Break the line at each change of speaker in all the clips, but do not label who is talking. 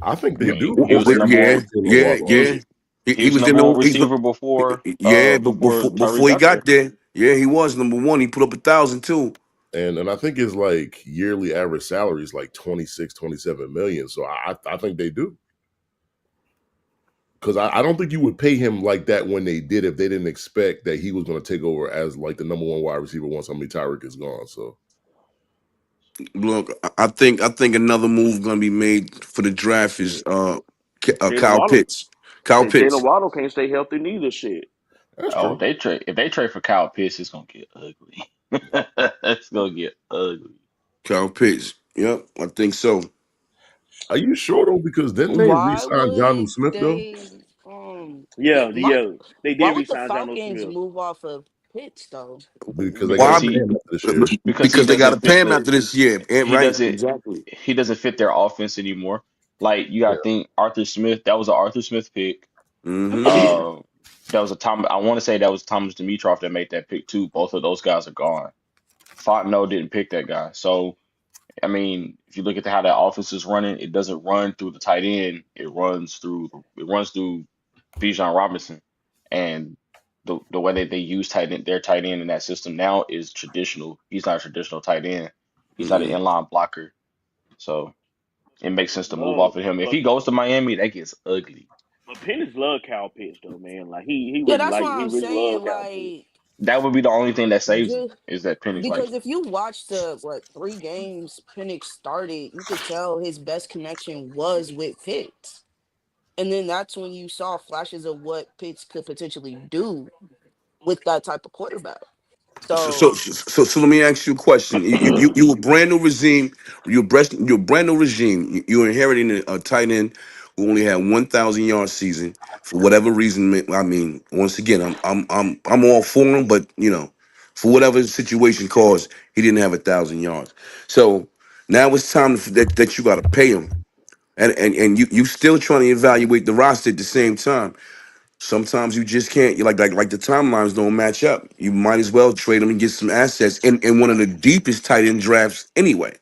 I think
I
they
mean,
do
he was
because
the
they
number
really
one.
Yeah,
didn't
yeah,
walk
He
on.
was
yeah.
he
He
was the
was the
number one
number.
receiver before
Yeah, but
before
before
Tyree
he
got
got
there.
there, yeah, he was number one. He put up 1,000 too.
And I think his like yearly average salary is like 26, 27 million. So I think they do. Because I don't think you would pay him like that when they did if they didn't expect that he was going to take over as like the number one wide receiver once Tyreek is gone. So
Look, I think another move gonna be made for the draft is
Shit. Jalen
Kyle
Waddle.
Pitts. Kyle
Shit, Jalen
Pitts.
Waddle can't stay healthy neither. Shit.
that's
Oh,
true.
if they trade for Kyle Pitts, it's gonna get ugly. It's gonna get ugly.
Kyle Pitts. Yep, I think so.
Are you sure though? Because didn't they
Why
re-sign Johnu
would
Smith though?
they
Yeah,
my
they
why
did
would the
resign John
Falcons
Smith.
move off of Pitts though?
Because they got to
because
Why?
pay
he
him after this year.
because he
Because they got to
doesn't
pay
fit
him
the
after this year.
he
Right?
doesn't
Exactly.
he doesn't fit their offense anymore. Like you gotta think Arthur Smith, that was an Arthur Smith pick.
Mm-hmm.
Uh that was a Tom I want to say that was Thomas Dimitrov that made that pick too. Both of those guys are gone. Fontenot didn't pick that guy. So I mean, if you look at how that offense is running, it doesn't run through the tight end. It runs through Bijan Robinson. And the way that they use their tight end in that system now is traditional. He's not a traditional tight end. He's not an
Mm-mm.
inline blocker. So it makes sense to move
Uh,
off of him. If
but
he goes to Miami, that gets ugly.
but Pennis love Cal Pitts though, man. Like
Yeah, that's what
he
I'm
really love
saying.
Cal Pitts.
Like,
That would be the only thing that saves him
just
is that Penix likes
because
him.
if you watch the 3 games Penix started, you could tell his best connection was with Pitts. And then that's when you saw flashes of what Pitts could potentially do with that type of quarterback. So
So let me ask you a question. You a brand new regime. You're a brand new regime. You're inheriting a tight end who only had 1,000 yard season for whatever reason. I mean, once again, I'm all for him, but for whatever situation caused, he didn't have 1,000 yards. So now it's time that you got to pay him, and you still trying to evaluate the roster at the same time. Sometimes you just can't. You like the timelines don't match up. You might as well trade them and get some assets in one of the deepest tight end drafts anyway.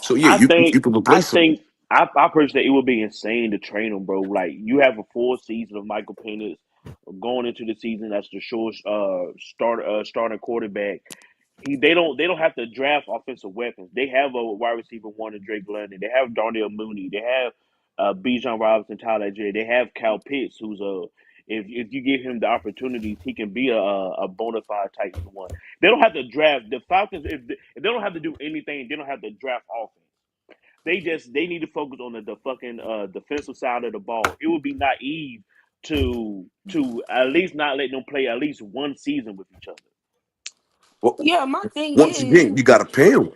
So yeah,
I think
you can
I
replace them.
think I personally it would be insane to train him, bro. Like you have a full season of Michael Penix going into the season. That's the short starting quarterback. They don't have to draft offensive weapons. They have a wide receiver one in Drake London. They have Darnell Mooney. They have Bijan Robinson, Tyler J. They have Cal Pitts, who's a if you give him the opportunities, he can be a bona fide Titan one. They don't have to draft the Falcons. If they don't have to do anything, they don't have to draft offense. They need to focus on the fucking defensive side of the ball. It would be naive to at least not let them play at least one season with each other.
Well,
yeah, my thing
once
is,
again, you got to pay them.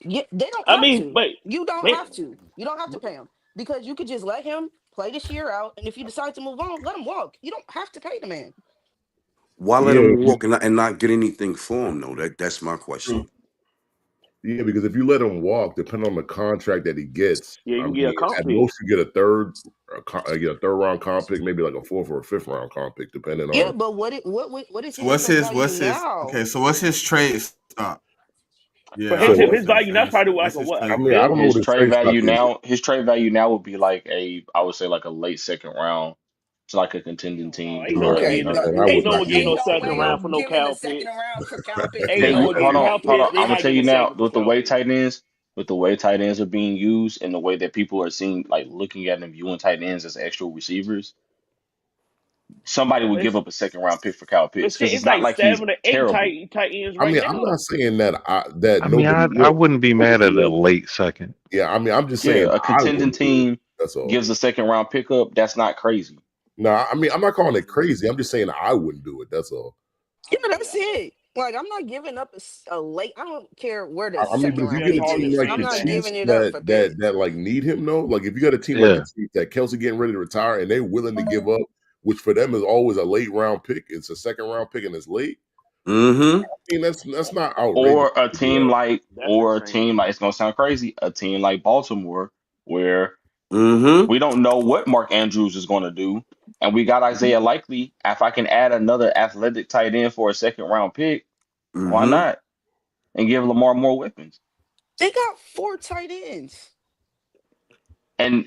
yeah, they don't
I
have
mean,
to.
but
You don't
they,
have to. You don't have to pay him because you could just let him play this year out, and if you decide to move on, let him walk. You don't have to pay the man.
Why let
Yeah,
them walk and not get anything for him? though? That's my question.
True.
yeah, because if you let him walk, depending on the contract that he gets,
yeah, you
I
can get a
mean,
comp
at
pick.
most you get a third, get a third round comp pick, maybe like a fourth or a fifth round comp pick, depending
Yeah,
on.
but what is
So
his
what's
trade
his
value
what's his
now?
okay? So what's his trade stop?
But
Yeah, I
So
was
his
gonna
his
say the
value now
same
probably
shit.
like
What's
a
his
what, a
I
trade
mean, I
fifth.
don't know
His
what his
trade
trade stock
value
is.
now, would be like I would say like a late second round. It's like a contending
Oh,
team
ain't
to
no one
where
Okay,
getting no
And I
ain't
would
no
not
one
give
getting
him
no
ain't
a
no
second
second
way
round
round.
for
I'm
no
giving a
Cal
second
Pitts.
round for Kyle Pitts.
Ain't
Ain't
no
they
no
one
way.
hold
getting
on,
Cal
hold
Pitts.
on.
They
I'm gonna
not
tell
getting
you
no
now,
second for
with the
Cal
way
Pitts.
tight ends, are being used, and the way that people are seeing, like looking at and viewing tight ends as actual receivers, somebody would give
It's
up a second round pick for Kyle
but
Pitts
shit,
because it's
it's
not
like
like he's
7 or 8
terrible.
tight ends
I
right
mean, I'm not
now.
saying that
I mean,
nobody
I
will.
wouldn't be mad at a late second.
Yeah, I mean, I'm just saying
Yeah, a
I
contending
wouldn't do it.
team
That's all.
gives a second round pickup. That's not crazy.
No, I mean, I'm not calling it crazy. I'm just saying I wouldn't do it. That's all.
Yeah, that's it. Like I'm not giving up a late. I don't care where the
I mean, but
second
if you
round
That's
get a
pick
hard to
team
is.
like
see
I'm
the
the
not
value.
Chiefs
giving it up
that
for
that
Pitts.
that like need him though, like if you got a team like the
Yeah.
Chiefs that Kelsey getting ready to retire and they're willing to give up, which for them is always a late round pick, it's a second round pick and it's late.
Mm-hmm.
I mean, that's not outrageous
Or a
to do
team
that.
like,
That's insane.
it's gonna sound crazy, a team like Baltimore, where
Mm-hmm.
we don't know what Mark Andrews is gonna do, and we got Isaiah Likely. If I can add another athletic tight end for a second round pick, why
Mm-hmm.
not? And give Lamar more weapons.
They got 4 tight ends.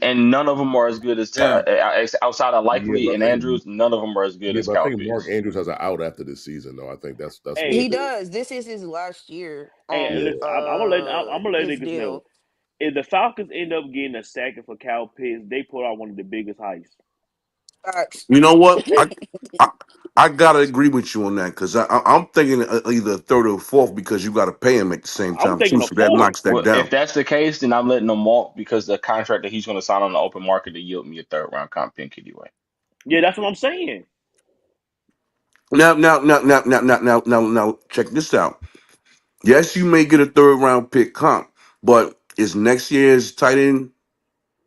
and none of them are as good as
Yeah.
outside of
Yeah,
Likely
but
and
I think
Andrews. None of them are as good as
I
Kyle
think Mark
Pitts.
Andrews has an out after this season though. I think that's what
Hey,
He
it is.
does. This is his last year
hey,
Yeah.
on
listen, I'm gonna let
his
niggas know.
deal.
If the Falcons end up getting a second for Cal Pitts, they pull out one of the biggest heists.
Facts.
You know what? I, I gotta agree with you on that because I'm thinking either third or fourth because you got to pay him at the same
I'm
time
thinking
too,
a
so that
fourth.
knocks that
Well, if
down.
that's the case, then I'm letting them walk because the contract that he's going to sign on the open market to yield me a third round comp pick anyway.
Yeah, that's what I'm saying.
Now, check this out. Yes, you may get a third round pick comp, but is next year's tight end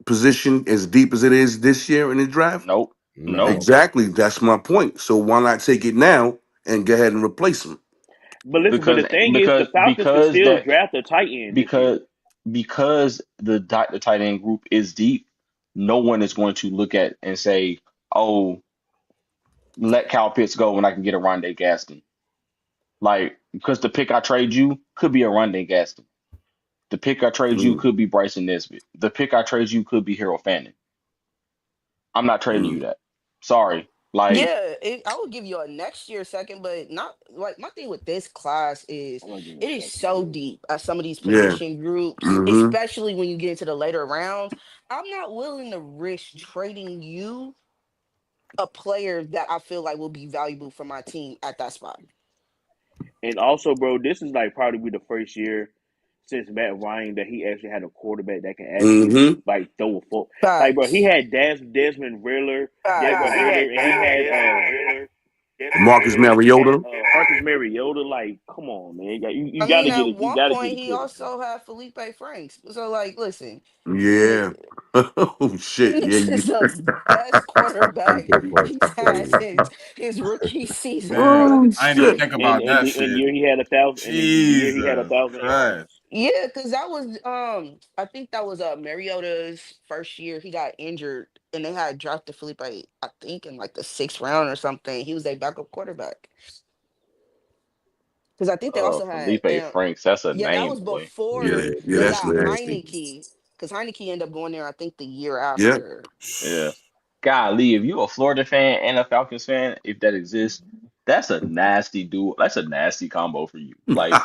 position as deep as it is this year in the draft?
Nope, nope.
No.
Exactly. That's my point. So why not take it now and go ahead and replace him?
But listen, but
Because
the thing is, the
because
Falcons can
because
still
that
draft a tight end this
because
year.
the tight end group is deep. No one is going to look at and say, "Oh, let Cal Pitts go when I can get a Rondé Gaston." Like because the pick I trade you could be a Rondé Gaston. The pick I trade you
Mm,
could be Bryson Nesbitt. The pick I trade you could be Harold Fanning. I'm not trading you
mm.
that. Sorry. Like
Yeah, I would give you a next year second, but not like my thing with this class is
I'm gonna give him
it
a
is
second
so
too.
deep at some of these
Yeah.
position groups,
Mm-hmm.
especially when you get into the later rounds. I'm not willing to risk trading you a player that I feel like will be valuable for my team at that spot.
And also, bro, this is like probably be the first year since Matt Ryan that he actually had a quarterback that can actually
Mm-hmm.
like throw a foot. Like, bro, he
Facts.
had Desmond Riddler, and he had
Marcus Mariota.
Marcus Mariota. Like, come on, man, you
I
got
mean,
to get
at
it. You
one
got to get
point
a
he
credit, bro.
also had Felipe Franks. So, like, listen,
Yeah. Oh shit. Yeah.
this is the best
He
quarterback
played Frank.
he's
That's
had
crazy.
since his rookie season,
Man,
bro.
Oh
I didn't even
shit.
think about that
And the
shit.
year he had 1,000, and the year he had a
Jesus
1,000 yards.
Christ.
Yeah, because that was I think that was Mariota's first year. He got injured and they had drafted Felipe, I think in like the sixth round or something. He was a backup quarterback. Because I think they also had
Felipe Franks, that's a
yeah, that
name,
was
boy.
Yeah.
before
Yeah,
Yeah.
they
yeah,
That's
got
yeah.
nasty.
Heineke. Because Heineke ended up going there, I think, the year
Yeah.
after.
Yeah. Golly, if you a Florida fan and a Falcons fan, if that exists, that's a nasty duo. That's a nasty combo for you. Like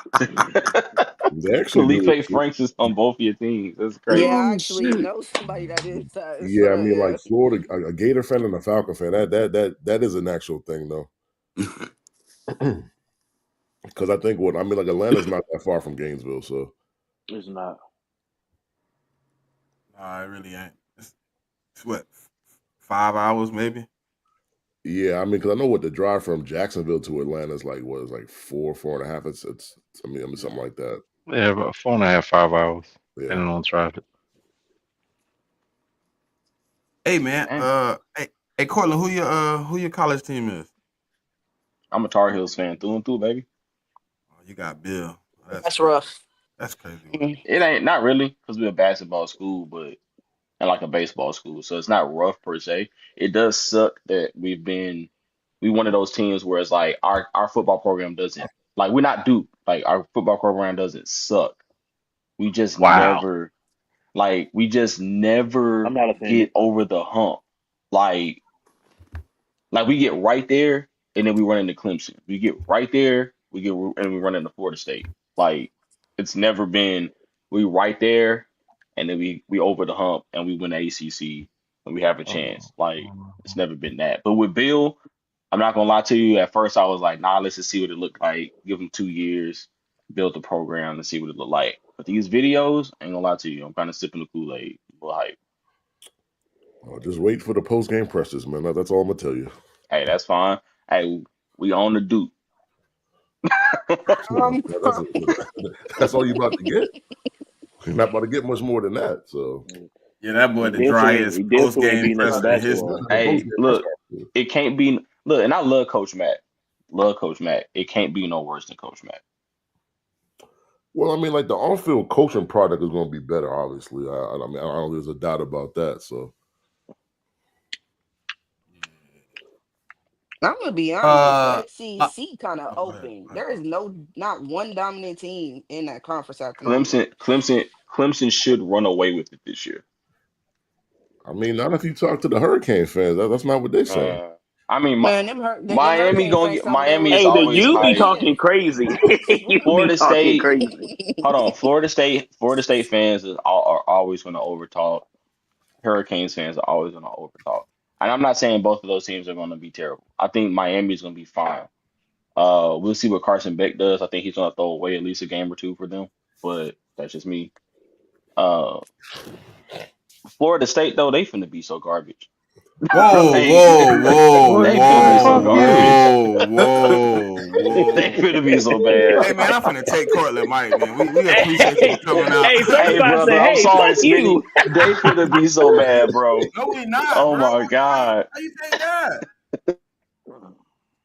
They actually do.
Felipe Franks is on both of your teams. That's
Yeah,
crazy.
I
Oh
actually
shit.
know somebody that is that.
Yeah, I
So
mean,
yeah.
like Florida, a Gator fan and a Falcon fan. That is an actual thing, though. Because I think what I mean, like Atlanta's not that far from Gainesville, so
It's not.
Nah, it really ain't. It's what, 5 hours maybe?
yeah, I mean, because I know what the drive from Jacksonville to Atlanta is like. What is like 4.5? It's. I mean, something like that.
Yeah, about 4.5, 5 hours,
Yeah,
depending on traffic.
Hey man,
Dang.
hey Cortland, who your college team is?
I'm a Tar Heels fan through and through, baby.
Oh, you got Bill. Oh, that's
That's
crazy.
rough.
That's crazy work.
Mm.
It ain't not really because we're a basketball school, but and like a baseball school. So it's not rough per se. It does suck that we one of those teams where it's like our football program doesn't like we're not Duke. Like our football program doesn't suck. We just
Wow.
never we just
I'm
never
not offended.
get over the hump. Like we get right there and then we run into Clemson. We get right there, we run into Florida State. Like it's never been we right there and then we over the hump and we win the ACC and we have a chance. Like it's never been that. But with Bill, I'm not gonna lie to you. At first, I was like, "Nah, let's just see what it looked like. Give him 2 years, build the program, and see what it looked like." But these videos, I ain't gonna lie to you. I'm kind of sipping the Kool Aid. Like,
just wait for the post game pressers, man. That's all I'm gonna tell you.
hey, that's fine. Hey, we own the Duke.
Um,
That's that's all you about to get. You're not about to get much more than that. So
Yeah, that boy
He
the
damn sure ain't.
driest
He damn
post
sure ain't
game
beating us in
presser in
this
history.
basketball.
is the post
Hey,
game press
look,
conference.
it can't be. Look, and I love Coach Matt. Love Coach Matt. It can't be no worse than Coach Matt.
Well, I mean, like the on field coaching product is going to be better. Obviously, I mean, I don't think there's a doubt about that. So
I'm gonna be honest.
Uh,
The
uh
SEC kind of
go ahead.
open. There is not one dominant team in that conference at the moment.
Clemson should run away with it this year.
I mean, not if you talk to the Hurricane fans. That's not what they say.
I mean,
Man, them
Miami
Hurricane
gonna
fans
get
come there
Miami
with
is
Hey,
some
the
always
you be
hype.
talking
motivation.
crazy. You be
Florida
talking
State,
crazy.
hold on. Florida State fans are always going to overtalk. Hurricanes fans are always going to overtalk. And I'm not saying both of those teams are going to be terrible. I think Miami's going to be fine. We'll see what Carson Beck does. I think he's going to throw away at least a game or two for them, but that's just me. Uh, Florida State though, they finna be so garbage.
Whoa,
Like
whoa, whoa,
Boy,
they finna be so
fuck
garbage.
you.
whoa, whoa,
They
whoa.
finna be so
Hey
bad.
man, I'm finna take Cortland Mike, man. We appreciate you
Hey,
for coming out.
hey,
Hey,
certified
brother,
said,
I'm
hey,
sorry,
fuck
Smitty.
you.
They finna be so bad, bro.
No, we not,
Oh
bro.
my God.
How you think that?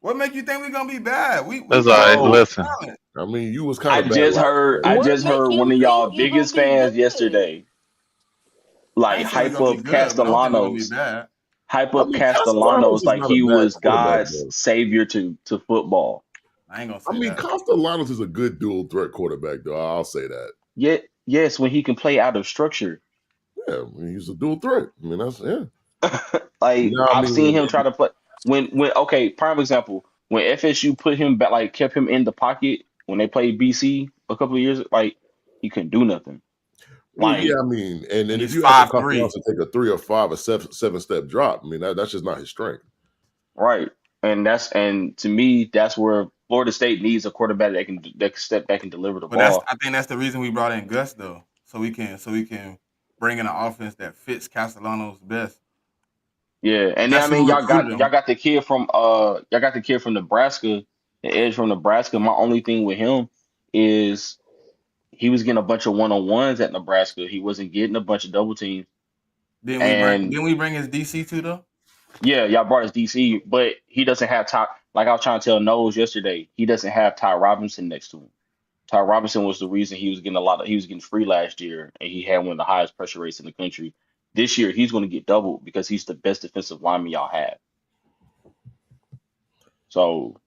What make you think we gonna be bad? We
That's all right.
got
Bro,
Listen,
talent.
I mean, you was kind of bad
I
last
What
just
year.
heard
make
one
you
of
think
y'all
you gonna
biggest
be
fans
good?
yesterday,
I
like
ain't saying we gonna be good, but I don't think we're gonna be bad.
Hype
I
up
mean, Castellanos
Castellanos
is
like
not a
he
bad
was
quarterback,
God's
though.
savior to football.
I ain't gonna
I
say
mean,
that.
Castellanos is a good dual threat quarterback, though. I'll say that.
Yet, yes, when he can play out of structure.
Yeah, I mean, he's a dual threat. I mean, that's yeah. You
Like
know what I
I've seen
mean?
him try to play when okay, prime example, when FSU put him back, like kept him in the pocket when they played BC a couple of years, like he couldn't do nothing.
Well, yeah,
Like
I mean, and if
He's
you ask a
5'3".
Castellanos to take a 3 or 5 or seven step drop, I mean that's just not his strength.
right, and to me, that's where Florida State needs a quarterback that can step back and deliver the
But
ball.
I think that's the reason we brought in Gus though, so we can bring in an offense that fits Castellanos best.
Yeah, and then I
That's
mean
who recruited
y'all
him.
got the kid from y'all got the kid from Nebraska, the edge from Nebraska. My only thing with him is he was getting a bunch of one-on-ones at Nebraska. He wasn't getting a bunch of double teams. And
Didn't we bring his DC too though?
yeah, y'all brought his DC, but he doesn't have Ty. Like I was trying to tell Knowles yesterday, he doesn't have Ty Robinson next to him. Ty Robinson was the reason he was getting he was getting free last year, and he had one of the highest pressure rates in the country. This year, he's going to get doubled because he's the best defensive lineman y'all have. So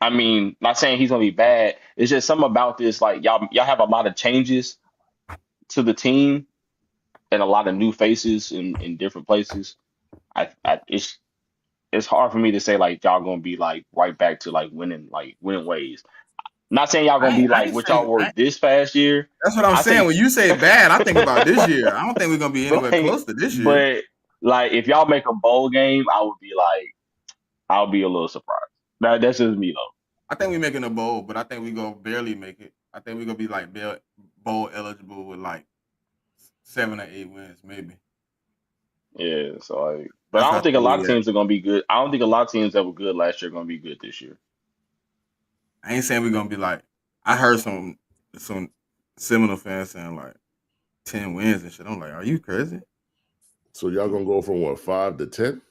I mean, not saying he's going to be bad. It's just something about this. Like y'all have a lot of changes to the team and a lot of new faces in different places. It's hard for me to say like y'all gonna be like right back to like winning ways. Not saying y'all gonna be
I
like
ain't
what
saying.
y'all were this past year.
That's what I'm
I
saying.
say
When you say bad, I think about this year. I don't think we're gonna be anywhere
like,
close to this year.
but like if y'all make a bowl game, I would be like I'll be a little surprised. That's just me though.
I think we're making a bowl, but I think we gonna barely make it. I think we're gonna be like bowl eligible with like 7 or 8 wins, maybe.
Yeah, so like, but
That's
I
how I
don't think a
think
lot of
we at.
teams are gonna be good. I don't think a lot of teams that were good last year are gonna be good this year.
I ain't saying we're gonna be like. I heard some Seminole fans saying like 10 wins and shit. I'm like, are you crazy?
So y'all gonna go from what 5 to 10?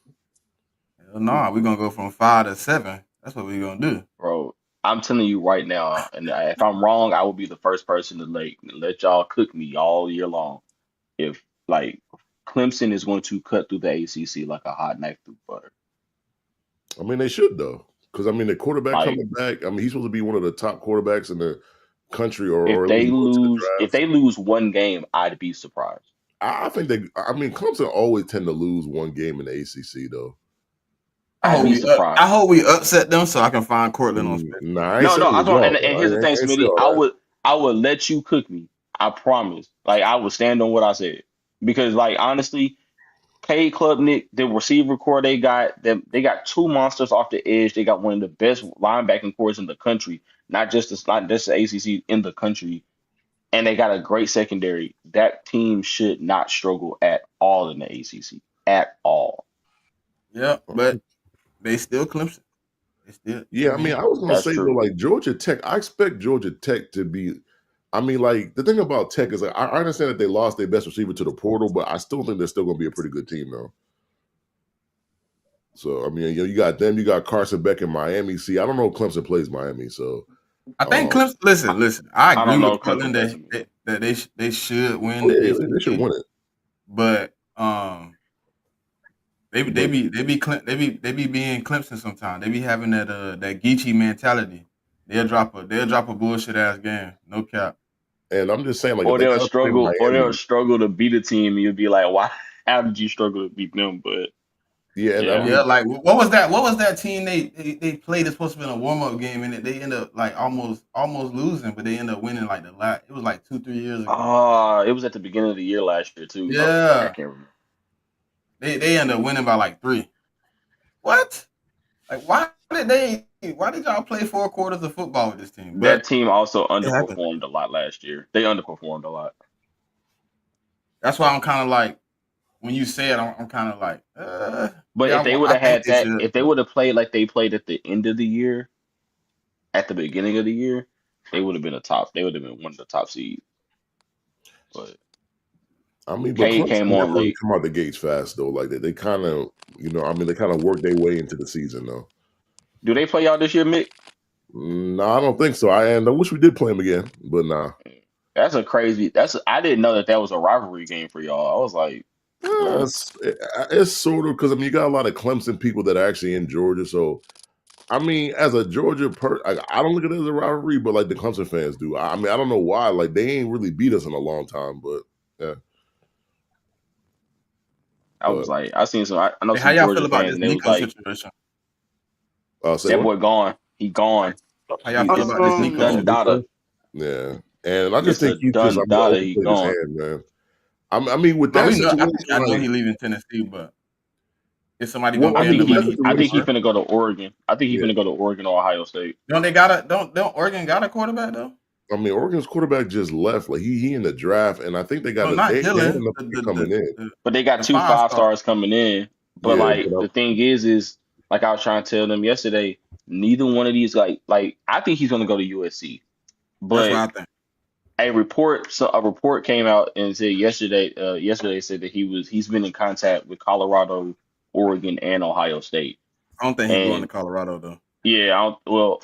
Hell no, we're gonna go from 5 to 7. That's what we're gonna do.
Bro, I'm telling you right now, and if I'm wrong, I will be the first person to let y'all cook me all year long. If like Clemson is going to cut through the ACC like a hot knife through butter.
I mean, they should though, because I mean, the quarterback
Like
coming back. I mean, he's supposed to be one of the top quarterbacks in the country, or at least go to the
if
draft.
they lose one game, I'd be surprised.
I think they. I mean, Clemson always tend to lose one game in the ACC though.
I'd be
I
surprised.
hope we upset them so I can find Cortland on special
Nah,
teams.
I ain't
No,
saying
no,
it
I
was
don't.
y'all.
And
Though.
here's the thing,
I ain't say
Smitty.
all that.
I would let you cook me. I promise. Like I would stand on what I said because, like, honestly, Cade Klubnik, the receiver core they got them. They got two monsters off the edge. They got one of the best linebacking cores in the country, not just the ACC in the country. And they got a great secondary. That team should not struggle at all in the ACC at all.
Yeah, but they still Clemson. They still
Yeah, I mean,
man.
I was gonna
That's
say though,
true.
like Georgia Tech. I expect Georgia Tech to be. I mean, like the thing about Tech is, like, I understand that they lost their best receiver to the portal, but I still think they're still gonna be a pretty good team though. So I mean, you got them, you got Carson Beck in Miami. See, I don't know if Clemson plays Miami, so
I think
um,
Clemson. Listen. I
I
agree
don't know
with
if Clemson
Cortland
plays them.
that they should win
oh
the
yeah, they should
ACC,
win it.
but
But
they be being Clemson sometimes. They be having that Geechee mentality. They'll drop a bullshit ass game. No cap.
and I'm just saying, like if they gotta play
Or they'll
Miami,
struggle to beat a team, and you'll be like, why? how did you struggle to beat them? But
Yeah, and I
yeah,
Yeah,
mean,
like what was that? What was that team they played? It's supposed to be in a warm up game, and they end up like almost losing, but they end up winning like the last. It was like 2-3 years ago.
it was at the beginning of the year last year too. I
Yeah,
can't remember.
they end up winning by like 3. What? Like why did y'all play 4 quarters of football with this team?
That
But
team also
it happened.
underperformed a lot last year. They underperformed a lot.
That's why I'm kind of like when you say it, I'm kind of like,
But if they would
I
have
think
had
they
that,
should.
if they would have played like they played at the end of the year, at the beginning of the year, they would have been a top. They would have been one of the top seeds. But
but
Cade
Clemson
came
never
on
really
late.
come out the gates fast though. Like they kind of, they kind of work their way into the season though.
Do they play y'all this year, Mick?
No, I don't think so. I wish we did play them again, but nah.
That's a crazy. I didn't know that was a rivalry game for y'all. I was like,
Uh, it's, it's sort of because you got a lot of Clemson people that are actually in Georgia. So as a Georgia I don't look at it as a rivalry, but like the Clemson fans do. I don't know why. Like they ain't really beat us in a long time, but yeah.
I was
But
like, I seen some. I know
Hey, how
some
y'all feel
Georgia
about
fans,
this
and they was
Nico
like,
situation?
say
that
what?
boy gone. He gone.
How y'all feel about this
It's a
Nico
done data.
situation?
Yeah, and I just
It's
think
a
he's just
done data. He
overplayed his
gone.
hand, man. With
No,
that
we know.
situation,
I know
like,
he leaving Tennessee, but is somebody
well,
gonna pay him the
with that
money he
I
was
think he
situation,
worth?
finna go to Oregon. I think he
yeah.
finna go to Oregon or Ohio State.
Don't Oregon got a quarterback though?
Oregon's quarterback just left. Like he in the draft, and I think they got
No, not
they had
Dylan.
another kid coming in.
But they got
The
two
5 star.
stars coming in. But
Yeah,
like the thing is like I was trying to tell them yesterday, neither one of these like I think he's gonna go to USC.
That's what
But
I think.
a report came out and said yesterday said that he's been in contact with Colorado, Oregon, and Ohio State.
I don't think he's going to
And
Colorado though.
yeah,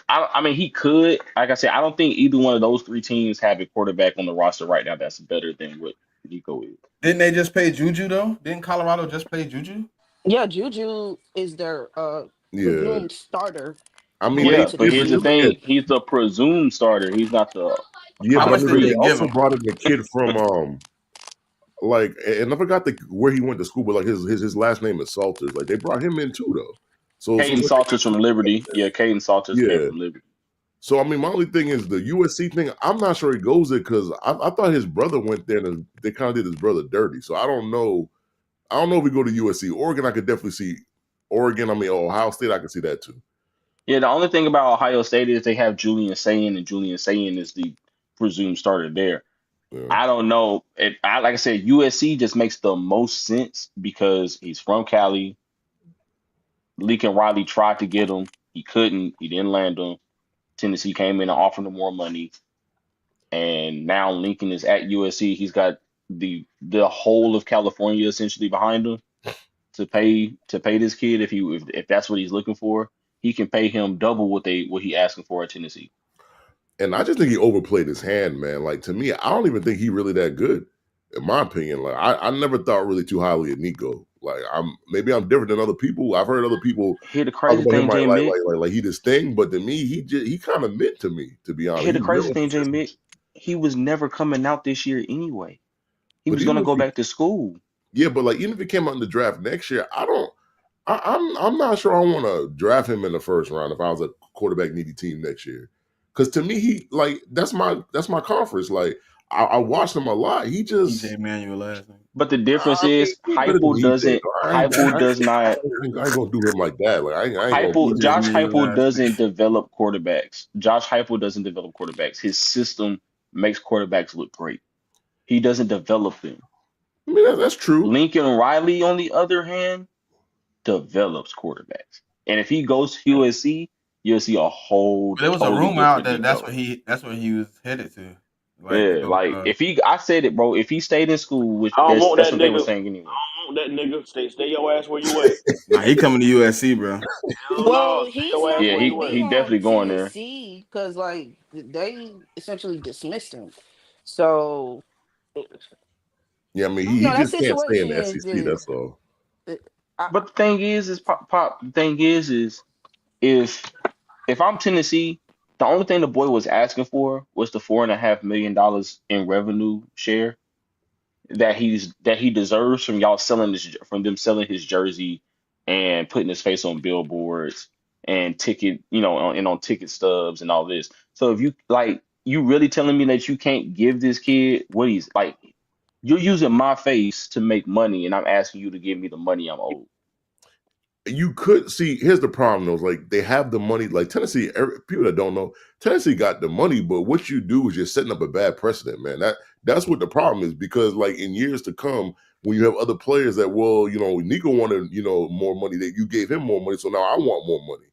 I mean he could. Like I said, I don't think either one of those three teams have a quarterback on the roster right now that's better than what Nico is.
Didn't they just pay Juju though? Didn't Colorado just pay Juju?
Yeah, Juju is their
yeah.
presumed starter going
Yeah,
into
but
the
here's the
season.
thing: he's the presumed starter. He's not the
Yeah,
How
but
much did
they
they
agreed.
give
also
him?
brought in the kid from and I forgot where he went to school, but like his last name is Salters. Like they brought him in too though. So it's
Caden
like they
Salters
got
from Liberty. Yeah, Caden Salters came
yeah.
from Liberty.
So my only thing is the USC thing. I'm not sure he goes there because I thought his brother went there and they kind of did his brother dirty. So I don't know. I don't know if we go to USC. Oregon, I could definitely see. Oregon, Ohio State, I can see that too.
Yeah, the only thing about Ohio State is they have Julian Sayin, and Julian Sayin is the presumed starter there.
Yeah.
I don't know. Like I said, USC just makes the most sense because he's from Cali. Lincoln Riley tried to get him. He couldn't. He didn't land him. Tennessee came in and offered him more money. And now Lincoln is at USC. He's got the whole of California essentially behind him to pay this kid if that's what he's looking for. He can pay him double what he asking for at Tennessee.
And I just think he overplayed his hand, man. Like to me, I don't even think he really that good, in my opinion. Like I never thought really too highly of Nico. Like maybe I'm different than other people. I've heard other people
Here the
talk
crazy
about him
thing, J Mick.
like he this thing, but to me, he kind of meant to me, to be honest.
Here the
He
crazy
real
thing, J
consistent.
Mick. He was never coming out this year anyway. He
But
was
even
gonna
if
go
he,
back to school.
yeah, but like even if he came out in the draft next year, I'm not sure I want to draft him in the first round if I was a quarterback needy team next year. Because to me, he like that's my conference. Like I watched him a lot. He just
EJ Manuel last name.
But the difference is
he's better than EJ.
Heupel does not
I ain't gonna do him like that. Like I ain't gonna.
Heupel
EJ
Josh
Manuel
Heupel
last
doesn't
name.
develop quarterbacks. Josh Heupel doesn't develop quarterbacks. His system makes quarterbacks look great. He doesn't develop them.
I mean that's true.
Lincoln Riley, on the other hand, develops quarterbacks. And if he goes to USC, you'll see a whole
But there was a
totally
rumor out
different
that
Nico.
that's where he was headed to. Like to
Yeah,
go
like I said it, bro. If he stayed in school, which
I don't want
that's
that
what they were
nigga.
saying anyway.
I don't want that nigga. Stay your ass where you at.
nah, he coming to USC, bro.
Hell
Well,
no. Stay
he's
your ass
not
Yeah,
where
going to
you
he
at.
be
he
on
definitely going there.
Tennessee because, like, they essentially dismissed him. So, I
Yeah, I mean
don't
he
know. That
just can't stay in
situation
the
is
SEC.
just.
That's all.
I,
But the thing is pop. The thing is if I'm Tennessee, the only thing the boy was asking for was the $4.5 million in revenue share. that he deserves from y'all selling from them selling his jersey and putting his face on billboards and ticket, on ticket stubs and all this. So if you really telling me that you can't give this kid what he's like, you're using my face to make money, and I'm asking you to give me the money I'm owed.
You could see. Here's the problem, though. Like they have the money. Like Tennessee, people that don't know, Tennessee got the money, but what you do is you're setting up a bad precedent, man. That's what the problem is, because like in years to come, when you have other players that, well, Nico wanted, more money, that you gave him more money, so now I want more money.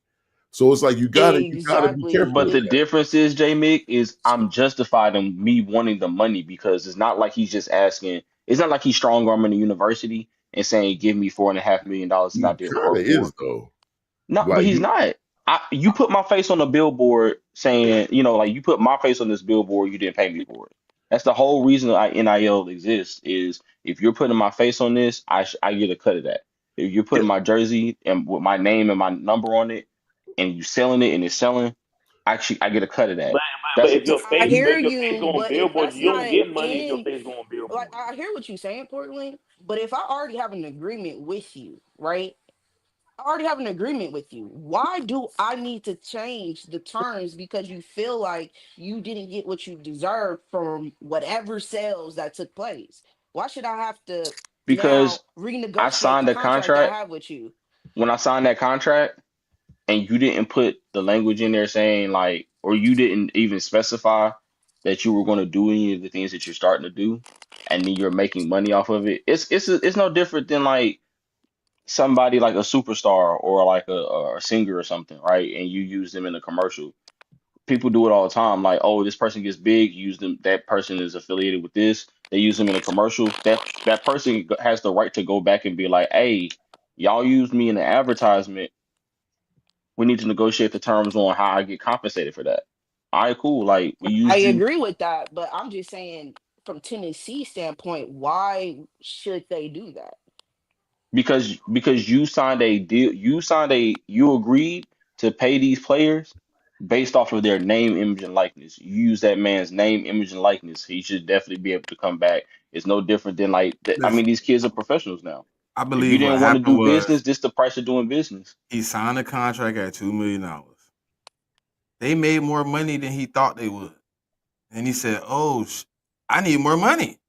So it's like you gotta be careful
But
with
the
Exactly.
that.
difference is, JMIK, is I'm justified in me wanting the money because it's not like he's just asking. It's not like he's strong arming the university and saying, "Give me $4.5 million that I
He
didn't
kind
work
of
for."
is though.
No, but
Like
he's not. You put my face on a billboard saying, like you put my face on this billboard, you didn't pay me for it. That's the whole reason NIL exists. Is if you're putting my face on this, I get a cut of that. If you're
yeah,
putting my jersey and with my name and my number on it, and you selling it and it's selling, I get a cut of
But
that.
but
That's
if your
I
face, but
hear
if your face
you,
go on
but if
billboards,
that's
you don't
not
get money if your
in,
face go on
like,
billboards.
I hear what you're saying, Portland, but if I already have an agreement with you, right? I already have an agreement with you. Why do I need to change the terms because you feel like you didn't get what you deserve from whatever sales that took place? Why should I have to now
because I
renegotiate the
signed a
contract that I
contract.
have with you?
When I signed that contract, and you didn't put the language in there saying like, or you didn't even specify that you were going to do any of the things that you're starting to do, and then you're making money off of it. It's no different than like somebody like a superstar or like a singer or something, right? And you use them in a commercial. People do it all the time. Like, oh, this person gets big, use them. That person is affiliated with this. They use them in a commercial. That person has the right to go back and be like, hey, y'all used me in the advertisement. We need to negotiate the terms on how I get compensated for that. All right, cool. Like we
I
used you
agree with that, but I'm just saying from Tennessee standpoint, why should they do that?
because you signed a deal. You agreed to pay these players based off of their name, image, and likeness. You use that man's name, image, and likeness. He should definitely be able to come back. It's no different than like I
Listen,
mean, these kids are professionals now.
I
If you
believe what
didn't want to
happened
do
was
business, this the price of doing business.
he signed a contract at $2 million. They made more money than he thought they would, and he said, "Oh, I need more money."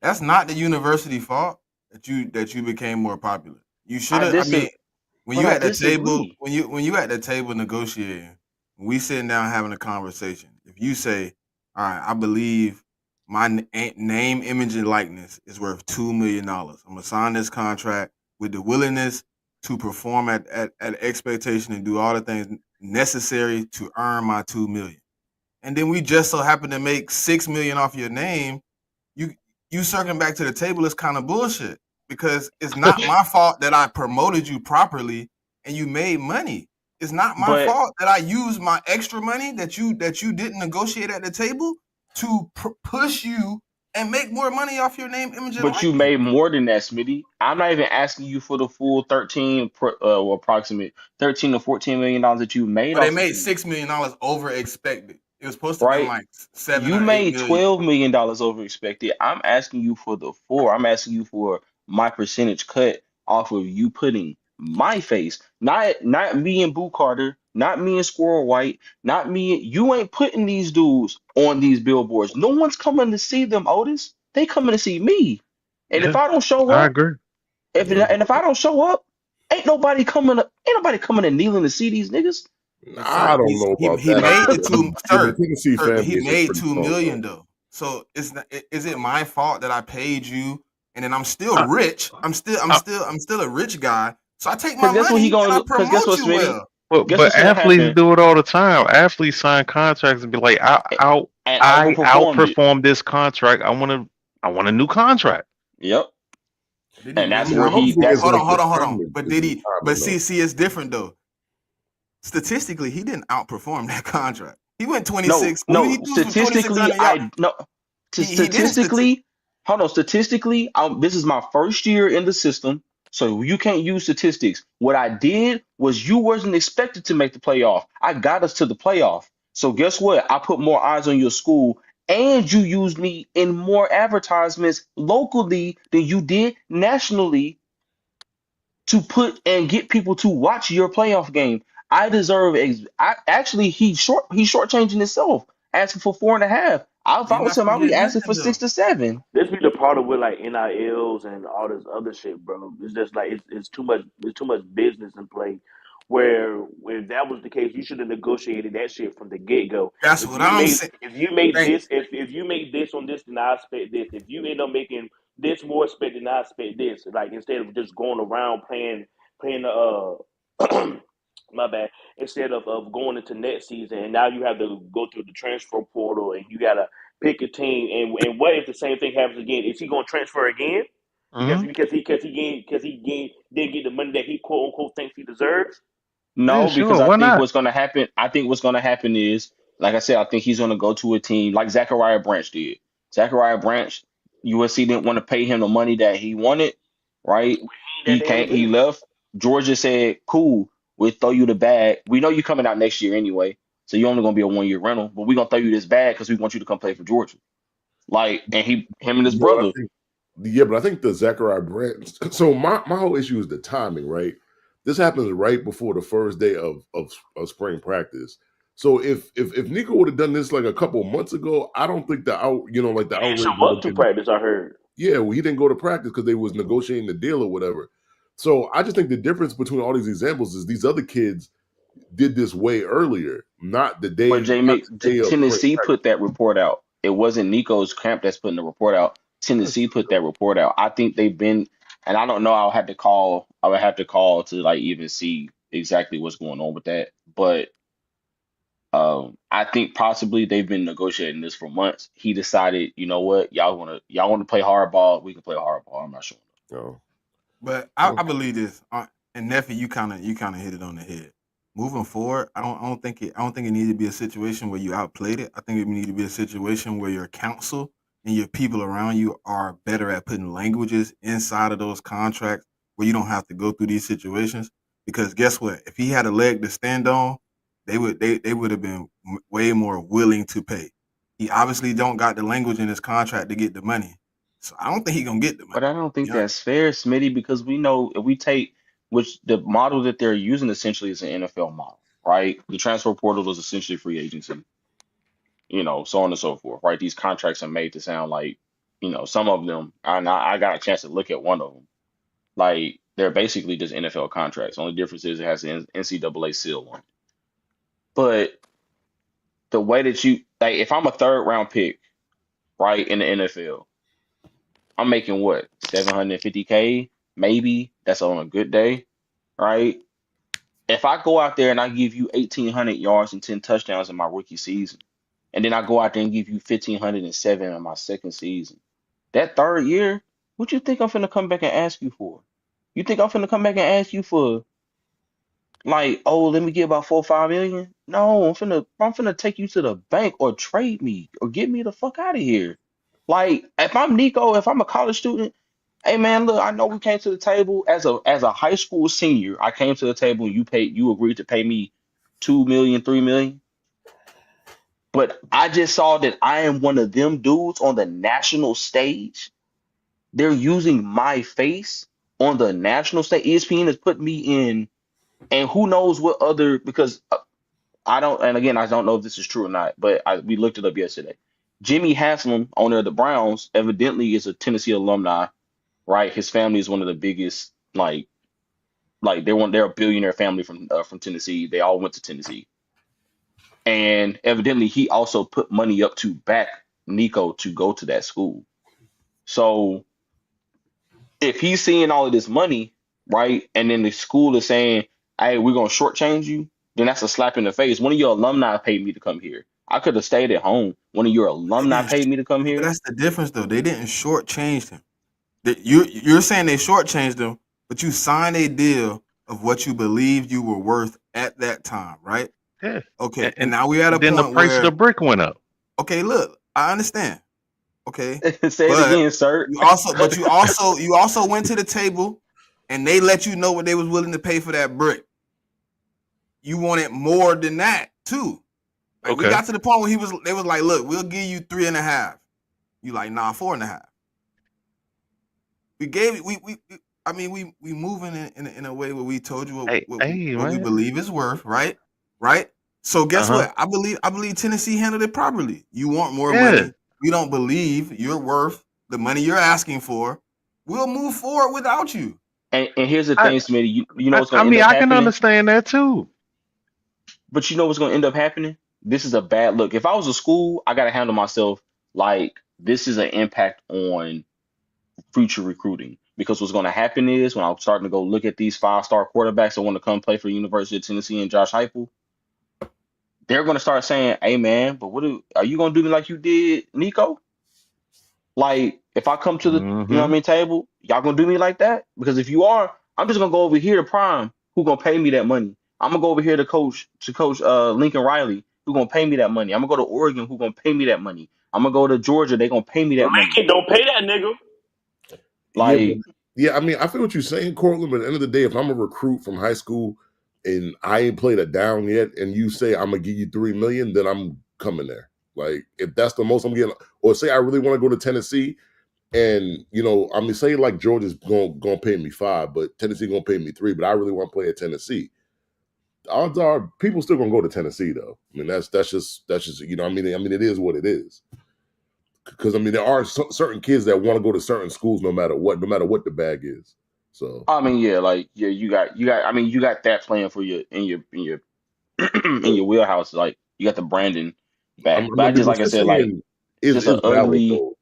That's not the university fault that you became more popular. You should
I
have. I mean,
disagree,
when
but
you
I
at the table,
disagree
when you at the table negotiating, when we sitting down having a conversation, if you say, "All right, I believe my name, image, and likeness is worth $2 million. I'm gonna sign this contract with the willingness to perform at expectation and do all the things necessary to earn my 2 million." And then we just so happen to make 6 million off your name, you you circling back to the table is kind of bullshit because it's not my fault that I promoted you properly and you made money. It's not my
but
fault that I used my extra money that you didn't negotiate at the table to push you and make more money off your name, image, and
But you
likeness.
made more than that, Smitty. I'm not even asking you for the full 13, or approximate 13 to $14 million that you made
But they
off the
made
season,
$6 million over expected. It was supposed to have been
right?
like seven
You
or eight
made
million.
$12 million over expected. I'm asking you for the four. I'm asking you for my percentage cut off of you putting my face, not me and Boo Carter, not me and Squirrel White, not me. You ain't putting these dudes on these billboards. No one's coming to see them, Otis. They coming to see me. And if
Yeah,
I don't show
I
up,
agree.
yeah.
if I don't show up, ain't nobody coming and kneeling to see these niggas.
But
I
sir,
don't know about
he
that. I
made
think
the two
the
sir,
Tennessee
sir, but
fan
he
base is
made
pretty
two
strong though.
million though. So is it my fault that I paid you and then I'm still
I,
rich?
I,
I'm still a rich guy. So I take my
Cause guess what he
money and I
gonna? Cause guess
promote
what,
you
Smitty?
well.
Guess
but
what's gonna
athletes
happen?
do it all the time. Athletes sign contracts and be like,
A- And
I
overperformed it.
outperformed this contract. I want a new contract.
But did he
And
I
that's
really
mean, I
where
don't
he
think
outperform?
it's
that's
like the
Hold
time
on. But
is
did
the
he?
time
But
enough.
see, it's different though. Statistically, he didn't outperform that contract. He went
no
26. He
no
threw for
statistically
2,600 yards.
I no
He didn't
statistically, hold on, statistically, this is my first year in the system, so you can't use statistics. What I did was you wasn't expected to make the playoff. I got us to the playoff. So guess what? I put more eyes on your school and you used me in more advertisements locally than you did nationally to put and get people to watch your playoff game. I deserve. I actually he's shortchanging himself, asking for 4.5. If I
You're
was
not
him, I'd be
forgetting
asking for
nothing though.
6 to 7.
This be the problem with like NILs and all this other shit, bro. It's just like it's too much. It's too much business in play. Where if that was the case, you should have negotiated that shit from the get go.
That's what I'm saying.
If you made
Thank
this if you made this on this, then I expect this. If you end up making this more expect, then I expect this. Like instead of just going around playing the my bad. Instead of going into next season and now you have to go through the transfer portal and you gotta pick a team, and what if the same thing happens again? Is he going to transfer again
Hmm.
because he didn't get the money that he quote unquote thinks he deserves?
Yeah,
No, because
sure.
I
Why
think
not?
what's going to happen. I think what's going to happen is, like I said, I think he's going to go to a team like Zachariah Branch did. Zachariah Branch, USC didn't want to pay him the money that he wanted, right?
That
He
they want
can't.
to
He
pay.
left. Georgia said, "Cool, we'll throw you the bag. We know you're coming out next year anyway, so you're only going to be a 1 year rental, but we're going to throw you this bag because we want you to come play for Georgia." Like, and him and his
Yo, I
brother.
think yeah, but I think the Zachariah Brent. So my whole issue is the timing, right? This happens right before the first day of spring practice. So if Nico would have done this like a couple months ago, I don't think the
He didn't
outrage
show
would
up
have
to
been.
practice. I heard.
Yeah, well, he didn't go to practice because they was negotiating the deal or whatever. So I just think the difference between all these examples is these other kids did this way earlier,
But
not
JMIK,
the day of spring
Tennessee
practice.
put that report out. It wasn't Nico's camp that's putting the report out.
That's
Tennessee
true
put that
though.
report out. I think they've been, and I don't know. I would have to call to like even see exactly what's going on with that. But I think possibly they've been negotiating this for months. He decided, you know what, y'all want to play hardball. We can play hardball. I'm not sure.
Oh,
But I
well,
believe this, and Neffy, you kind of hit it on the head. Moving forward, I don't think it needs to be a situation where you outplayed it. I think it need to be a situation where your counsel and your people around you are better at putting languages inside of those contracts where you don't have to go through these situations. Because guess what? If he had a leg to stand on, they would have been way more willing to pay. He obviously don't got the language in his contract to get the money, so I don't think he gonna get the money.
But I don't
To be
think
honest.
that's fair, Smitty, because we know if we take which the model that they're using essentially is an NFL model, right? The transfer portal is essentially free agency, so on and so forth, right? These contracts are made to sound like, some of them, and I got a chance to look at one of them. Like they're basically just NFL contracts. Only difference is it has the NCAA seal on it. But the way that you like, if I'm a third round pick, right, in the NFL, I'm making what, 750K, maybe. That's on a good day, right? If I go out there and I give you 1,800 yards and 10 touchdowns in my rookie season, and then I go out there and give you 1,507 in my second season, that third year, what you think I'm finna come back and ask you for? You think I'm finna come back and ask you for like, oh, let me get about 4 or 5 million? No, I'm finna take you to the bank or trade me or get me the fuck out of here. Like, if I'm Nico, if I'm a college student, hey man, look, I know we came to the table as a high school senior. I came to the table and you agreed to pay me 2 million, 3 million. But I just saw that I am one of them dudes on the national stage. They're using my face on the national stage. ESPN has put me in, and who knows what other, because I don't, and again, I don't know if this is true or not, but we looked it up yesterday. Jimmy Haslam, owner of the Browns, evidently is a Tennessee alumni, right? His family is one of the biggest, like they're a billionaire family from Tennessee. They all went to Tennessee, and evidently he also put money up to back Nico to go to that school. So if he's seeing all of this money, right, and then the school is saying, "Hey, we're gonna shortchange you," then that's a slap in the face. One of your alumni paid me to come here. I could have stayed at home. One of your
They
alumni
didn't,
paid me to come
but
here.
that's the difference though. They didn't shortchange him. You're saying they shortchanged him, but you signed a deal of what you believed you were worth at that time, right?
Yeah.
Okay,
And,
and
and
now we're at a
and then the
point
price of
where,
the brick went up.
okay, look, I understand, okay,
Say it
but
again, sir.
you also went to the table, and they let you know what they was willing to pay for that brick. You wanted more than that too. Like we got to the point where they was like, look, we'll give you 3.5. You like, nah, 4.5. We gave we I mean we moving in a way where we told you what we believe is worth, right? Right? So guess what? I believe Tennessee handled it properly. You want more money. We don't believe you're worth the money you're asking for. We'll move forward without you.
And here's the thing, Smitty. You know what's
I
going to end
mean,
up
I can
happening?
understand that too.
But you know what's going to end up happening? This is a bad look. If I was a school, I got to handle myself like this is an impact on future recruiting. Because what's going to happen is when I'm starting to go look at these 5-star quarterbacks that want to come play for the University of Tennessee and Josh Heupel, they're going to start saying, "Hey man, but are you going to do me like you did Nico? Like if I come to the table, y'all gonna do me like that? Because if you are, I'm just gonna go over here to Prime, who gonna pay me that money. I'm gonna go over here to coach Lincoln Riley, who gonna pay me that money. I'm gonna go to Oregon, who gonna pay me that money. I'm gonna go to Georgia, they gonna pay me that money.
Lincoln don't pay that nigga.
Like
I mean, I feel what you're saying, Cortland, but at the end of the day, if I'm a recruit from high school and I ain't played a down yet, and you say I'm gonna give you $3 million, then I'm coming there. Like if that's the most I'm getting, or say I really want to go to Tennessee, and I mean, say like Georgia's gonna pay me 5, but Tennessee gonna pay me 3, but I really want to play at Tennessee. Odds are people still gonna go to Tennessee though. I mean, that's just I mean, it is what it is. Because I mean, there are certain kids that want to go to certain schools no matter what the bag is. So
I mean, you got I mean, you got that playing for you in your in your wheelhouse. Like you got the Brandon back. But I just
what
like I
you're
said, like
saying
just an
is valid
ugly.
though.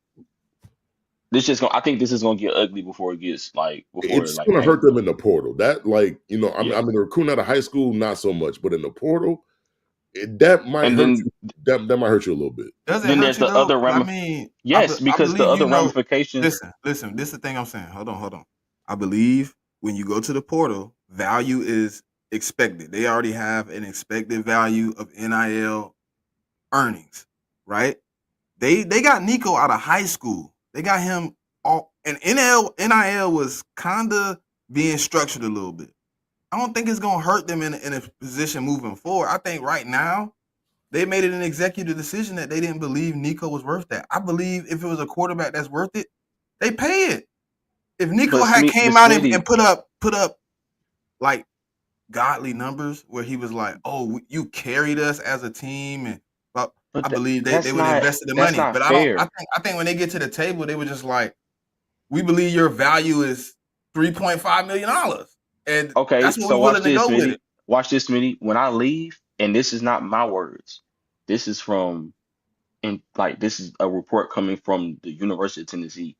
I think this is gonna get ugly before it gets
It's
like
going to hurt them
painful.
in the portal. That I
Yeah.
mean, recruiting out of high school, not so much, but in the portal, that might
And
hurt
then
you. That might hurt you a little bit.
Does it
then
hurt
there's
you
the
though?
other
Because I mean,
yes,
I
because the
believe
other ramifications.
Listen. This is the thing I'm saying. Hold on. I believe when you go to the portal, value is expected. They already have an expected value of NIL earnings, right? They got Nico out of high school. They got him all, and NIL was kind of being structured a little bit. I don't think it's gonna hurt them in a position moving forward. I think right now they made it an executive decision that they didn't believe Nico was worth that. I believe if it was a quarterback that's worth it, they pay it. If Nico had came out and put up like godly numbers where he was like, "Oh, you carried us as a team," and I believe they would invest the
that's
money.
not
But
fair.
I think when they get to the table, they were just like, "We believe your value is $3.5 million, and
Okay,
that's what
so
we're willing to go with
Smitty.
it."
Watch this, Smitty. When I leave, and this is not my words, this is from this is a report coming from the University of Tennessee.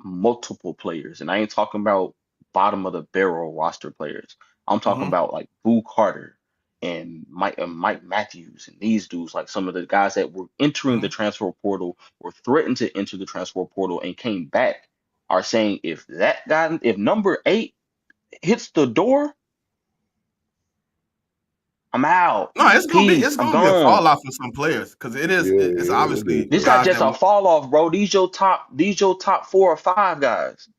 Multiple players, and I ain't talking about bottom of the barrel roster players. I'm talking about like Boo Carter and Mike Matthews and these dudes, like some of the guys that were entering the transfer portal or threatened to enter the transfer portal and came back, are saying if number 8 hits the door, I'm out.
No,
Peace.
it's
I'm
gonna be a
gone.
fall off for some players because it's
It
obviously
is.
This not
guys
just
that
a fall off, bro. These your top 4 or 5 guys.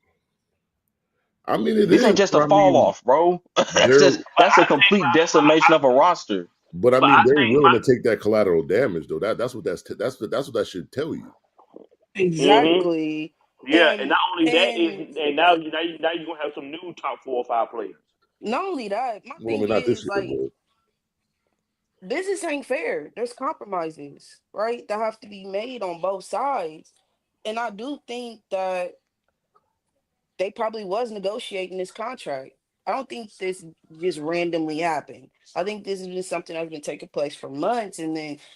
I mean, it
This
is.
ain't just a
But I
fall
mean,
off, bro.
they're
That's a complete decimation of a roster.
but I
But
mean,
I
they're
think,
willing to take that collateral damage though. That's what that should tell you.
Exactly.
yeah, and
And
not only that
and
is, and now you gonna have some new top 4 or 5 players.
not only that, my
Well, I
thing
mean, not this
is
year,
like
but
business ain't fair. There's compromises, right? That have to be made on both sides. And I do think that they probably was negotiating this contract. I don't think this just randomly happened. I think this has been something that's been taking place for months,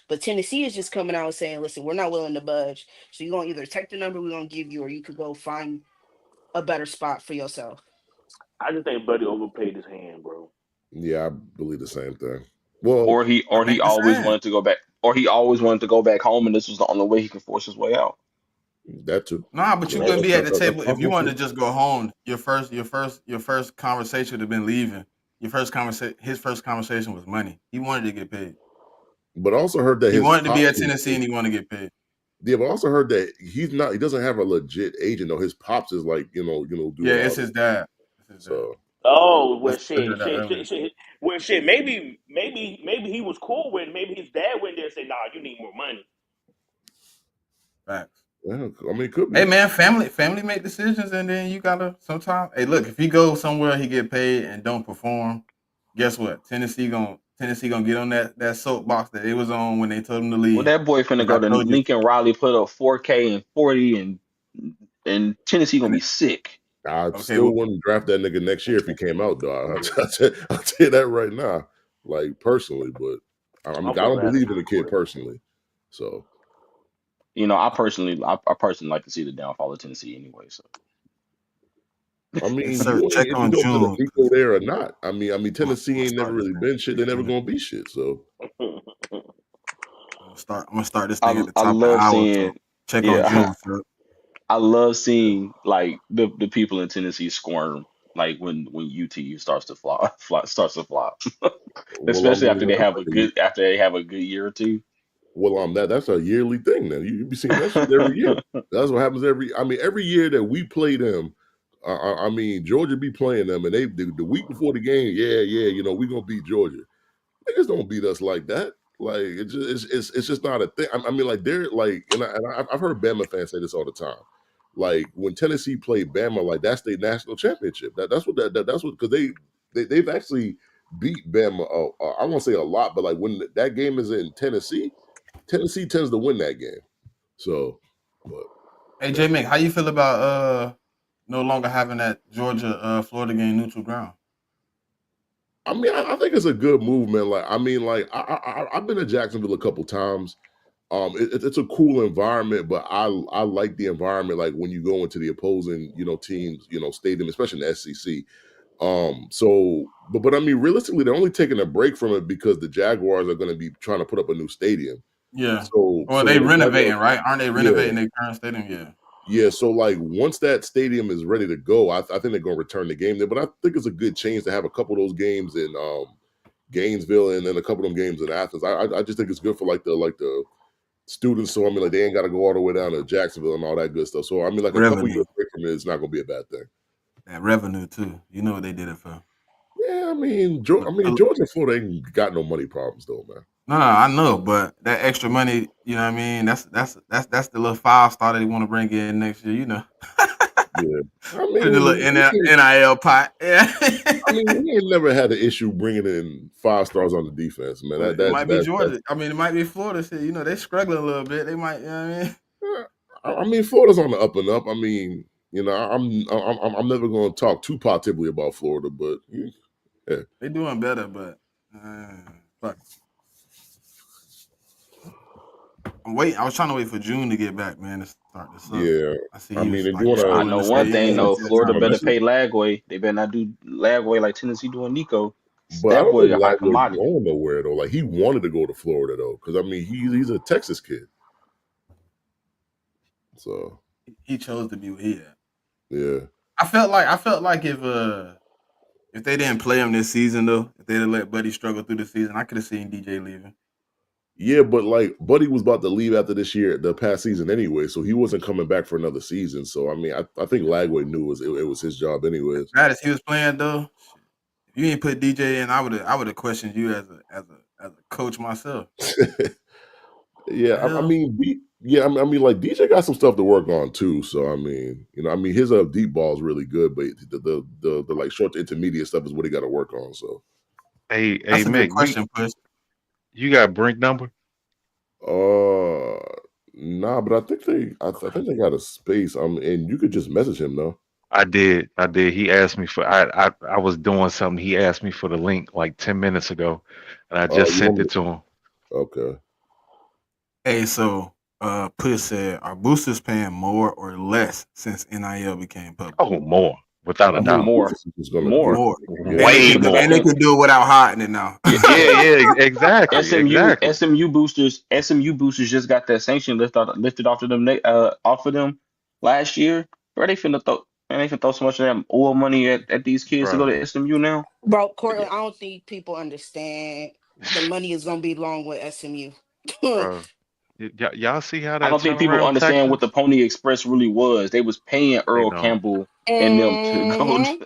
but Tennessee is just coming out and saying, "Listen, we're not willing to budge. So you're gonna either take the number we're gonna give you, or you could go find a better spot for yourself."
I just think Buddy overpaid his hand, bro.
yeah, I believe the same thing. Well,
Or he
I
or he
think the
always
same.
wanted to go back. Or he always wanted to go back home, and this was the only way he could force his way out.
that too.
Nah, but you
That-
wouldn't be at the
that's
table if you
possible
wanted to
too.
just go home. Your first conversation would have been leaving. His first conversation was money. He wanted to get paid.
But I also heard that
He
his
wanted to be
pops
at Tennessee and he wanted to get paid.
yeah, but I also heard that he doesn't have a legit agent though. His pops is like, do
Yeah,
a lot
it's
of
his
it.
dad. It's his dad.
So
Oh well,
Let's figure that earlier.
Well, shit. Maybe he was cool with it. Maybe his dad went there and said, "Nah, you need more money."
Facts.
Yeah, I mean, it could
Hey
be.
man, family make decisions, and then you gotta sometimes. Hey, look, if he goes somewhere, he get paid and don't perform. Guess what? Tennessee gonna get on that soapbox that it was on when they told him to
Well,
leave.
that boy finna
Like
go
I
to
told you,
Lincoln Riley, put up 4K and 40, and Tennessee gonna
and
be sick.
I
okay,
still
well,
wouldn't draft that nigga next year if he came out, dog. I'll tell you that right now, like personally. But I mean,
I'm
I
gonna
don't
draft him
believe in the
real
kid
quick.
personally. So
You know, I personally like to see the downfall of Tennessee anyway. So
I
hey
mean,
sir,
you
check
ain't if you
on
go to the
June.
Nico there or not. I mean,
I'm
Tennessee
gonna
ain't never
start this
really
thing.
been shit. They're never
June.
gonna be shit. So
I'm gonna start this thing
I
at the
I
top of the
love
hour. So
seeing,
check on
yeah,
June, sir.
I love seeing like the people in Tennessee squirm like when UT starts to starts to flop,
well, I
especially
mean,
after they have a good year or two.
that's a yearly thing. Now you be seeing that shit every year. That's what happens every. I mean, every year that we play them. I mean, Georgia be playing them, and the week before the game, yeah, we gonna beat Georgia. Niggas don't beat us like that. Like it's just not a thing. I mean, like they're like, I've heard Bama fans say this all the time. Like when Tennessee played Bama, like that's their national championship. That's what because they've actually beat Bama. I won't say a lot, but like when that game is in Tennessee, Tennessee tends to win that game. So, but
Hey
yeah.
JMIK, how you feel about no longer having that Georgia Florida game neutral ground?
I mean, I think it's a good movement. Like, I mean, like I've been to Jacksonville a couple times. It's a cool environment, but I like the environment. Like when you go into the opposing, teams, stadium, especially in the SEC. But I mean, realistically, they're only taking a break from it because the Jaguars are going to be trying to put up a new stadium.
Yeah.
So
Well, they
when the
renovating,
Jaguars,
right? Aren't they
yeah,
renovating their current stadium? Yeah.
yeah. So like once that stadium is ready to go, I think they're going to return the game there. But I think it's a good change to have a couple of those games in Gainesville and then a couple of them games in Athens. I just think it's good for the students. So I mean, like they ain't got to go all the way down to Jacksonville and all that good stuff. So I mean, like a couple
Revenue.
years away from it, it's not going to be a bad thing.
That revenue too. You know what they did it for.
Yeah, I mean,
But,
Georgia and Florida ain't got no money problems though, man.
no, I know, but that extra money, you know what I mean? That's the little 5 star they want to bring in next year, you know.
Yeah, I
Put in the little
mean,
NIL pot. Yeah.
we ain't never had an issue bringing in 5 stars on the defense, man.
But it might be Georgia. I mean, it might be Florida shit. You know, they struggling a little bit. They might, you know what I mean?
I mean, Florida's on the up and up. I mean, I'm never going to talk too positively about Florida, but yeah,
They doing better, but fuck. I'm waiting. I was trying to wait for June to get back, man, to start this up.
yeah.
I see
I
he
mean,
was
if you
like
want
I
strolling
know
the
one
stage. He
thing
didn't
though.
see the
Florida
to
time.
better
message,
pay Lagway. They better not do Lagway like Tennessee doing Nico.
but I
That
don't
boy
think
a high
Lagway's
commodity.
going nowhere though. Like he wanted to go to Florida though, because I mean, he's a Texas kid, so
He chose to be what he at.
yeah.
I felt like if they didn't play him this season though, if they'd have let Buddy struggle through the season, I could have seen DJ leaving.
Yeah, but like Buddy was about to leave after the past season anyway, so he wasn't coming back for another season. So I mean, I think Lagway knew it was his job
As
anyways.
bad as he was playing though, shit, if you ain't put DJ in, I would have questioned you as a coach myself.
Yeah,
The hell?
I mean, like DJ got some stuff to work on too. So I mean, his deep ball is really good, but the like short to intermediate stuff is what he got to work on. So,
Hey,
That's a good
Mick,
question, Push.
you got Brink number?
uh, nah, but I think they got a space. And you could just message him though.
I did. I did. He asked me for. I was doing something. He asked me for the link like 10 minutes ago, and I
Oh,
just
you
sent
want me
it to him.
Okay.
Hey, so Push said, are boosters paying more or less since NIL became public?
Oh, more without a
I mean,
doubt.
More,
Boosis is gonna
more.
More. And they
Way
can
SM,
do and
more.
they
SM,
can do it without hiding it now.
Yeah, yeah, exactly,
SMU,
exactly.
SMU boosters just got that sanction lifted off of them, off of them last year. Bro, they finna throw so much of that oil money at these kids to go
Bro.
to SMU now.
Bro, Cortland,
Yeah,
I don't think people understand the money is gonna be long with SMU.
bro. Y'all see how
I
that
don't think people
turnaround
understand what the
Texas?
Pony Express really was. They was paying
They
Earl
don't.
Campbell and them to go.
hmm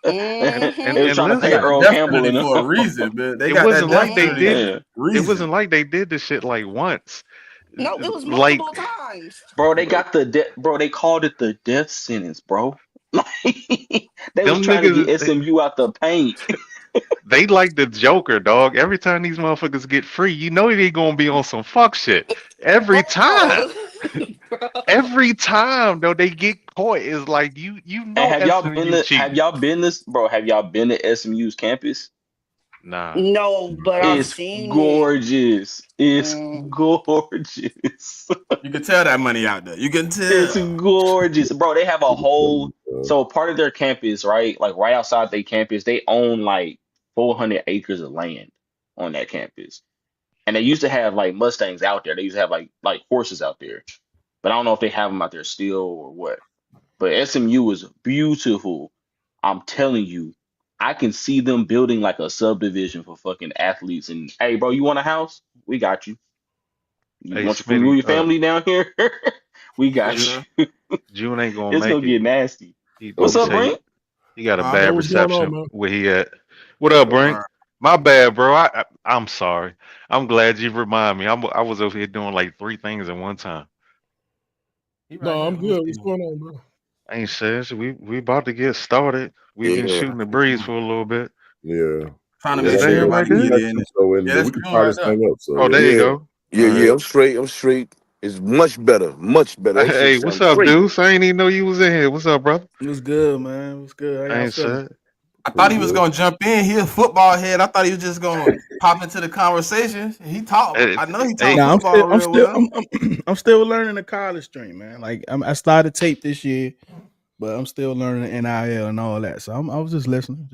They
Mm-hmm.
was
And
trying to
They
pay
got
listen,
the
Earl
death
Campbell
penalty
and
for a reason, man. They
it
got that
wasn't
death
like they
penalty
did.
for
Mm-hmm.
a
yeah.
It
reason.
wasn't like they did the shit like once.
No, it was
Like
multiple times.
Bro, they got bro, they called it the death sentence, bro. They was
them
trying to get
niggas,
SMU out the paint.
they like the Joker, dog. Every time these motherfuckers get free, you know they gonna be on some fuck shit. Every time.
Bro. Bro.
Every time though they get caught is like you
And
know SMU cheating.
have y'all been to SMU's campus?
Nah.
No, but I've
It's
seen it.
gorgeous. It's
Mm,
gorgeous.
You can tell that money out there. You can
It's
tell.
gorgeous. Bro, they have a whole
Uh,
so part of their campus, right? Like right outside their campus, they own like 400 acres of land on that campus. And they used to have like Mustangs out there. They used to have like horses out there. But I don't know if they have them out there still or what. But SMU is beautiful. I'm telling you, I can see them building like a subdivision for fucking athletes. And hey, bro, you want a house? We got you. You
Hey
want you move
Smitty,
your family down here? We
Yes,
got
June,
sir.
you.
June ain't gonna
It's
make
gonna
it.
get nasty.
He
What's
he
up,
say
Brink?
he got a
Huh?
Yo,
bad
what's going on,
reception
man?
where he at. What up,
All
Brink?
right.
My bad, bro. I'm sorry. I'm glad you remind me. I was over here doing like three things at one time.
He right
No,
here.
I'm
Let me
good.
see
What's
him.
going on, bro?
Ain't says we about to get started. We've been
Yeah.
shooting the breeze for a little bit.
yeah.
Trying to
Yeah,
make
Is
that
sure
they
means
right
everybody
we
there?
get
got
in
you,
it.
so
Yeah,
and
that's
we can
June
fire
right
this
there.
thing up. So
Oh, there you
yeah.
Yeah.
go.
Yeah,
All
yeah.
right.
I'm straight. I'm straight. It's much better. Much better. That shit
Hey, what's
sounds
up,
great.
Deuce? I ain't even know you was in here. What's up, brother?
It was good, man. It was good. How
I
y'all
ain't
feeling?
said.
I thought
Pretty
he was
good.
gonna jump in. He a football head. I thought he was just gonna pop into the conversation. He talk.
Hey,
I know he talk
hey,
Nah,
football real well.
I'm still learning the college stream, man. Like I started tape this year, but I'm still learning the NIL and all that. So I was just listening.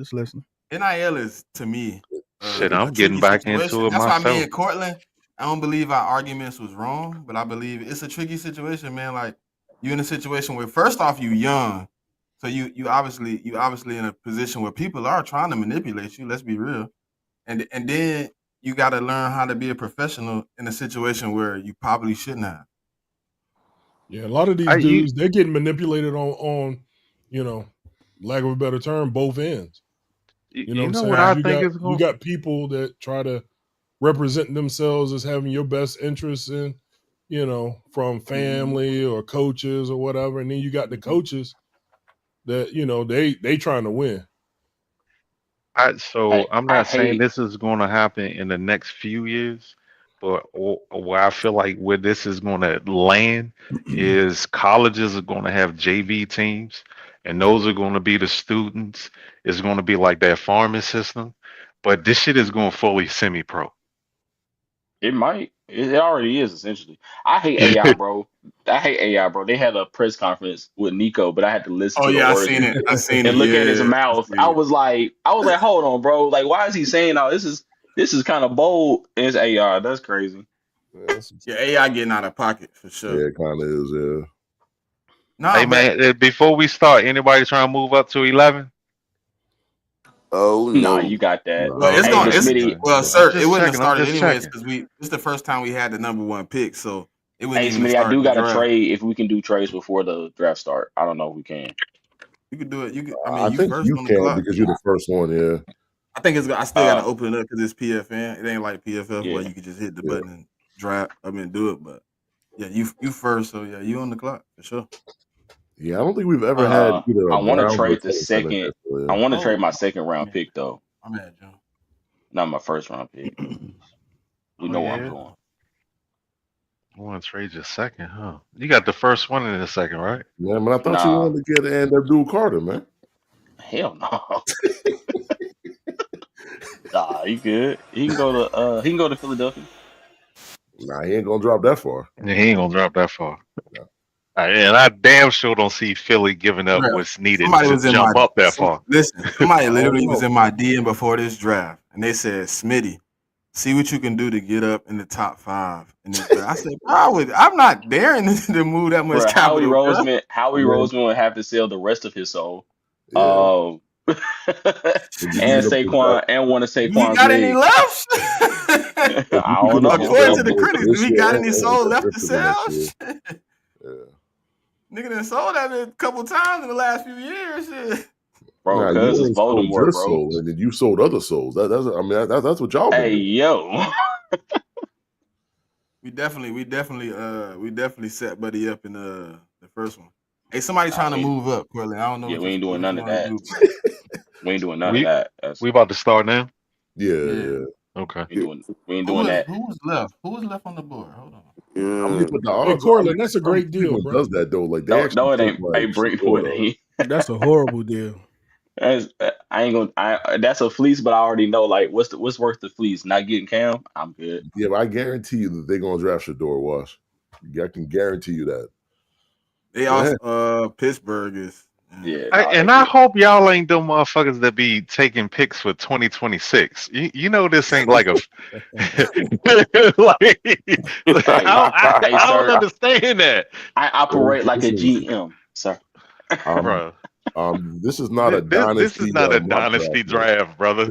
NIL is to me
shit,
a
I'm getting
tricky
back
situation.
into it
That's why me
myself.
and Cortland, I don't believe our arguments was wrong, but I believe it's a tricky situation, man. Like you in a situation where first off you young, so you obviously in a position where people are trying to manipulate you. Let's be real, and then you got to learn how to be a professional in a situation where you probably shouldn't have.
Yeah, a lot of
I
these
you
dudes, they're getting manipulated on, you know, lack of a better term, both ends. You know what
you
I'm
know what
saying?
I
Right.
think is
You
going.
got people that try to represent themselves as having your best interests in, from
Mm-hmm.
family or coaches or whatever, and then you got the
Mm-hmm.
coaches that they trying to win.
So I'm
I
not saying
hate
this is going to happen in the next few years, but where I feel like where this is going to land is colleges are going to have JV teams, and those are going to be the students. It's going to be like that farming system, but this shit is going fully semi-pro.
it might. It already is essentially. I hate AI, bro. I hate AI, bro. They had a press conference with Nico, but I had to listen
Oh
to the
yeah, I
words
seen it. I seen it.
and look at his
Yeah, I
mouth.
seen it.
I was like, hold on, bro. Like, why is he saying all this is kind of bold. And it's AI. That's crazy.
Yeah,
Yeah, AI getting out of pocket for sure.
yeah, it kind of is. Yeah.
Nah,
Hey
but
man, before we start, anybody trying to move up to 11?
Oh
Nah,
no.
you got that.
well,
Nah,
it's
Hey,
going.
but
It's
Smitty,
well,
I'm
sir. It
just
wouldn't have
checking. I'm
started
just
anyways
checking.
because it's the first time we had the number one pick, so it wouldn't
hey,
even have
Smitty, I
started
do
the
got a
draft.
trade if we can do trades before the draft start. I don't know if we can.
You could do it. You could. I mean,
I
you
think
first
you
on the
can
clock.
because you're the first one. Yeah.
I think it's. I still got to
Uh,
open it up because it's PFN. It ain't like PFF where
yeah.
you could just hit the
Yeah.
button and draft. I mean, do it. But yeah, you first. So yeah, you on the clock for sure.
Yeah. I don't think we've ever had either
I
a
want to
Browns or a
trade the
77
second.
pick. So,
I
yeah.
want to
Oh,
trade my second round
man,
pick though,
I'm at John.
not my first round pick. You
Oh
know where I'm
yeah,
going.
I want to trade you a second, huh? You got the first one in a second, right?
Man, but I thought you
Nah,
wanted to get and Abdul Carter, man.
hell no. Nah, he good. He can go to Philadelphia.
Nah, he ain't gonna drop that far.
Yeah, he ain't gonna drop that far.
No.
And I damn sure don't see Philly giving up
Bruh,
what's needed
somebody
to
was in my
jump up that far.
listen.
I
Somebody
don't
literally was
know.
in my DM before this draft, and they said, "Smitty, see what you can do to get up in the top 5 in this draft." I said, "Bro, I'm not daring to move that much
Bro,
capital, bro."
Howie
Man,
Roseman would have to sell the rest of his soul.
yeah.
And
When you get up to
Saquon and one of
Do he
Saquon's
got any
legs.
left?
if you
I
can
don't
get up to
know.
According to the
Salvo
critics, do
this
he
year
got any soul left to
for the next
sell?
year.
Shit.
Yeah.
Nigga done sold that a couple times in the last few years. Shit.
bro.
Nah, you
Cuz is
only sold your
Voldemort, bro.
soul, and then you sold other souls. That's what y'all been
Hey,
doing.
yo.
We definitely set Buddy up in the first one. Hey, somebody trying to move up, Portland. I don't know
Yeah, we ain't doing
what you
none of
want to
that.
do.
We ain't doing none of
We
that. That's
we about to start now.
Yeah,
Yeah.
yeah.
Okay.
we ain't doing that.
Who was left? Who was left on the board? Hold on.
I mean,
Yeah.
but the
Hey,
odds. I mean,
Cortland, that's a
some
great deal,
Cleveland
bro.
does that though. Like they
No,
actually
no, it
take
ain't. Hey,
like
bring
Shador
what
though.
ain't.
That's a horrible deal.
I ain't gonna. That's a fleece, but I already know like what's worth the fleece. Not getting Cam, I'm good.
Yeah, but I guarantee you that they're gonna draft Shador. Watch, I can guarantee you that.
They
Go ahead.
also Pittsburgh is.
Yeah,
I,
nah, they
and I
good.
hope y'all ain't them motherfuckers that be taking picks for 2026. You know this ain't like a like
Hey, hey,
I don't
sir,
understand that,
I
Well,
operate like a
this is
GM, sir.
um
bro.
this is not a
This is
dynasty
not a
mock draft
dynasty
yet.
draft, brother.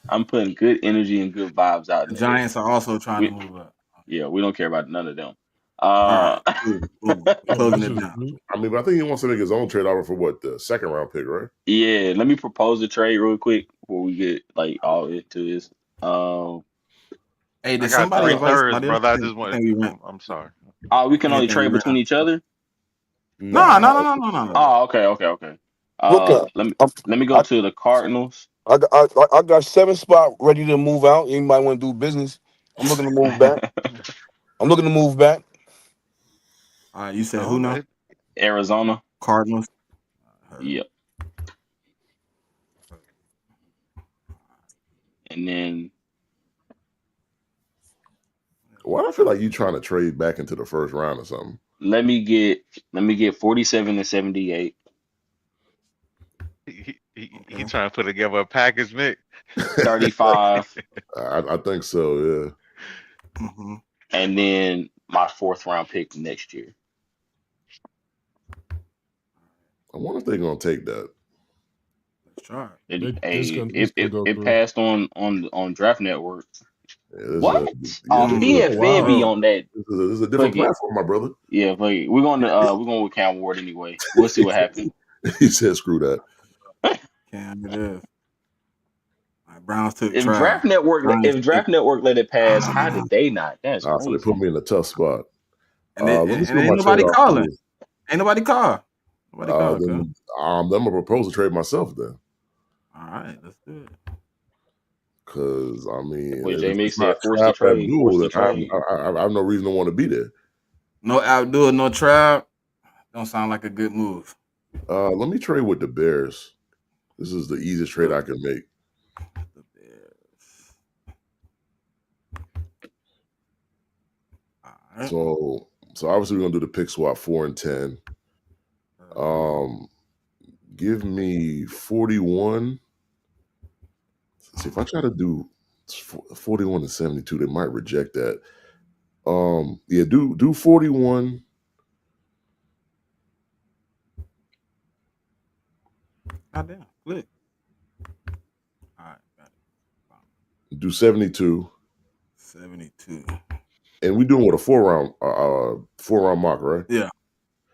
I'm putting good energy and good vibes out
The
there.
Giants are also trying to
We
move up.
Yeah, we don't care about none of them.
All
Uh,
right, cool. We're
Oh,
closing
this
it
is
down.
new.
I mean, but I think he wants to make his own trade offer for what, the second round pick, right?
yeah, let me propose a trade real quick before we get like all into this.
Hey,
I
did
got
somebody
three
invite
thirds,
somebody else?
brother. I just
I
want.
think we ran.
I'm sorry.
We can
I
only
think we
trade
ran
between
out.
each other.
No, no,
Nah.
no, no, no, no, no.
Oh, okay.
Look up.
Let me
I'm,
go
I,
to the Cardinals.
I got 7 spot ready to move out. Anybody want to do business? I'm looking to move back. I'm looking to move back.
All right, you said who
No,
now?
Arizona.
Cardinals. Heard.
Yep. And then
Why do I feel like you trying to trade back into the first round or something?
let me get 47 and 78,
he trying to put together a package, Mick.
35,
I think so, yeah.
Mm-hmm.
and then my fourth round pick next year.
I wonder if they're gonna take that.
Let's try it.
This can go
It
through.
passed on Draft Network.
Yeah, this is
What?
a
Oh,
Oh
PFN be
wow.
on that.
this is a different
Fuck it.
platform, my brother.
Yeah, fuck it. We're going with Cam Ward anyway. We'll see what happens.
He said, "Screw that."
Cam, it is. All right, Browns took
If
Trav. Giants
If
took.
Draft Network let it pass, how did they not? That's
So they put
crazy.
me in a tough spot. Let me see
And
what
ain't
my trade
nobody
offer
calling.
is.
Ain't nobody call. Nobody call, cuz.
Then I'm gonna propose to trade myself then,
All right, let's do it.
because I mean,
What
if
JMIK
it's not
said, force the
Trap
trade,
Abdul,
force the
then
trade.
I have no reason to want to be there.
No Abdul, no Trav. Don't sound like a good move.
Let me trade with the Bears. This is the easiest trade I can make.
The Bears. All right.
So obviously we're gonna do the pick swap 4 and 10. Give me 41. See, if I try to do 41 and 72, they might reject that. Yeah, do 41.
Goddamn. Click. All right, got it.
Do 72.
72.
And we doing with a 4 round mock, right?
Yeah.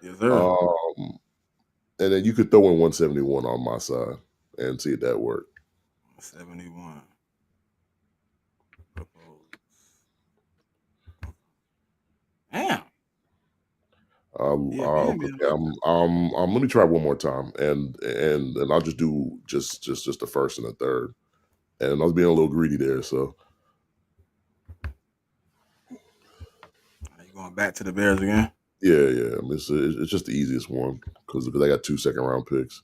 Yes, sir.
And then you could throw in 171 on my side and see if that worked.
71. Propose. Damn. Yeah,
Let me try one more time, and I'll just do just the first and the third, and I was being a little greedy there, so
You going back to the Bears again?
yeah. I mean, it's just the easiest one because I got 2 second round picks.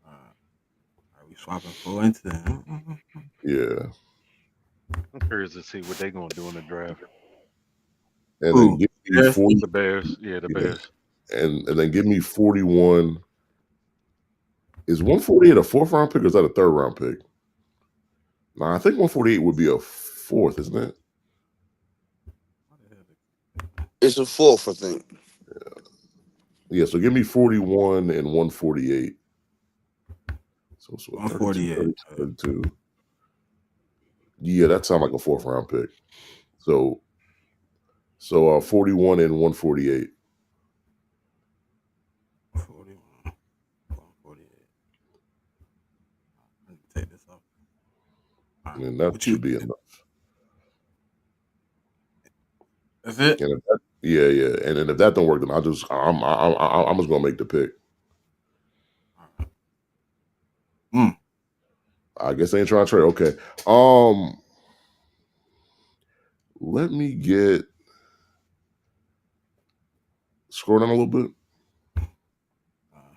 Are we swapping 4 into that?
Yeah,
I'm curious to see what they're gonna do in the draft.
and then
Who?
give me
Bears?
40.
The Bears, yeah, the
Yeah,
Bears.
and then give me 41. Is 148 a 4th round pick or is that a 3rd round pick? Nah, I think 148 would be a 4th, isn't it?
It's a 4th, I think.
Yeah, so give me 41 and 148. So 32,
148.
32. Yeah, that sounds like a 4th round pick. So 41 and 148.
41.
I mean, that
What
should be enough.
That's it.
And if that, yeah. And then if that don't work, then I'm just gonna make the pick. I guess they ain't trying to trade. Okay. Let me scroll down a little bit.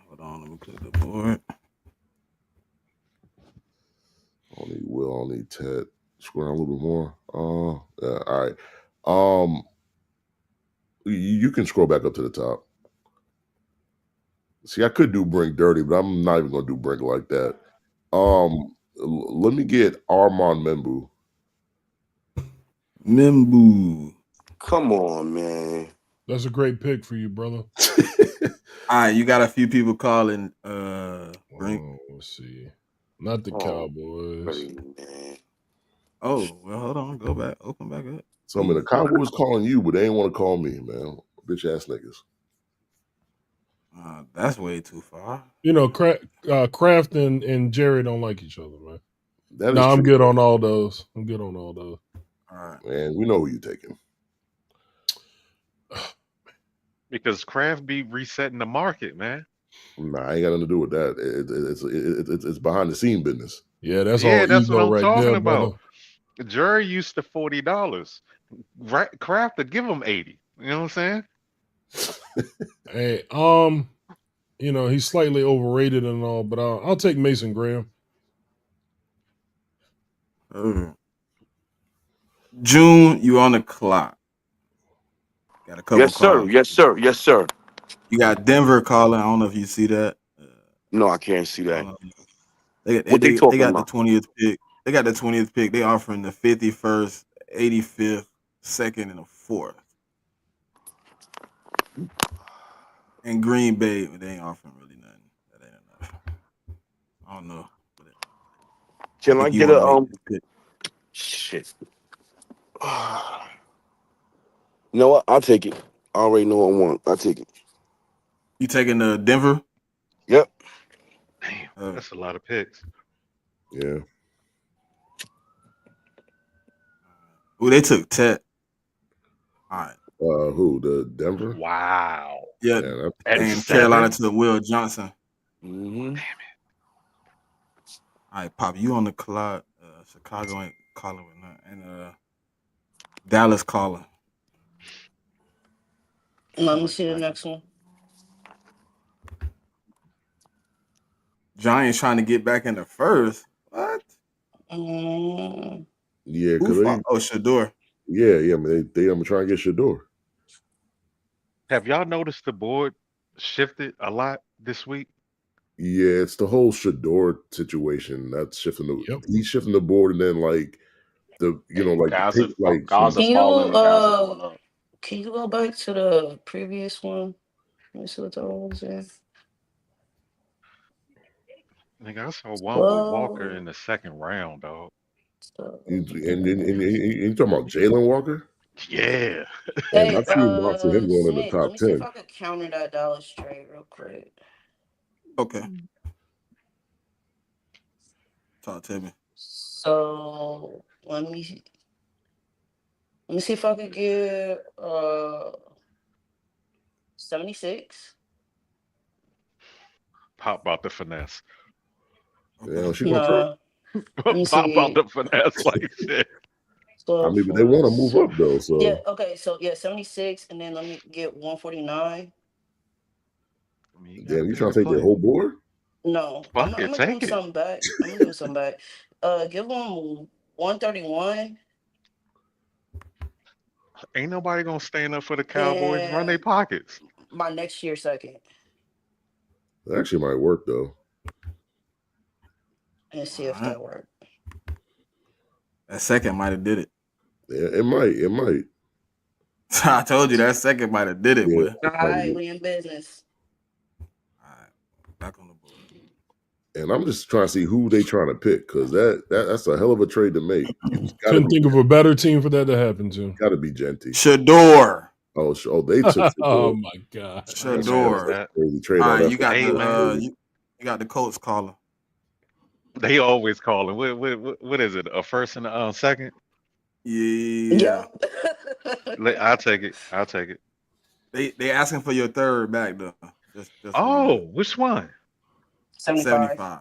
Hold on, let me click the board.
I need Will, I need Ted. Scroll down a little bit more. Yeah, all right. You can scroll back up to the top. See, I could do Brink dirty, but I'm not even gonna do Brink like that. Let me get Armand Membu.
Come on, man.
That's a great pick for you, brother.
All right, you got a few people calling Brink.
Let's see. Not the Cowboys.
Man.
Oh, well, hold on. Go back. Open back up.
So, I mean, the Cowboys calling you, but they ain't want to call me, man. Bitch ass niggas.
That's way too far.
You know, Kraft and Jerry don't like each other, man.
That is
no, I'm
true.
good on all those. I'm good on all those.
All right.
Man, we know who you taking.
Because Kraft be resetting the market, man.
Nah, I ain't got nothing to do with that. It's behind the scene business.
Yeah, that's
Yeah,
all
that's what
ego
I'm
right
talking
there,
about.
brother.
Jerry used to $40. Kraft to give him 80. You know what I'm saying?
Hey, you know, he's slightly overrated and all, but I'll take Mason Graham.
June, you on the clock. Got a couple
Yes, sir.
calls.
Yes, sir. Yes, sir.
You got Denver calling. I don't know if you see that.
No, I can't see that.
They
talking
got
about?
the 20th pick. They got the 20th pick. They offering the 51st, 85th, 2nd, and the 4th. And Green Bay, they ain't offering really nothing. That ain't enough. I don't know.
Can I
think you
get
wanna
a
make this pick.
shit? You know what? I'll take it. I already know what I want. I'll take it.
You taking the Denver?
Yep.
Damn, that's a lot of picks.
Yeah.
Ooh, they took Tet. All right.
Who? The Denver?
Wow.
Yeah.
Yeah,
At
And
7?
Carolina to Will Johnson.
Mm-hmm.
Damn it.
All right, Pop, you on the clock. Chicago ain't calling with nothing. And Dallas calling.
Let me see the next one.
Giants trying to get back in the first. What?
Yeah,
Who
because
fought? Shador.
Yeah. I mean, they trying to get Shador.
Have y'all noticed the board shifted a lot this week?
Yeah, it's the whole Shador situation that's shifting the.
Yep.
He's shifting the board, and then like the
Guys are
like
guys are
Can you
falling and guys are going up.
can you go back to the previous one? Let me see what that one was in.
Nigga, I saw one with Walker
Well,
in the 2nd round, dog.
and you talking about Jalen Walker?
Yeah.
And
hey,
I've seen lots of him going in the
Smith, let
top
me see if
10.
I could counter that Dallas trade real quick.
Okay. Talk to me.
So let me see if I could get 76.
Pop about the finesse.
Yeah, she gonna try.
No, let me
Pop about
see.
the finesse like shit.
I mean, but they want to move up though. So
Yeah, okay, so yeah, 76, and then let me get 149.
I mean, you got a
damn, you trying
good
to take their
play.
whole board?
No, I'm
Fuck it,
gonna give him
take it.
something back. Give him 131
Ain't nobody gonna stand up for the Cowboys. Run their
and
pockets.
my next year second.
That actually might work though.
And see if that worked.
That second might have did it.
Yeah, it might.
I told you that second might have did it,
Yeah,
boy.
All right, we in business.
All right, back on the board.
and I'm just trying to see who they trying to pick because that's a hell of a trade to make. It's gotta
Couldn't
be,
think of a better team for that to happen to.
gotta be Genty.
Shador.
They took
Oh
Shador.
my god.
That's
Shador.
That.
crazy trade.
All right,
That's
you got
Hey, man.
you got the Colts calling.
They always call him. What is it? A first and a second?
Yeah.
I'll take it. I'll take it.
They asking for your third back though. Just so you know.
Oh, which one?
75.
75.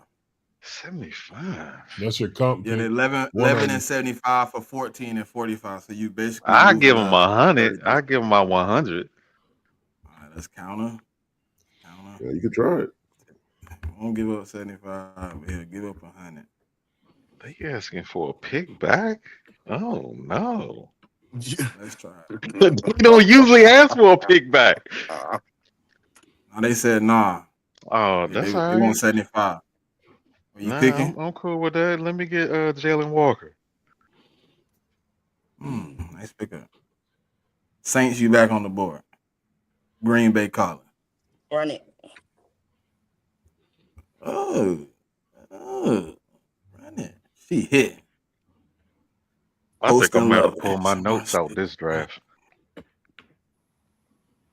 75.
That's your comp
Yeah,
pick.
they 11,
One of
11
them.
and 75 for 14 and 45. So you basically
I
moving
give him
up
100.
30
I
picks.
give him my 100.
All right, let's counter. Counter.
Yeah, you could try it.
Won't give up 75. He'll give up 100.
They asking for a pick back? Oh no.
Let's try it.
We don't usually ask for a pick back.
Now they said nah.
Oh,
They,
that's
they,
all
they
right.
want 75. Are you
Nah,
picking?
I'm cool with that. Let me get Jalen Walker.
Nice pickup. Saints, you back on the board. Green Bay calling.
Run it.
Oh, run it. She hit.
I think I'm
Posting
gonna
love.
pull my notes out this draft.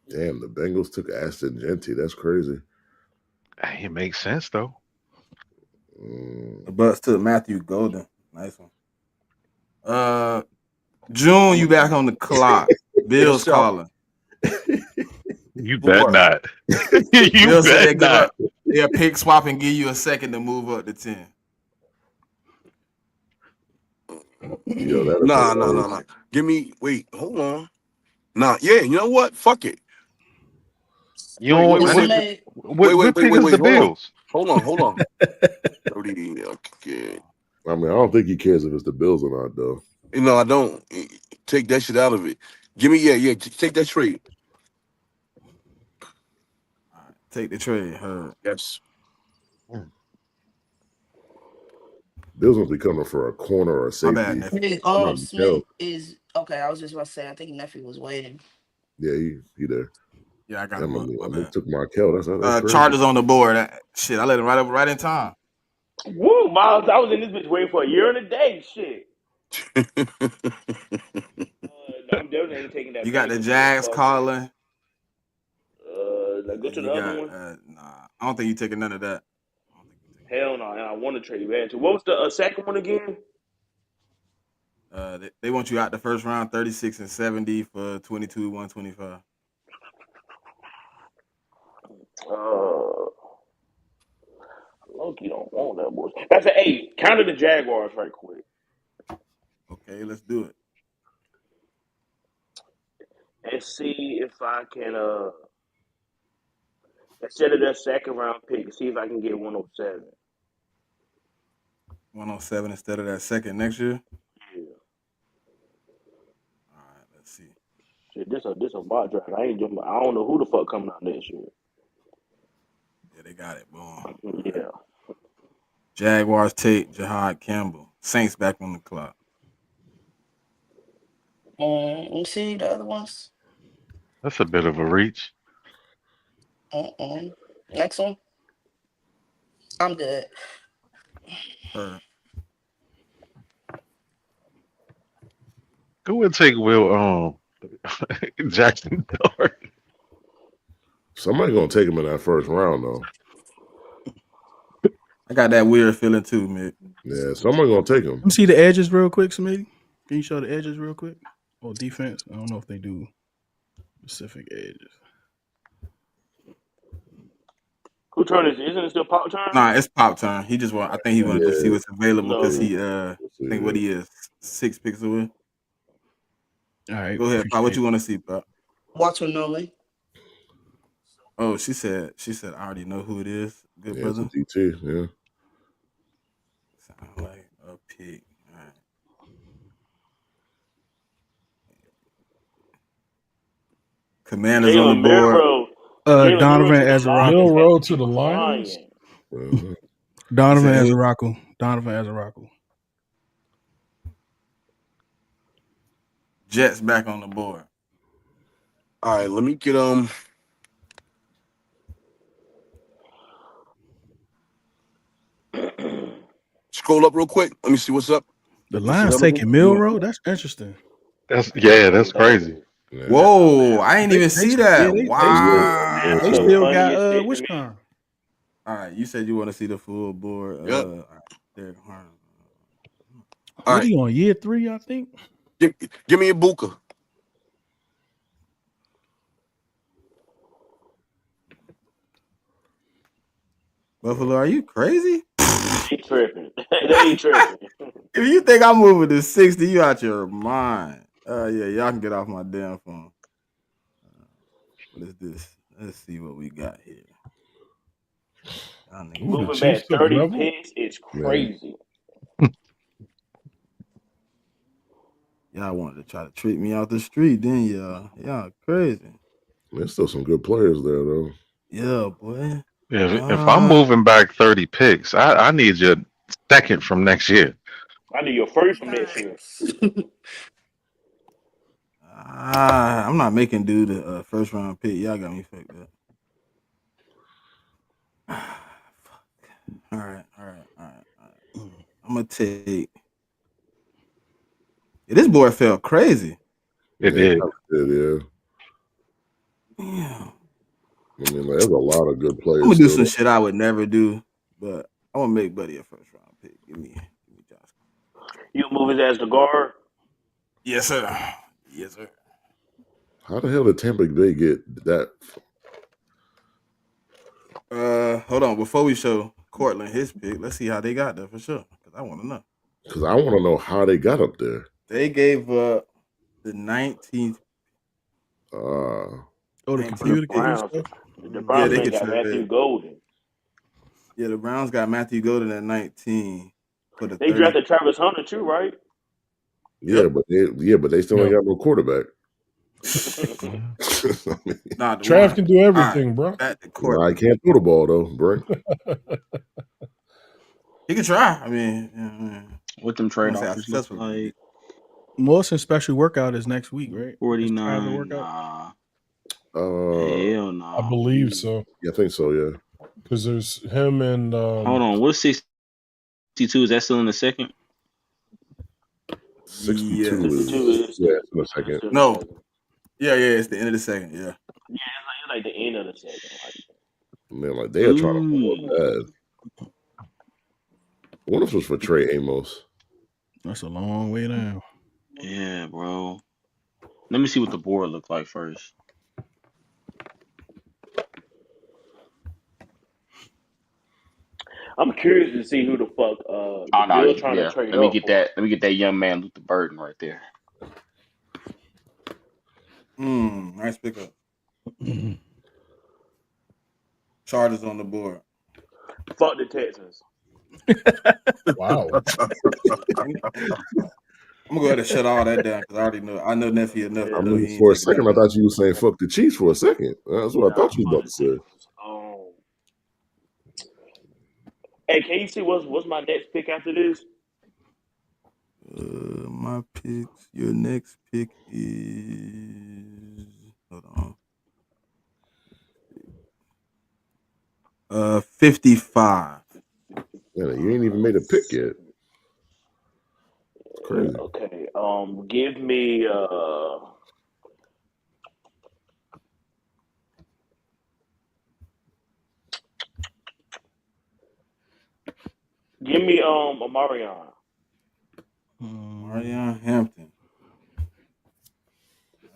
Damn, the Bengals took Aston Genty. That's crazy.
Hey, it makes sense though.
The Bucks took Matthew Golden. Nice one. June, you back on the clock. Bill's
sir.
calling.
You
For
bet
what?
not. You
Bill said they
bet
give
not.
up. They'll pick swap and give you a second to move up to 10.
Yo, that'd
Nah.
hilarious.
Give me. Wait. Hold on. Nah. Yeah. You know what? Fuck it.
You
Wait.
don't.
Wait.
It's
Wait.
made.
What pick is the Bills?
Hold on. 30. Okay.
I mean, I don't think he cares if it's the Bills or not, though.
No, I don't. Take that shit out of it. Give me. Yeah. Take that trade.
All right, take the trade. Heard.
Yes.
Bills must be coming for a corner or a
My
safety.
bad, nephew.
Hey,
Not
Smith
Mikel.
is okay. I was just about to say. I think Nephew was waiting.
Yeah, he there.
Yeah, I got
Damn,
him up. My
they
bad.
took Mikel. That's crazy.
Chargers on the board. Shit, I let him right in time.
Woo, Miles! I was in this bitch waiting for a year and a day. Shit. I'm definitely ain't taking that.
You got the
Bengals shit.
Jags
Fuck
calling.
Go to
And
the
you
other
got
one.
nah. I don't think you taking none of that.
Hell no, and I want to trade bad too. What was the second one again?
They want you out the first round, 36 and 70 for 22, 125.
Loki don't want that boy. That's an 8. Counter the Jaguars right quick.
Okay, let's do it.
And see if I can instead of that second round pick, see if I can get 107.
107 instead of that second next year.
Yeah.
All right, let's see.
Shit, this a mock draft. I don't know who the fuck coming out next year.
Yeah, they got it. Boom.
Yeah.
Jaguars take Jahad Campbell. Saints back on the clock.
Let me see the other ones.
That's a bit of a reach.
Next one. I'm good.
Go and take Will Jackson Dart.
Somebody gonna take him in that first round, though.
I got that weird feeling too, man.
Yeah, somebody gonna take him.
Let me see the edges real quick, Smitty. Can you show the edges real quick? Or defense? I don't know if they do specific edges.
Who turn is? Isn't it still Pop turn?
Nah, it's Pop turn. He just want. I think he wanted to see what's available because
No.
he I think what he is 6 picks away.
All right.
Go ahead, Pop. What you want to see, Pop?
Watson Nolan.
Oh, she said I already know who it is. Good
Yeah,
brother.
it's a DT. Yeah.
Sound like a pig. All right. Commanders on the board.
Donovan Azaraku.
Milrow to the Lions.
Donovan Azaraku.
Jets back on the board.
All right, let me get scroll up real quick. Let me see what's up.
The Lions taking Milrow. That's interesting.
That's crazy.
Yeah.
Whoa, I ain't even see that.
Wow. They still got Wisconsin.
All right, you said you want to see the full board.
Yep.
Derek Harn.
All
What
right,
he on year 3? I think.
give me a Booker.
Buffalo, are you crazy?
They tripping. They tripping.
If you think I'm moving to 60, you out your mind. Yeah, y'all can get off my damn phone. What is this? Let's see what we got here. Y'all niggas
Ooh, the
Moving
Chiefs
back
took
30
Revel.
picks is
Man,
crazy.
y'all wanted to try to trick me out the street, didn't y'all? Y'all crazy.
there's still some good players there though.
Yeah, boy.
If I'm moving back 30 picks, I need your second from next year.
I need your first from next year.
Facts.
I'm not making do the first round pick. Y'all got me fucked up. Fuck. All right. I'm gonna take. Yeah, this boy felt crazy.
It
Yeah,
did.
yeah.
Damn.
I mean, like, there's a lot of good
I'm
players
gonna do
still
some
there.
shit I would never do, but I want to make Buddy a first round pick. Give me Josh.
You move his ass to guard.
Yes, sir. Yes, sir.
How the hell did Tampa Bay get that?
Hold on. Before we show Cortland his pick, let's see how they got there for sure. Because I want to know.
Because I want to know how they got up there.
They gave up the 19th.
Uh,
Oh, the
Man,
For the
computer getting
Browns.
stuff.
The
Yeah,
Browns
they
ain't
could
got Matthew
trade.
Golden.
Yeah, the Browns got Matthew Golden at 19 for the
They
30.
drafted Travis Hunter too, right?
yeah,
Yep.
but they still ain't
Yeah.
got no quarterback.
Mhm.
I mean,
Nah, the
Trav
one.
can do
All right.
everything, bro.
Back to
nah, I
Cortland.
can't throw the ball though, bro.
He can try. I mean,
What them
I
trade
wouldn't say how
offers look
successful he
like?
be.
Morrison's special workout is next week, right? Is Trav a
49.
workout?
Nah.
Uh,
Hell
I
nah.
believe so.
yeah, I think so. Yeah,
Because there's him and
Hold on. What's 62? Is that still in the second?
62
Yes.
62
is
is
yeah,
still,
it's in a second.
still in the
No.
second.
Yeah, it's the end of the second. Yeah.
Yeah, it's like the end of the second. Like,
Man, like they are trying to pull
Ooh.
up bad. What if it was for Trey Amos?
That's a long way down.
Yeah, bro. Let me see what the board look like first.
I'm curious to see who the fuck the
Oh no,
Bills trying to
yeah.
trade
Let me
up
get
for.
that. Let me get that young man Luther Burden right there.
Nice pickup. Chargers on the board.
Fuck the Texans.
wow.
I'm gonna go ahead and shut all that down because I know Nephew enough
Yeah,
to
I
know
mean,
he ain't
for a
taking that
second, I
money.
thought you were saying "fuck the Chiefs" for a second. That's what I
nah,
thought you was
fuck
about
the
to say.
Texans. Hey, can you see what's my next pick after this?
My picks. Your next pick is. Hold on. 55.
Man, you ain't even made a pick yet. It's crazy.
Okay. Give me a Marion.
Marion Hampton.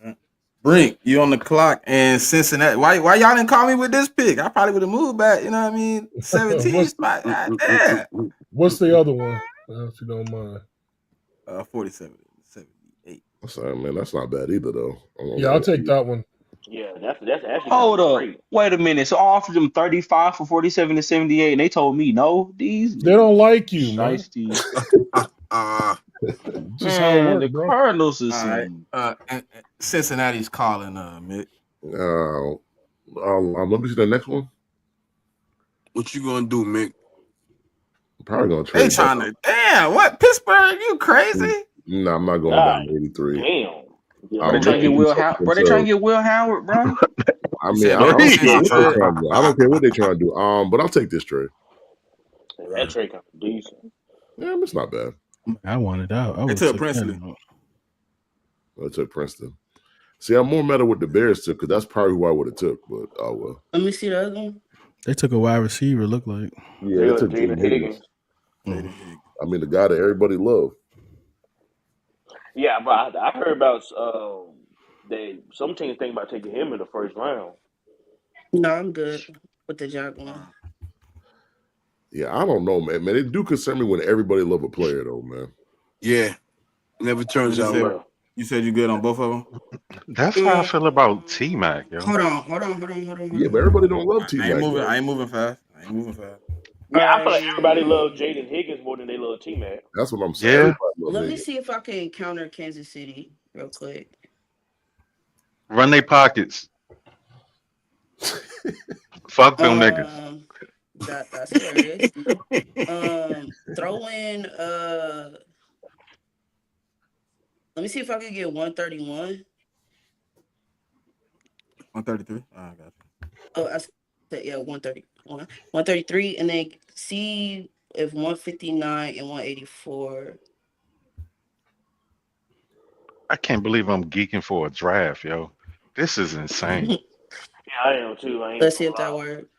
All right. Brink, you on the clock and Cincinnati. Why y'all didn't call me with this pick? I probably would have moved back, you know what I mean? 17
what's
spot. God damn.
what's the other one? If you don't mind.
47, 78.
That's all right, man. That's not bad either, though. I'm gonna
Yeah,
lie
I'll
to
take
you.
that one.
Yeah, that's actually kind
Hold
of
up.
great.
Wait a minute. So I offered them 35 for 47 to 78, and they told me no. These
They
niggas
don't like you, man.
shiesty.
Just how it
Man,
works,
the
bro.
Cardinals is
All right.
some.
And Cincinnati's calling, Mick.
Let me see the next one.
What you gonna do, Mick?
I'm probably gonna
They
trade back.
trying to damn what Pittsburgh? You crazy?
No, I'm not going
God
down to 83.
damn. Yeah,
Bro, they
I'm
trying to
making
get
man.
me
Will
something.
Howard. Bro, they trying to
So
get Will Howard, bro.
I
You
mean,
said
I
no
don't care
preseason
what they're
trade.
trying to do. I don't care what they're trying to do. But I'll take this trade.
That trade kind of decent.
Yeah, it's not bad.
I wanted out. I
They
would
took
have took
Princely.
that.
I took Princeton. See, I'm more mad with the Bears took because that's probably who I would have took. But oh well.
Let me see the other one.
They took a wide receiver. Look like
Yeah,
They
they
got
took
Jada
Jalen Higgins.
Higgins.
Jaden Higgins.
I mean, the guy that everybody loved.
Yeah, but I heard about some teams think about taking him in the first round.
No, I'm good with the Jaguars.
Yeah, I don't know, man. Man, it do concern me when everybody love a player, though, man.
Yeah, never turns
You
out
said
right.
you good on both of them?
That's how I feel about T-Mac, yo.
Hold on.
Yeah, but everybody don't love T
I ain't
Mac.
moving. I ain't moving fast.
All
Yeah, I feel like everybody
right.
loves Jaden Higgins more than they love T-Mac.
That's what I'm saying.
Yeah,
Everybody love
Let me
Higgins.
see if I can counter Kansas City real quick.
run their pockets. Fuck them niggas.
That's hilarious. Throw in let me see if I can get 131.
133. I got you.
Oh, I said yeah, 131. 133, and then see if 159 and 184.
I can't believe I'm geeking for a draft, yo. This is insane.
Yeah, I am too. I ain't
Let's see
gonna
if that
lie.
works.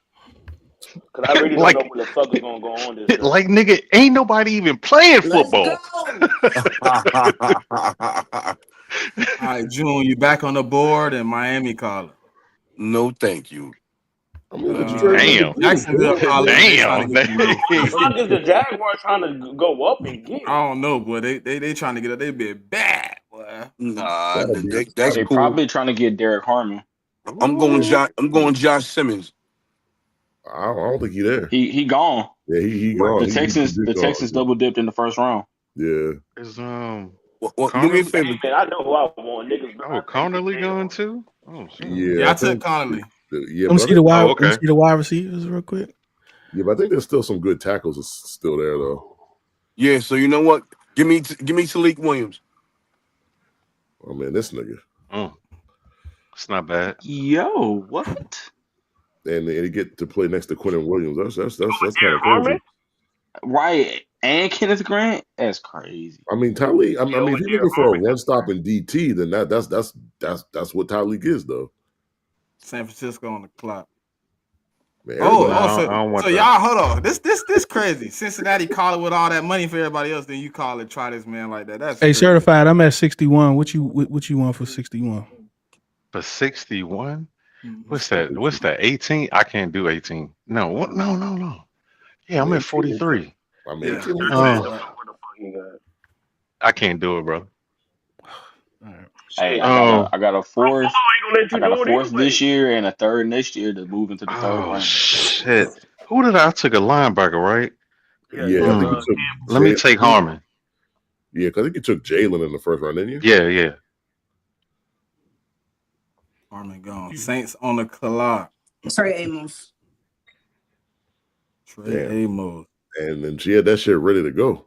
Cause I really don't know
like,
what the fuck is gonna go on this draft.
like nigga, ain't nobody even playing
Let's
football.
go.
All right, June, you back on the board, and Miami calling.
No, thank you.
I mean, what you trying to
Damn.
get?
Jacksonville calling, but they trying to
Damn.
get the number 4.
Fuck is the Jaguars trying to go up and get?
I don't know, boy. They trying to get up. They be bad, boy.
Nah,
Gotta be.
that's
They
cool.
probably trying to get Derek Harmon.
I'm going Josh. I'm going Josh Simmons.
I don't think he there.
He gone.
Yeah, he
The
gone. He
Texans
been gone.
double dipped in the first round.
Yeah.
Is
Do me a
Connor?
favor.
Man, I know who I want. Niggas better
Oh,
not take
Connerly
Jalen.
gone too? Oh shit.
Yeah,
Yeah,
I
I took
think.
Connolly.
Yeah,
Let me
but I
see the
think,
wide.
Oh,
Let me
okay.
see the wide receivers real quick.
yeah, but I think there's still some good tackles still there though.
Yeah, so you know what? Give me Talik Williams.
Oh man, this nigga.
It's not bad.
Yo, what?
And he get to play next to Quentin Williams. That's kind
Derek
of
Harmon?
crazy.
Right. And Kenneth Grant? That's crazy.
I mean, Tyleek. I
Yeah,
mean,
with
if you're
Derek
looking for a
Harmon.
run stop in DT, then that's what Tyleek is though.
San Francisco on the clock.
Man, everybody.
Nah, I
So
don't want that.
y'all hold on. This crazy. Cincinnati call it with all that money for everybody else, then you call it try this man like that. That's
Hey,
crazy.
certified. I'm at 61. What you want for 61?
For 61? What's that? What's that? 18? I can't do 18. No, what? No. Yeah, I'm at 43.
I mean,
Yeah.
18
What the fuck he got?
I can't do it, bro.
All right.
Hey,
Shit.
I got a fourth.
Ain't gonna let
I
you
got a
do it
fourth this
anyway.
year and a third next year to move into the third
Oh
round.
shit. Who did I took a linebacker, right?
Yeah, you
Yeah, I think
took
you took
Let me
Jay.
take Harmon.
Yeah, because I think you took Jalen in the first round, didn't you?
Yeah.
Harmon gone. Saints on the clock.
Sorry, Amos.
Trey Amos.
And then she had that shit ready to go.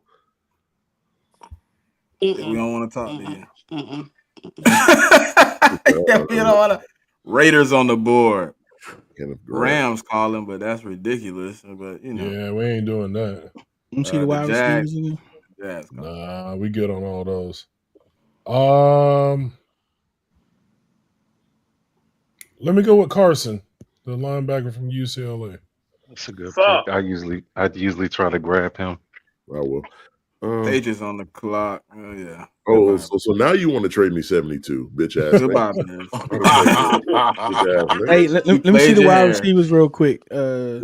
We don't want to talk to you. We don't want to. Raiders on the board. Rams calling, but that's ridiculous. But you know,
Yeah, we ain't doing that.
Let me see the wide receivers again.
Nah, we good on all those. Let me go with Carson, the linebacker from UCLA.
That's a good pick. I usually try to grab him.
I will.
Pages on the clock. Oh yeah.
Oh, so now you want to trade me 72, bitch ass.
Goodbye,
man.
Hey, let me see the wide receivers real quick.
Yeah.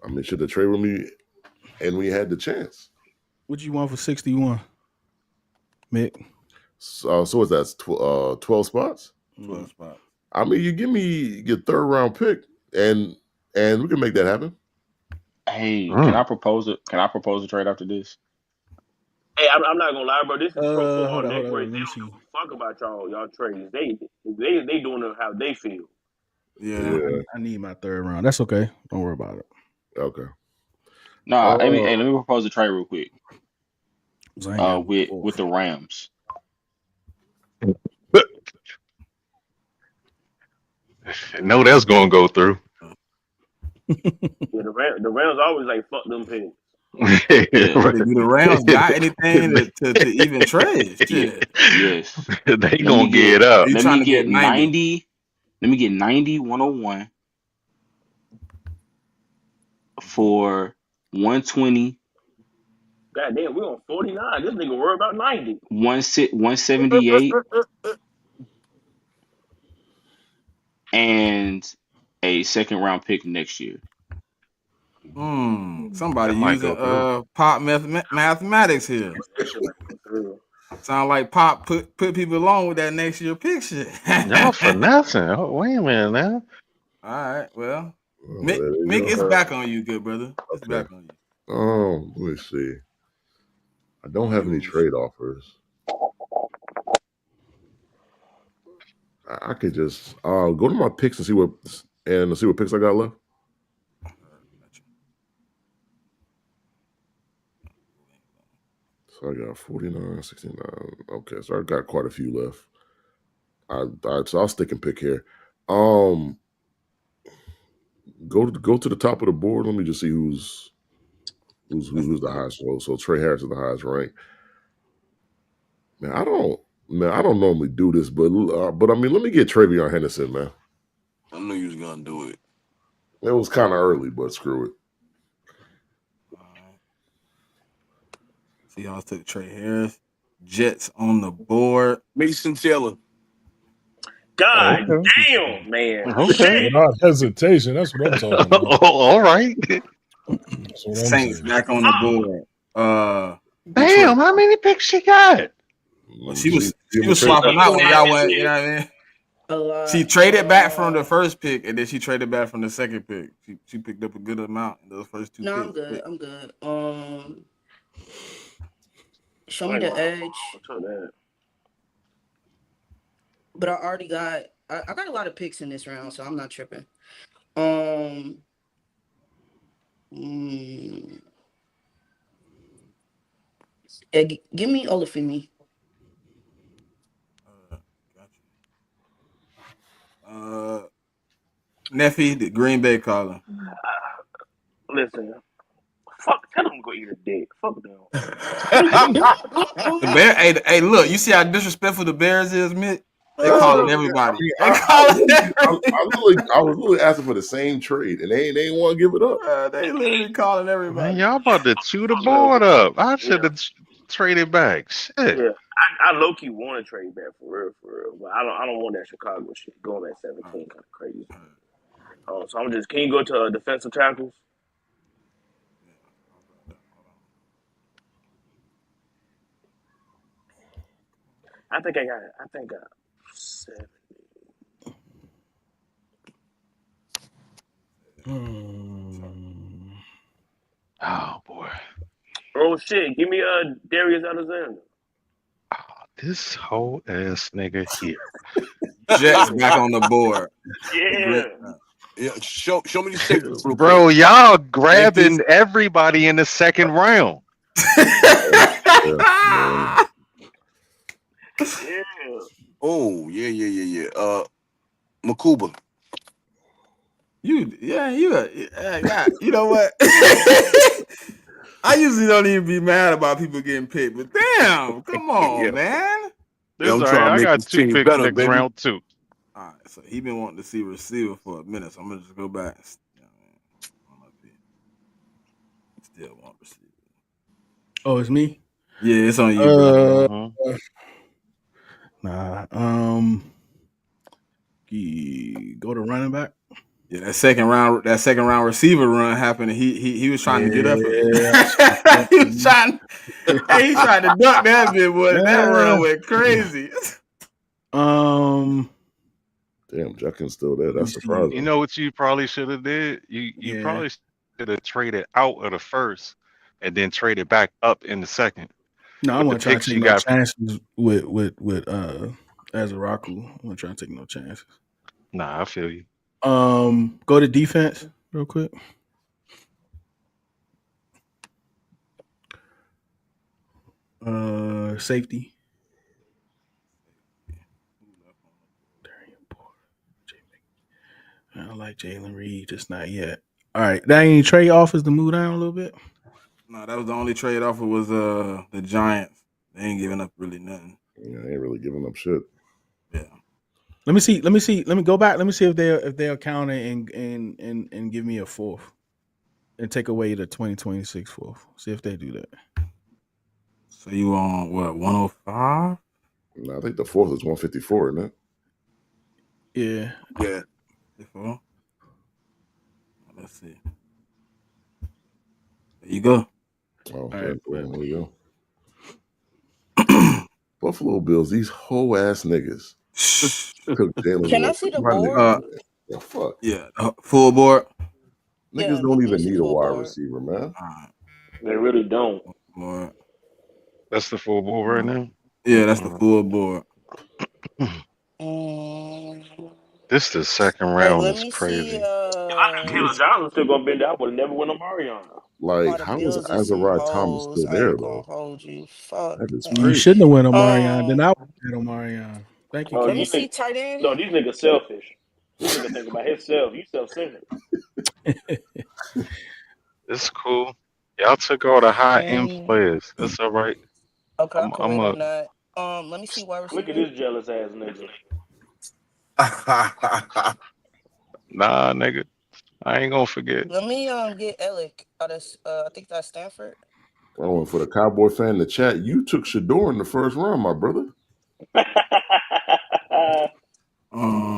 I mean, should have traded with me, and we had the chance.
What you want for 61, Mick?
So what's that? 12 spots.
12 spots.
I mean, you give me your third round pick, and we can make that happen.
Hey, can I propose it? Can I propose a trade after this?
Hey, I'm not gonna lie, bro. This is pro football
Hold on.
network.
Let
They
me
don't
see.
give a fuck about y'all trades. They doing it how they feel.
Yeah.
I need my third round. That's okay. Don't worry about it.
Okay.
Nah, let me propose a trade real quick. With the Rams.
No, that's gonna go through.
Yeah, the Rams always like fuck them picks.
Do the Rams got anything to even trade? Shit.
Yes.
They gonna get up.
You trying to get 90?
Let me get 90, 101. for 120,
God damn, we on 49. This nigga worried about 90.
178, and a second round pick next year.
Somebody
That might
using
go through.
pop mathematics here.
That shit might go through.
Sound like pop put people along with that next year pick shit.
Y'all finessing. Oh, wait a minute now.
All right, well,
Oh,
Mick,
there you
Mick,
go.
it's back on you, good brother. It's
Okay.
back on you.
Let me see. I don't have any
Use-
trade offers. I could just go to my picks and see what picks I got left. So I got 49, 69. Okay, so I got quite a few left. So I'll stick and pick here. Go to the top of the board. Let me just see who's the highest. So Trey Harris is the highest rank. Man, I don't normally do this, but I mean, let me get Travion Henderson, man.
I knew you was gonna do it.
It was kind of early, but screw it.
All right. Seahawks took Trey Harris. Jets on the board.
Mason Taylor.
God
Oh, okay.
damn, man.
Okay.
Shit.
Without hesitation, that's what I'm talking about.
Oh, all right.
That's what I'm
Saints
saying.
back on the board.
Damn,
Detroit.
how many picks she got?
Well, she was swapping out when y'all went. You know what I mean?
A lot.
She traded back from the first pick, and then she traded back from the second pick. She picked up a good amount in those first two
No,
picks.
I'm good. I'm good. Show me
Like,
the
wow.
edge.
Show that.
But I already got. I got a lot of picks in this round, so I'm not tripping. Yeah, give me Olafemi.
Neffy, the Green Bay caller.
Listen. Fuck, tell them to go eat a dick. Fuck them.
The Bear, hey, look, you see how disrespectful the Bears is, Mick? They calling everybody.
I was literally asking for the same trade, and they ain't want to give it up.
They literally calling
Man,
everybody.
y'all about to chew the board up. I should have traded back. Shit.
Yeah, I low key want to trade back for real. But I don't want that Chicago shit. Going at 17 kind of crazy. So I'm just. Can you go to defensive tackles? I think I got 7.
Oh boy.
Oh shit! Give me Darius Alexander.
Oh, this whole ass nigga here.
Jets back on the board.
Yeah.
Yeah, show me the safeties real
Bro,
quick.
y'all grabbing everybody in the second round.
Yeah.
Oh, yeah. Makuba.
You know what? I usually don't even be mad about people getting picked, but damn, come on,
Yeah.
man.
This
I'm
all
trying
right.
to
I
make
got
this
2
team
picks
better,
next
baby.
round too.
All right, so he been wanting to see receiver for a minute, so I'm gonna just go back. Still want receiver.
Oh, it's me.
Yeah, it's on you, bro.
Nah. Go to running back.
Yeah, that second round receiver run happened, and he was trying to get up. He was trying. He tried to duck that bit, boy. That run went crazy.
Damn, Jenkins still there. That's surprising.
You know what you probably should have did? You probably should have traded out of the first and then traded back up in the second.
No, I
With
want
the
to try to
picks
take
you
no
got.
chances with Azaraku. I want to try to take no chances.
Nah, I feel you.
Go to defense real quick. Safety. I don't like Jalen Reed, just not yet. All right, that ain't trade offers to move down a little bit.
No, that was the only trade offer was the Giants. They ain't giving up really nothing.
Yeah, they ain't really giving up shit.
Yeah.
Let me see. Let me go back. Let me see if they'll counter and give me a fourth. and take away the 2026 fourth. See if they do that.
So you on what 105?
No, I think the fourth is 154, isn't it?
Yeah.
Yeah.
54? Let's see. There you go.
Oh,
All
okay.
right,
Cool.
bet.
There you go. Buffalo Bills, these whole ass niggas took Jalen
Can I
Williams.
see the
My nigga,
board?
man. Yeah, fuck.
Yeah, full board.
Niggas
Yeah,
don't
let me
even
see the
need a
full
wide
board.
receiver, man.
All right,
They really don't.
board.
That's the full board right now.
Yeah, that's the full board.
This the second
Hey,
round
let
is
me see.
crazy.
If I knew Taylor Johnson was still gonna bend out, I would have never went on Mariano.
Like,
All the
how is
bills is some
Azariah Thomas
hoes.
still
I
there,
ain't gonna
though?
hold you. Fuck
That is
You
that.
shouldn't have
crazy.
went on Marion. Then I would have on Marion. Thank you,
Oh,
Let me
these
King.
see
niggas,
tight end.
no, these niggas selfish. This nigga think about himself. You self-centered.
It's cool. Y'all took all the high end
Mm,
players. That's all right.
okay, I can
I'm
wait
a
on that. Let me see wide
Look at
receiver.
this jealous ass nigga.
nah, nigga. I ain't gonna forget.
Let me get Alec out of I think that's Stanford.
Oh, and for the Cowboy fan in the chat, you took Shador in the first round, my brother.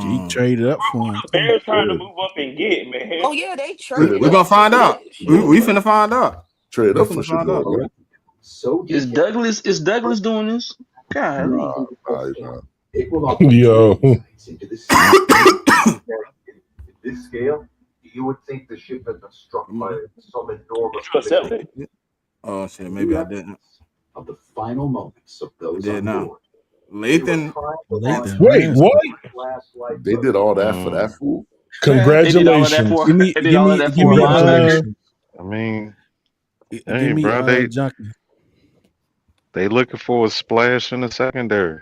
He traded up for him
The
too.
Bears trying to
Yeah.
move up and get, man.
Oh yeah, they
Traded
traded
we
up
gonna
up
for
to
find
Shador.
out.
get
We
Shador.
finna find out.
Traded
We
up for
finna find out,
Shador,
bro.
man.
Is Douglas doing this? Golly.
Nah, he's not.
Yo.
Did you accept it?
Oh shit, maybe I didn't. I did now. Lathan.
Lathan
Wait,
Ransom.
what?
They did all that for that
Mm,
fool?
They did all of that
Congratulations.
for
Give me,
they did
give
all of
me,
that
give
for a
me,
lineman.
Congratulations.
I mean, hey,
give me,
bro,
Junkie.
they looking for a splash in the secondary.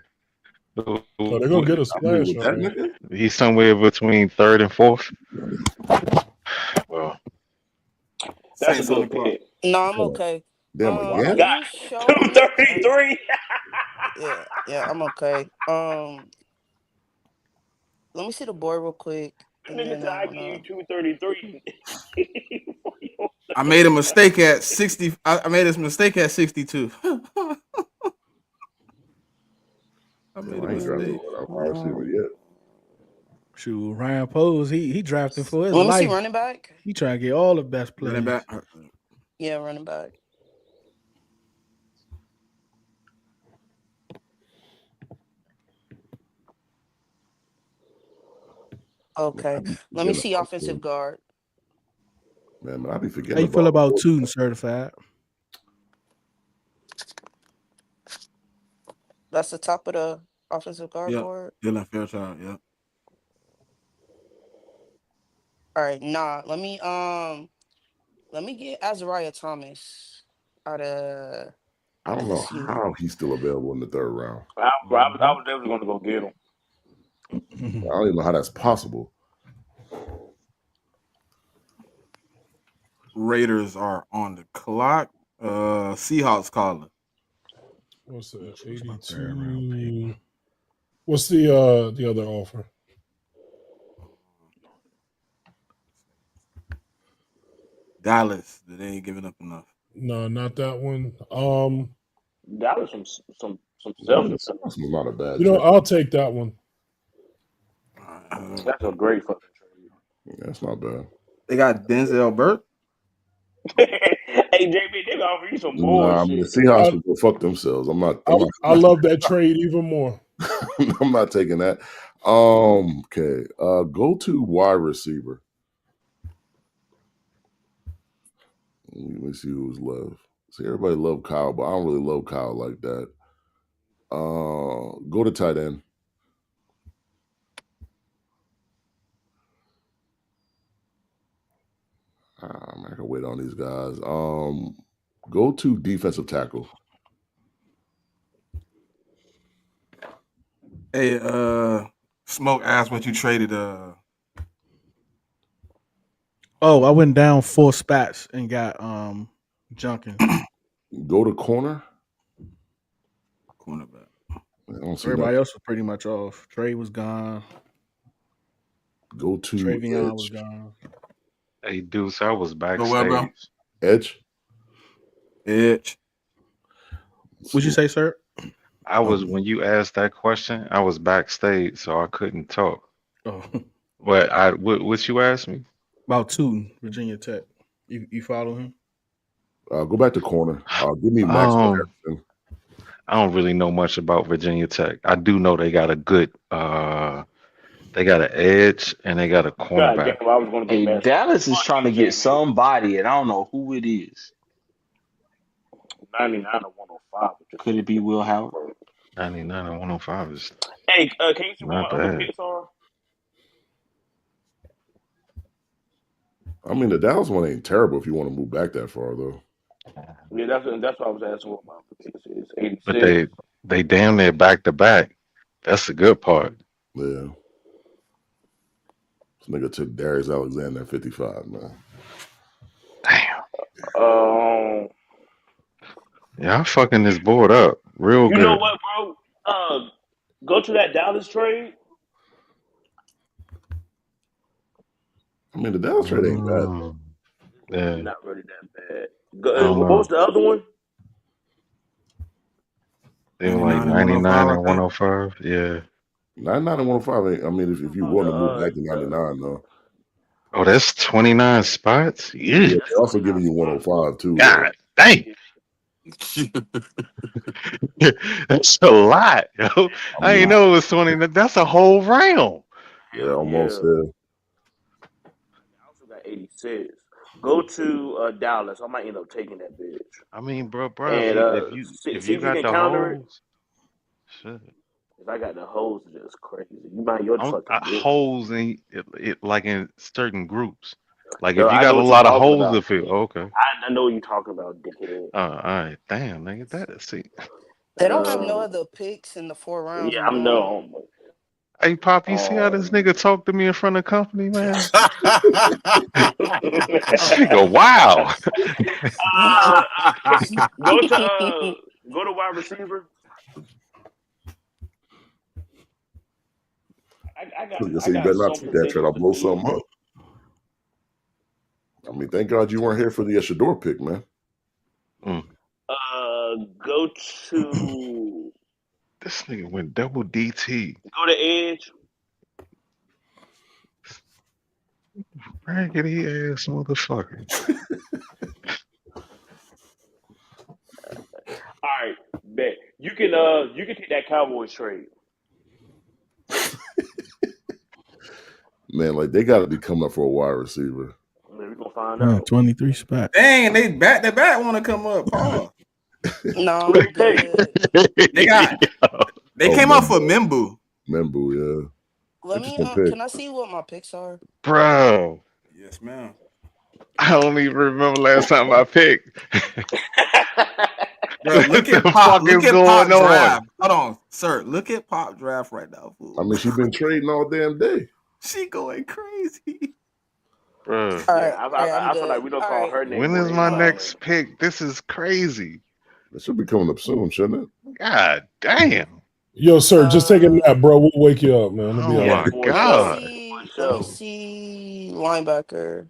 Oh, they're gonna get a
I mean,
splash
with
on
that
there.
nigga?
He's somewhere between third and fourth. Well,
That's a
Saints on the
good
clock.
pick.
No, I'm
Hold on.
okay.
Damn,
Can
again?
you show
God,
me? All right.
33.
Yeah, I'm okay. Let me see the board real quick, and
Nigga
then
said
I
I give you
wanna.
233.
I made a mistake at 60. I made this mistake at 62. I
Damn,
made a
I ain't drafted
mistake.
a wide receiver yet.
Shoot, Ryan Pose, he drafting for his
Let me see
life.
running back.
He trying to get all the best
Running
players.
back.
Yeah, running back. Okay.
I be
Let me
forgetting
see
about
offensive
him.
guard.
Man, I be
How
forgetting
you feel
about
about
him.
Tootin certified?
That's the top of the offensive guard
Yep.
board.
Dylan Fairchild. Yep.
All right, nah. Let me get Azariah Thomas out of
I don't know
LSU.
how he's still available in the third round.
I was definitely going to go get him.
I don't even know how that's possible.
Raiders are on the clock. Seahawks calling.
What's that?
What's my third round pick?
82. What's the other offer?
Dallas. They ain't giving up enough.
No, not that one.
That was some
Yeah,
selfish.
that's not a bad
You know,
trade.
I'll take that one.
That's a great fucking
Yeah, that's not bad.
They got Denzel Burke.
trade. Hey, JB, they gonna offer you some
Nah, I mean the
bullshit.
Seahawks
I,
can go fuck themselves. I'm not.
I love that trade even more.
I'm not taking that. Okay. Go to wide receiver. Let me see who's left. See, everybody love Kyle, but I don't really love Kyle like that. Go to tight end. I'm not gonna wait on these guys. Go to defensive tackle.
Hey, Smoke asked what you traded.
Oh, I went down 4 spots and got Junkins.
Go to corner.
Cornerback.
I don't see
Everybody
nothing.
else was pretty much off. Trey was gone.
Go to
Travion was
edge.
gone.
Hey, Deuce, I was
Go well, bro.
backstage.
Edge.
Edge.
What'd you say, sir?
I was when you asked that question, I was backstage, so I couldn't talk.
Oh,
What you asked me?
about two, Virginia Tech. You follow him?
Go back to corner. Give me Maxwell
Um,
Harrison.
I don't really know much about Virginia Tech. I do know they got a good they got an edge and they got a
God damn,
cornerback.
I was going to get
Hey,
messed.
Dallas is
Fuck
trying to
you,
get
JMIK.
somebody, and I don't know who it is.
99 or 105.
Could it be Will Howard?
99 and 105 is
Hey, can you see what
not
my other
bad.
picks are?
I mean, the Dallas one ain't terrible if you want to move back that far, though.
Yeah, that's what I was asking what my other picks is.
But
86.
they damn near back to back. That's the good part.
Yeah. This nigga took Darius Alexander at 55, man.
Damn.
Um,
Yeah, I'm fucking this board up real
you know
good.
what, bro? Go to that Dallas trade.
I mean, the Dallas trade ain't bad.
Mm, yeah,
Not really that bad.
I don't
What was
know.
the other one?
They were like
99 and 105,
99
I
and
think.
105. Yeah.
99 and 105 ain't. I mean, if you
Oh,
want to move back to 99, though.
Oh, that's 29 spots? Yeah.
Yeah, they're also giving you 105, too, though.
God dang. That's a lot, yo.
I
I
mean,
ain't know it was 20. That's a whole round.
yeah,
Hell
almost
yeah.
there.
I also got 86. Go to Dallas. I might end up taking that bitch.
I mean, bro,
And
if
see
you
if you
got
can
the
counter it.
holes, shit.
If I got the hoes, it's just crazy. You mind your fucking business.
Holes in it like in certain groups. Like
Yo,
if you
I
got
know
a
what you're
lot of
talking
holes to
about.
fill, okay.
I know what you're talking about, dickhead.
All right, damn, nigga, that see.
They
And
don't have no other picks in the 4 rounds
yeah,
we
I'm
doing.
no.
Hey, Pop, you see how this nigga talk to me in front of company, man? This nigga, wow.
Go to wide receiver.
Like I
I
said, you
got
better not
some
take that trade.
positions
I'll
to
blow
need.
something up. I mean, thank God you weren't here for the Shador pick, man.
Mm,
Go to
this nigga went double DT.
go to edge.
Raggedy ass motherfucker.
All right, bet you can take that Cowboys trade.
Man, like they got to be coming up for a wide receiver.
We're gonna find out.
23 spots.
Dang, they back to back want to come up. Paul.
No,
Who
I'm
you take?
good.
They got they came up for Mimbu.
Membu, yeah.
Let me.
Interesting pick.
Can I see what my picks are?
Bro,
Yes, ma'am.
I don't even remember last time I picked.
Bro,
What
look at
the
Pop.
fuck
Look
is
at
going
Pop
on?
draft. Hold on, sir. Look at Pop draft right now, fool.
I mean, she been trading all damn day.
She going crazy.
Bro,
All
Yeah,
right. All right. I'm
I feel
good.
like we don't
All
call
right.
her name
when is
Brain
my
Hold on.
next pick? This is crazy.
It should be coming up soon, shouldn't it?
God damn.
Yo, sir, just take a nap, bro. We'll wake you up, man. It'll be
Oh
all
Yeah,
right.
my
for
Let me
sure.
God.
see.
For
Let me
sure.
see linebacker.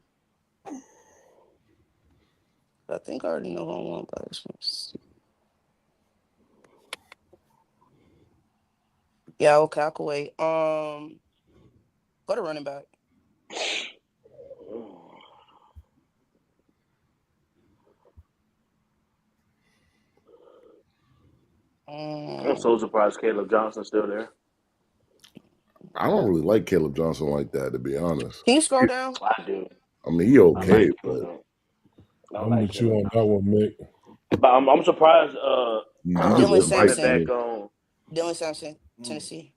I think I already know who I want, but I just want to see. Yeah, okay, I can wait. Go to running back.
I'm so surprised Caleb Johnson's still there.
I don't really like Caleb Johnson like that, to be honest.
Can you scroll down?
I do.
I mean, he
I
okay,
like
but
him. I
I'm
like
with you
Caleb
on that
Johnson.
one, Mick.
But I'm surprised
he just
Dylan
look nice
running
to
Sampson.
me.
back on
Dylan Sampson, Tennessee.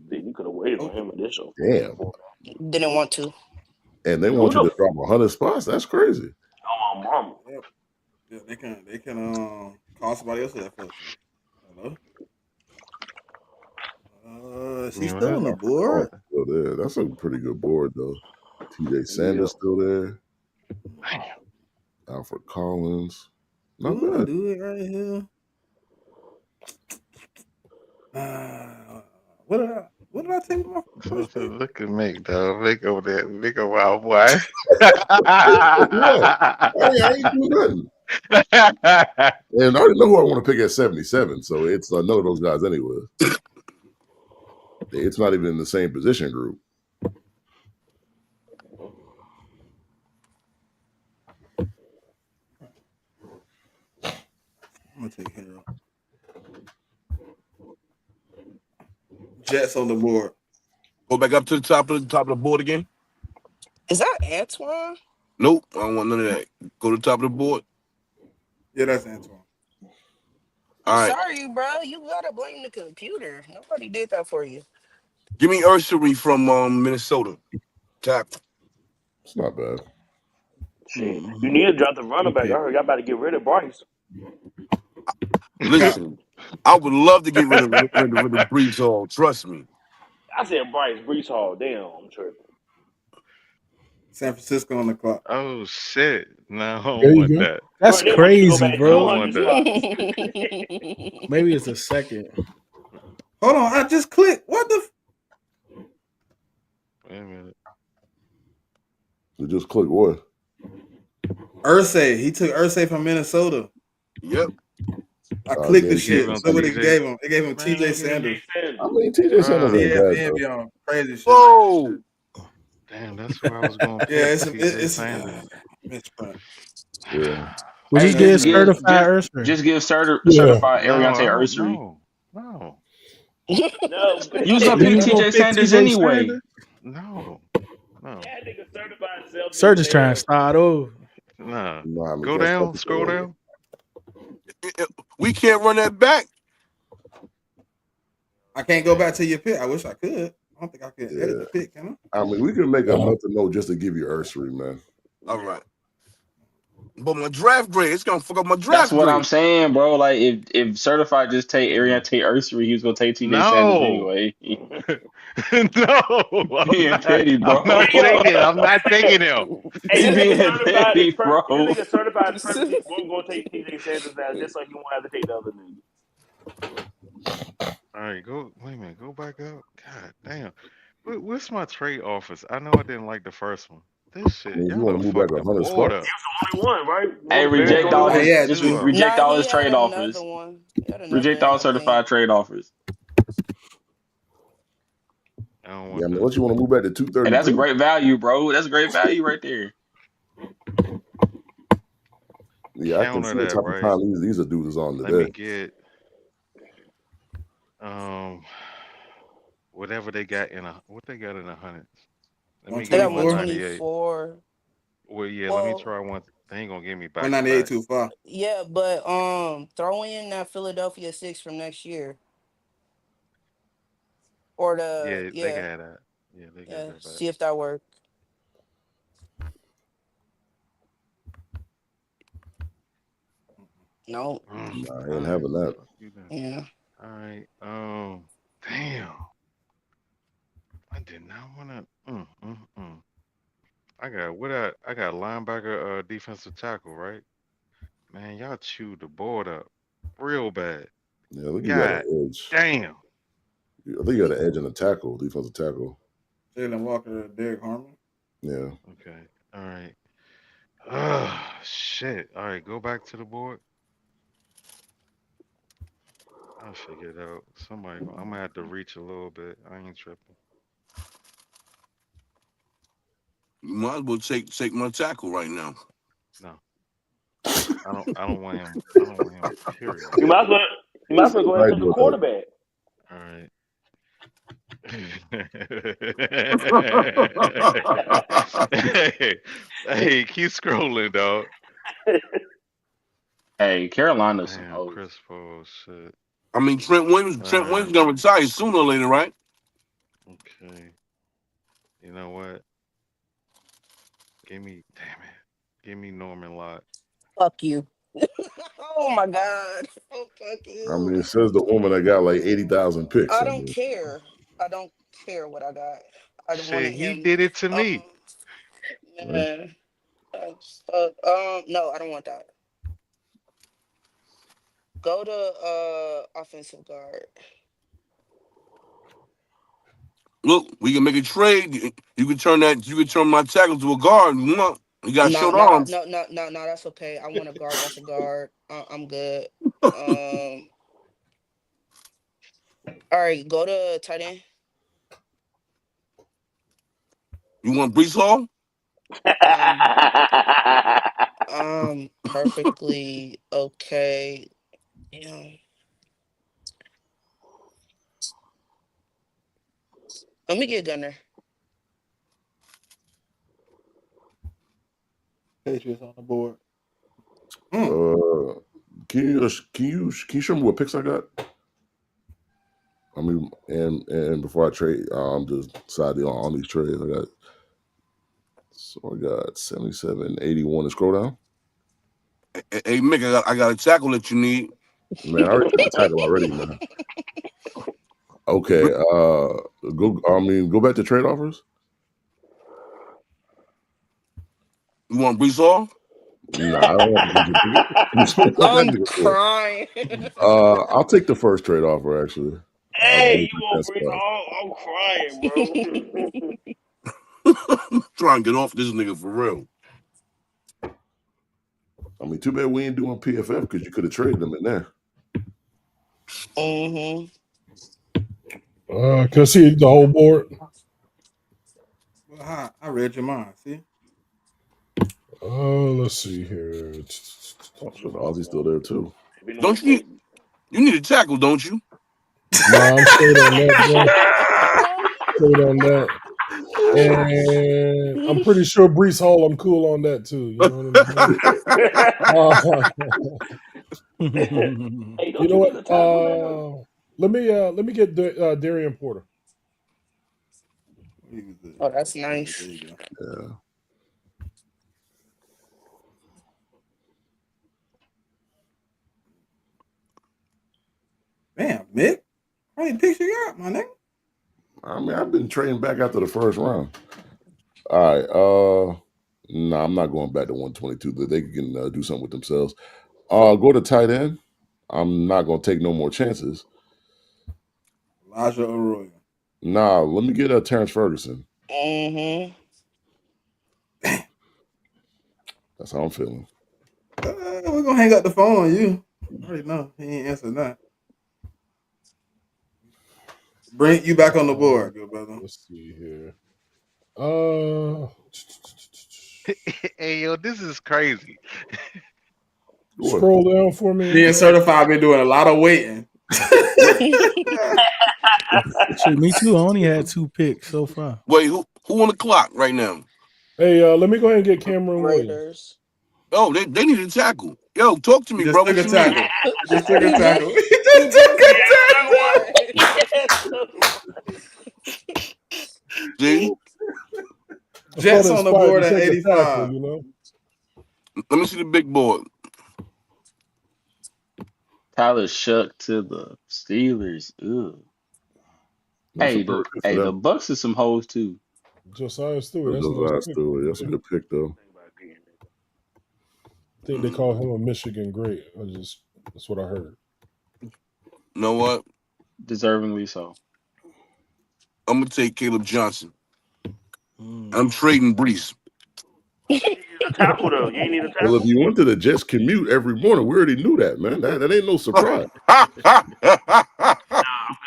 you could have waited on
Oh,
him initially.
Damn.
Didn't want to.
And they
Who
want you
the
to drop 100 spots. That's crazy.
oh my mama.
yep. Yeah, they can call somebody else that first. Hello.
You
She's
know
still on the
that?
Oh,
board.
still there. That's a pretty good board, though. TJ
Yeah.
Sanders still there.
Damn.
Alfred Collins.
Do
Not
I
bad.
do it right here? What did I? What did I take with my first pick?
Look at Mick, dog. Mick over there. Mick a wild boy.
What? I ain't doing nothing. And I already know who I want to pick at 77, so it's none of those guys anyway. It's not even in the same position group.
I'm gonna take Harold. Jets on the board.
Go back up to the top of the board again.
Is that Antoine?
Nope, I don't want none of that. Go to the top of the board.
Yeah, that's Antoine.
All right.
Sorry, bro. You gotta blame the computer. Nobody did that for you.
Give me Ursary from Minnesota. Tackle.
It's not bad.
Shit, you need to drop the running back. I heard y'all about to get rid of Bryce.
Listen, I would love to get rid of Brees Hall. Trust me.
I said Bryce, Brees Hall. Damn, I'm tripping.
San Francisco on the clock.
Oh shit! No, I
There
don't
you
want
go.
that.
That's
Bro, they want you to go
crazy,
back
I don't
bro.
200
want that.
spots.
Maybe it's a second.
Hold on, I just clicked. What the?
Wait a minute.
You just click what?
Ursay. He took Ursay from Minnesota.
Yep.
I clicked the
yeah,
shit.
him
Look what it
TJ.
gave him. It gave him
Man,
T.J. Sanders.
I mean, TJ Sanders ain't bad
ESPN
though.
be on crazy shit.
Whoa.
Damn, that's where I was going to pick.
Yeah, it's
TJ Sanders.
misprint.
Yeah.
We
Hey,
just get
just give
certified Ursary.
just give
Yeah.
certified
No, I
Ariante
don't.
Ursary.
No.
No,
You was
that
gonna
You
pick
was gonna
TJ
pick
Sanders
TJ
anyway.
Sanders?
No.
nigga certified self
Sir just trying to start over.
Nah.
Nah, I mean,
Go
that's
down.
like
Scroll down.
We can't run that back.
I can't go back to your pick. I wish I could. I don't think I can edit
Yeah.
the pick, can
I mean, we can make a mental note just to give you Ursary, man.
All right. But my draft grade, it's gonna fuck up my
That's
draft
what I'm
grade.
saying, bro. Like if certified just take Ariante Ursary, he was gonna take TJ Sanders
No.
anyway.
No.
Being petty, bro.
I'm not taking. I'm not taking him.
Hey,
He
this nigga
being
certified is
petty, bro.
this nigga certified is purposely won't go take TJ Sanders now just so he won't have to take the other nigga.
All right, go. Wait a minute. Go back up. God damn. What's my trade offers? I know I didn't like the first one. This
I
shit,
mean, if you
y'all
want
done
to move back
fucked the
100
board
spots,
up.
Only one, right?
Hey,
There it
reject
goes.
all
I? He
his
had
just
two.
reject
Nah,
all
he
his
had
trade
another
offers.
one. He had another
Reject
one,
all
I think.
certified trade offers.
I don't
yeah,
want
I mean,
that.
unless you want to move back to
And that's a
232,
great value, bro. That's a great value right there.
yeah, I can
Counter
see the
that,
type of
right?
time these dudes is on
Let me
today.
get um whatever they got in what they got in the hundreds. Let me
They
get
got
124?
198.
124.
Well, yeah, let me
Well,
try one. They ain't gonna give me back to
198
back.
too far.
yeah, but throw in that Philadelphia 6 from next year. Or the
Yeah, they
yeah,
got that. Yeah, they got
yeah.
that back.
See if that works. No.
Nah, I
All
ain't
right,
having that.
fuck you then.
Yeah.
All right. Damn. I did not wanna. I got linebacker, defensive tackle, right? Man, y'all chewed the board up real bad.
Yeah, I think you got
God
an edge.
damn.
I think you got an edge in the tackle, defensive tackle.
Jalen Walker, Derek Harmon.
Yeah.
Okay. All right. Shit. All right, go back to the board. I'll figure it out. I'm gonna have to reach a little bit. I ain't tripping.
You might as well take my tackle right now.
No, I don't want him. I don't want him. Period.
You might as well go ahead and
Right,
take a
but,
quarterback.
All right. hey, keep scrolling, dog.
Hey, Carolina's some
Damn,
hoes.
Chris Paul, shit.
I mean, Trent Williams gonna retire sooner or later, right?
Okay. You know what? Damn it. Give me Norman Lott.
Fuck you. Oh my god. Oh fuck
I mean,
you.
it says the woman that got like 80,000 picks.
I
I
don't
mean,
care. I don't care what I got. I wanted
Shit, he
him.
did it to
Um,
me.
right?
no, I don't want that. Go to offensive guard.
Look, we can make a trade. You can turn that. You can turn my tackle to a guard. You want? You got
No,
short
no,
arms.
no. That's okay. I want a guard. That's a guard. I'm good. Um. All right, go to tight end.
You want Brees Hall?
Um. Perfectly okay. Yeah. Let me get Gunner.
Patriots on the board.
Can you show me what picks I got? I mean, and before I trade, I'm just deciding on these trades. I got 77, 81 to scroll down.
Hey, Mick, I got a tackle that you need.
Man, I already took the tackle already, man. Okay, go back to trade offers.
You want Brees Hall?
Nah, I don't want to
I'm
that nigga for.
crying.
I'll take the first trade offer actually.
Hey, you
That
want Brees
spot.
Hall? I'm crying, bro.
Trying to get off this nigga for real.
I mean, too bad we ain't doing PFF because you could have traded them in there.
Can I see the whole board?
Well, I read your mind. See.
Let's see here.
Oh, so Ozzy's still there too.
Don't you? You need a tackle, don't you?
Nah, I'm straight on that, bro. Straight on that. And I'm pretty sure Brees Hall, I'm cool on that too. You know what I'm saying?
Hey,
You know what? Let me get Darian Porter.
Oh, that's nice.
There you go.
Yeah.
Man, Mick, how many picks you got, my nigga?
I mean, I've been trading back after the first round. All right. No, I'm not going back to 122. They can do something with themselves. Go to tight end. I'm not going to take no more chances.
Elijah Arroyo.
Nah, let me get Terrence Ferguson.
Mm-hmm.
That's how I'm feeling.
We're gonna hang up the phone on you. I already know he ain't answering that. Bring you back on the board, good brother.
Let's see here.
Hey, yo, this is crazy.
Scroll down for me.
Being certified, been doing a lot of waiting.
Shit, me too. I only had 2 picks so far.
Wait, who on the clock right now?
Hey, let me go ahead and get Cameron Williams.
Raiders.
Oh, they need a tackle. Yo, talk to me,
Just
bro.
took
What
a
you
tackle.
need?
Just took a tackle.
He just took
See?
Jets
I
on the
felt
board
inspired to
at
take a
85.
tackle, you know?
Let me see the big board.
Tyler Shuck to the Steelers. Ugh.
That's a
Hey,
pretty good for
the
them.
Bucks is some hoes too.
Josiah Stewart. That's a
Josiah
nice pick.
Stewart. That's a good pick, though.
I think they call him a Michigan great. That's what I heard.
You know what?
Deservingly so.
I'm gonna take Caleb Johnson. I'm trading Brees.
A tackle though. You ain't need a
Well,
tackle.
if you went to the Jets commute every morning, we already knew that, man. That ain't no surprise.
I'm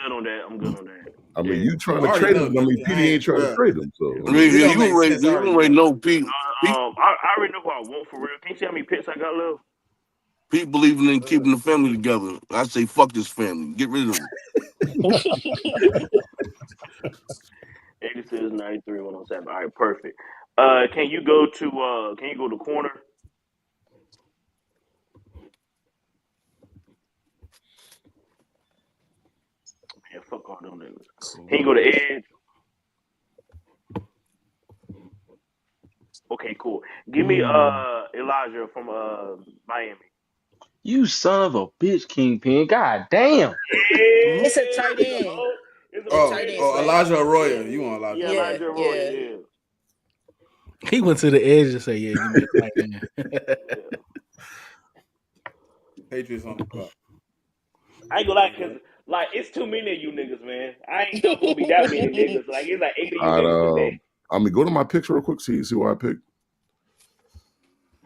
good on that. I'm good on that.
I mean,
Yeah.
you trying
I
to
already
trade
know,
him. I mean,
I
PD ain't
ain't,
trying to
bro.
trade him. So,
I mean,
It
you
don't make sense. I
already know Pete.
I already know who I want for real. Can you see how many picks I got left?
Pete believing in keeping the family together. I say, fuck this family. Get rid of them.
86, 93, 107. All right, perfect. Can you go to corner? Man, fuck all them niggas. Can you go to edge? Okay, cool. Give me Elijah from Miami.
You son of a bitch, Kingpin. God damn.
Yeah,
It's a tight end.
it's
It's
a
tight end,
Oh,
Smitty.
Elijah Arroyo. You want Elijah
Yeah,
Arroyo?
Elijah Roy,
Yeah.
yeah.
He went to the edge and said, "Yeah, give me a tight end."
Patriots on the clock.
I ain't gonna lie, cause Like it's too many of you niggas, man. I ain't never gonna be that many niggas. Like it's like 8 of you
All
niggas today.
right, I mean, go to my picks real quick. See what I picked.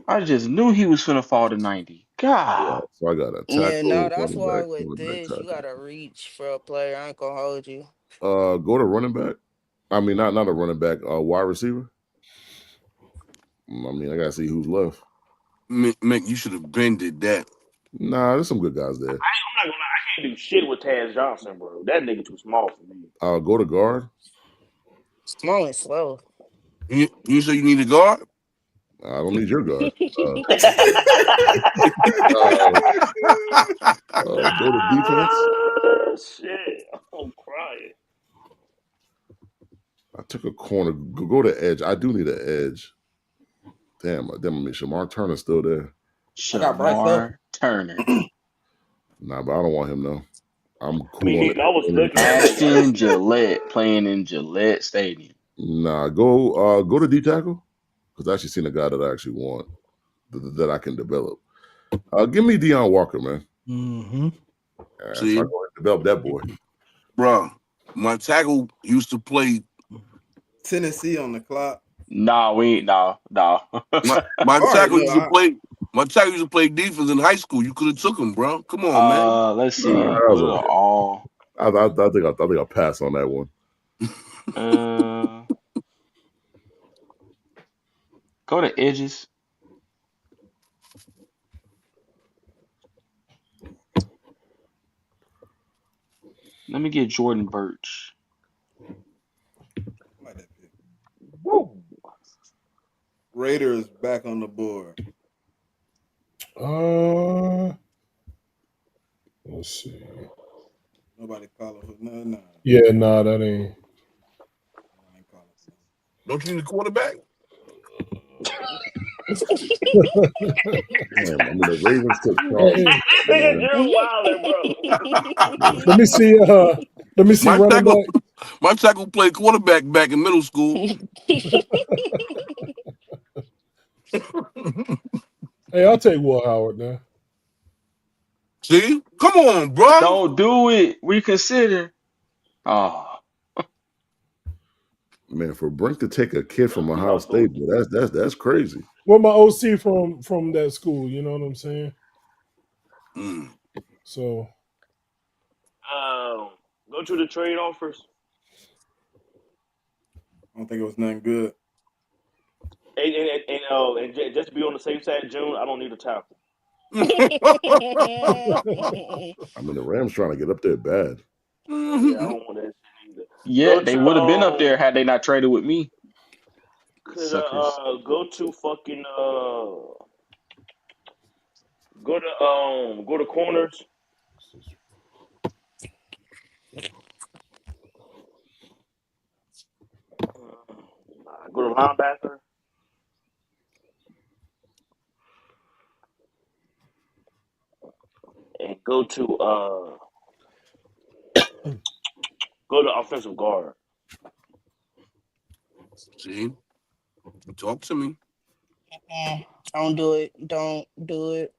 I just knew he was finna fall to 90. God.
So I got a
Yeah, no,
tackle,
that's
running
why
back,
with
cornerback,
this, you
tackle.
gotta reach for a player. I ain't gonna hold you.
Go to running back. I mean, not a running back. Wide receiver. I mean, I gotta see who's left.
Mick, you should have been did that.
Nah, there's some good guys there.
I'm not gonna lie, I can't do shit with Taz Johnson, bro. That nigga too small for me.
Go to guard.
Small and slow.
You say you need a guard?
I don't need your guard. Go to defense.
Shit, I'm crying.
I took a corner. Go to edge. I do need an edge. Damn, I mean, Shamar Turner's still there.
I got Bryce Love.
Shamar Turner.
Nah, but I don't want him though. I'm
I mean,
cool on
nigga, I was looking at
Ashton Gillette playing in Gillette Stadium.
Nah, go to D tackle because I actually seen a guy that I actually want that I can develop. Give me Deion Walker, man.
Mm-hmm.
So I go and develop that boy.
Bro, my tackle used to play
Tennessee on the clock.
Nah, nah.
my
All right,
tackle
look,
used to play. My tackle used to play defense in high school. You could have took him, bro. Come on, man.
Let's see.
That
Go
was
to
okay.
all.
I think I'll pass on that one.
Go to edges. Let me get Jordan Birch.
Woo.
Raiders back on the board.
Let's see.
Nobody calling for no.
Yeah, nah, that ain't.
I ain't calling for
Don't you need a quarterback?
Damn, I mean the Ravens took Charles.
Hey,
You're wilder, bro.
let me see. Let me see running back.
My tackle played quarterback back in middle school.
Hey, I'll take Will Howard now.
See? Come on, bro.
Don't do it. Reconsider. Oh.
Man, for Brink to take a kid from Ohio State, that's crazy.
Well, my OC from that school, you know what I'm saying? So
go to the trade offers.
I don't think it was nothing good.
And just to be on the safe side, June, I don't need a tackle.
I mean the Rams trying to get up there bad.
Yeah, I don't want that shit either.
Yeah, they would have been up there had they not traded with me. Suckers.
Go to fucking go to corners. Go to linebacker. And go to offensive guard.
See? Talk to me.
Don't do it. Don't do it.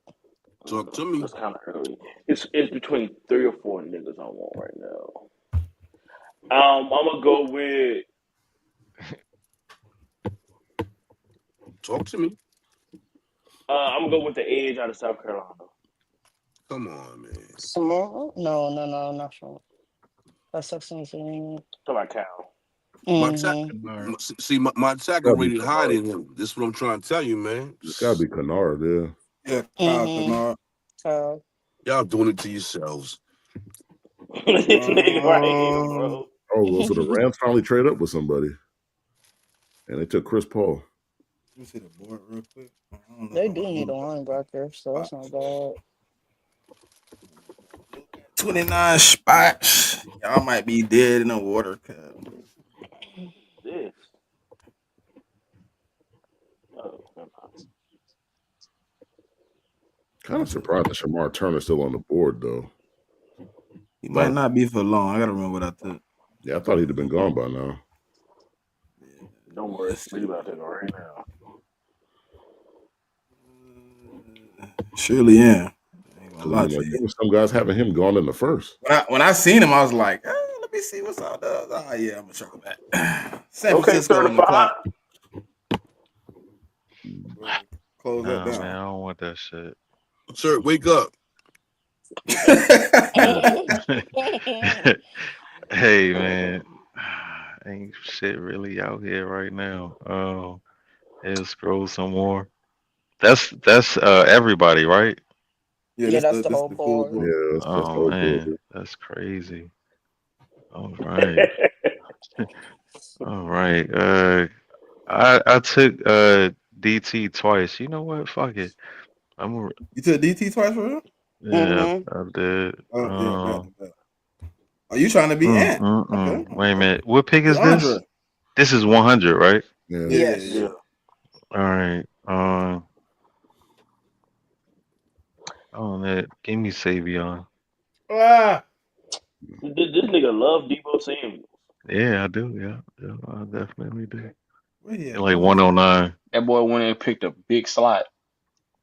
Talk to me.
That's kind of early. It's between 3 or 4 niggas I want right now. I'm gonna go with.
Talk to me.
I'm gonna go with the edge out of South Carolina.
Come on, man.
Small? No, not small. That's 16.
To my Cal.
My tackle rated higher than him. This is what I'm trying to tell you, man.
It's gotta be Kennard, yeah.
Yeah, Kyle Kennard.
Y'all doing it to yourselves.
This nigga right here, bro.
Oh, so the Rams finally trade up with somebody, and they took Chris Paul.
Let me see the board real quick.
They do need a linebacker, so that's not bad.
29 spots. Y'all might be dead in the water cup.
This. Oh,
Kind of surprised that Shamar Turner's still on the board though.
He might not be for long. I gotta remember what I took.
Yeah, I thought he'd have been gone by now.
don't worry, read about that right now.
Surely, yeah. gonna lie to
Like,
you.
some guys having him gone in the first.
When I seen him, I was like, let me see what's all the. Oh yeah, I'm gonna circle back. San
Okay,
Francisco on the
certified.
clock. Close that
Nah, man,
down.
I don't want that shit.
Sir, wake up.
Hey, man, ain't shit really out here right now. Let's scroll some more. That's everybody, right?
Yeah,
Yeah,
this
that's the
this
whole
the full
board.
board.
Yeah, that's
Oh
all
man,
good.
that's crazy. All right, all right. I took DT twice. You know what? Fuck it. I'm
You took DT twice for real?
yeah,
Mm-hmm.
I did.
Oh yeah, bet. Are you trying to be Ant? Okay.
Wait a minute. What pick
You
is this?
Andre.
This is 100, right?
Yeah.
Yes.
Yeah.
All right. Oh man, give me Savion.
Ah,
This nigga love Debo Samuel.
Yeah, I do. Yeah, I definitely do.
Where he
And
at?
like
107.
109.
That boy went and picked a big slot.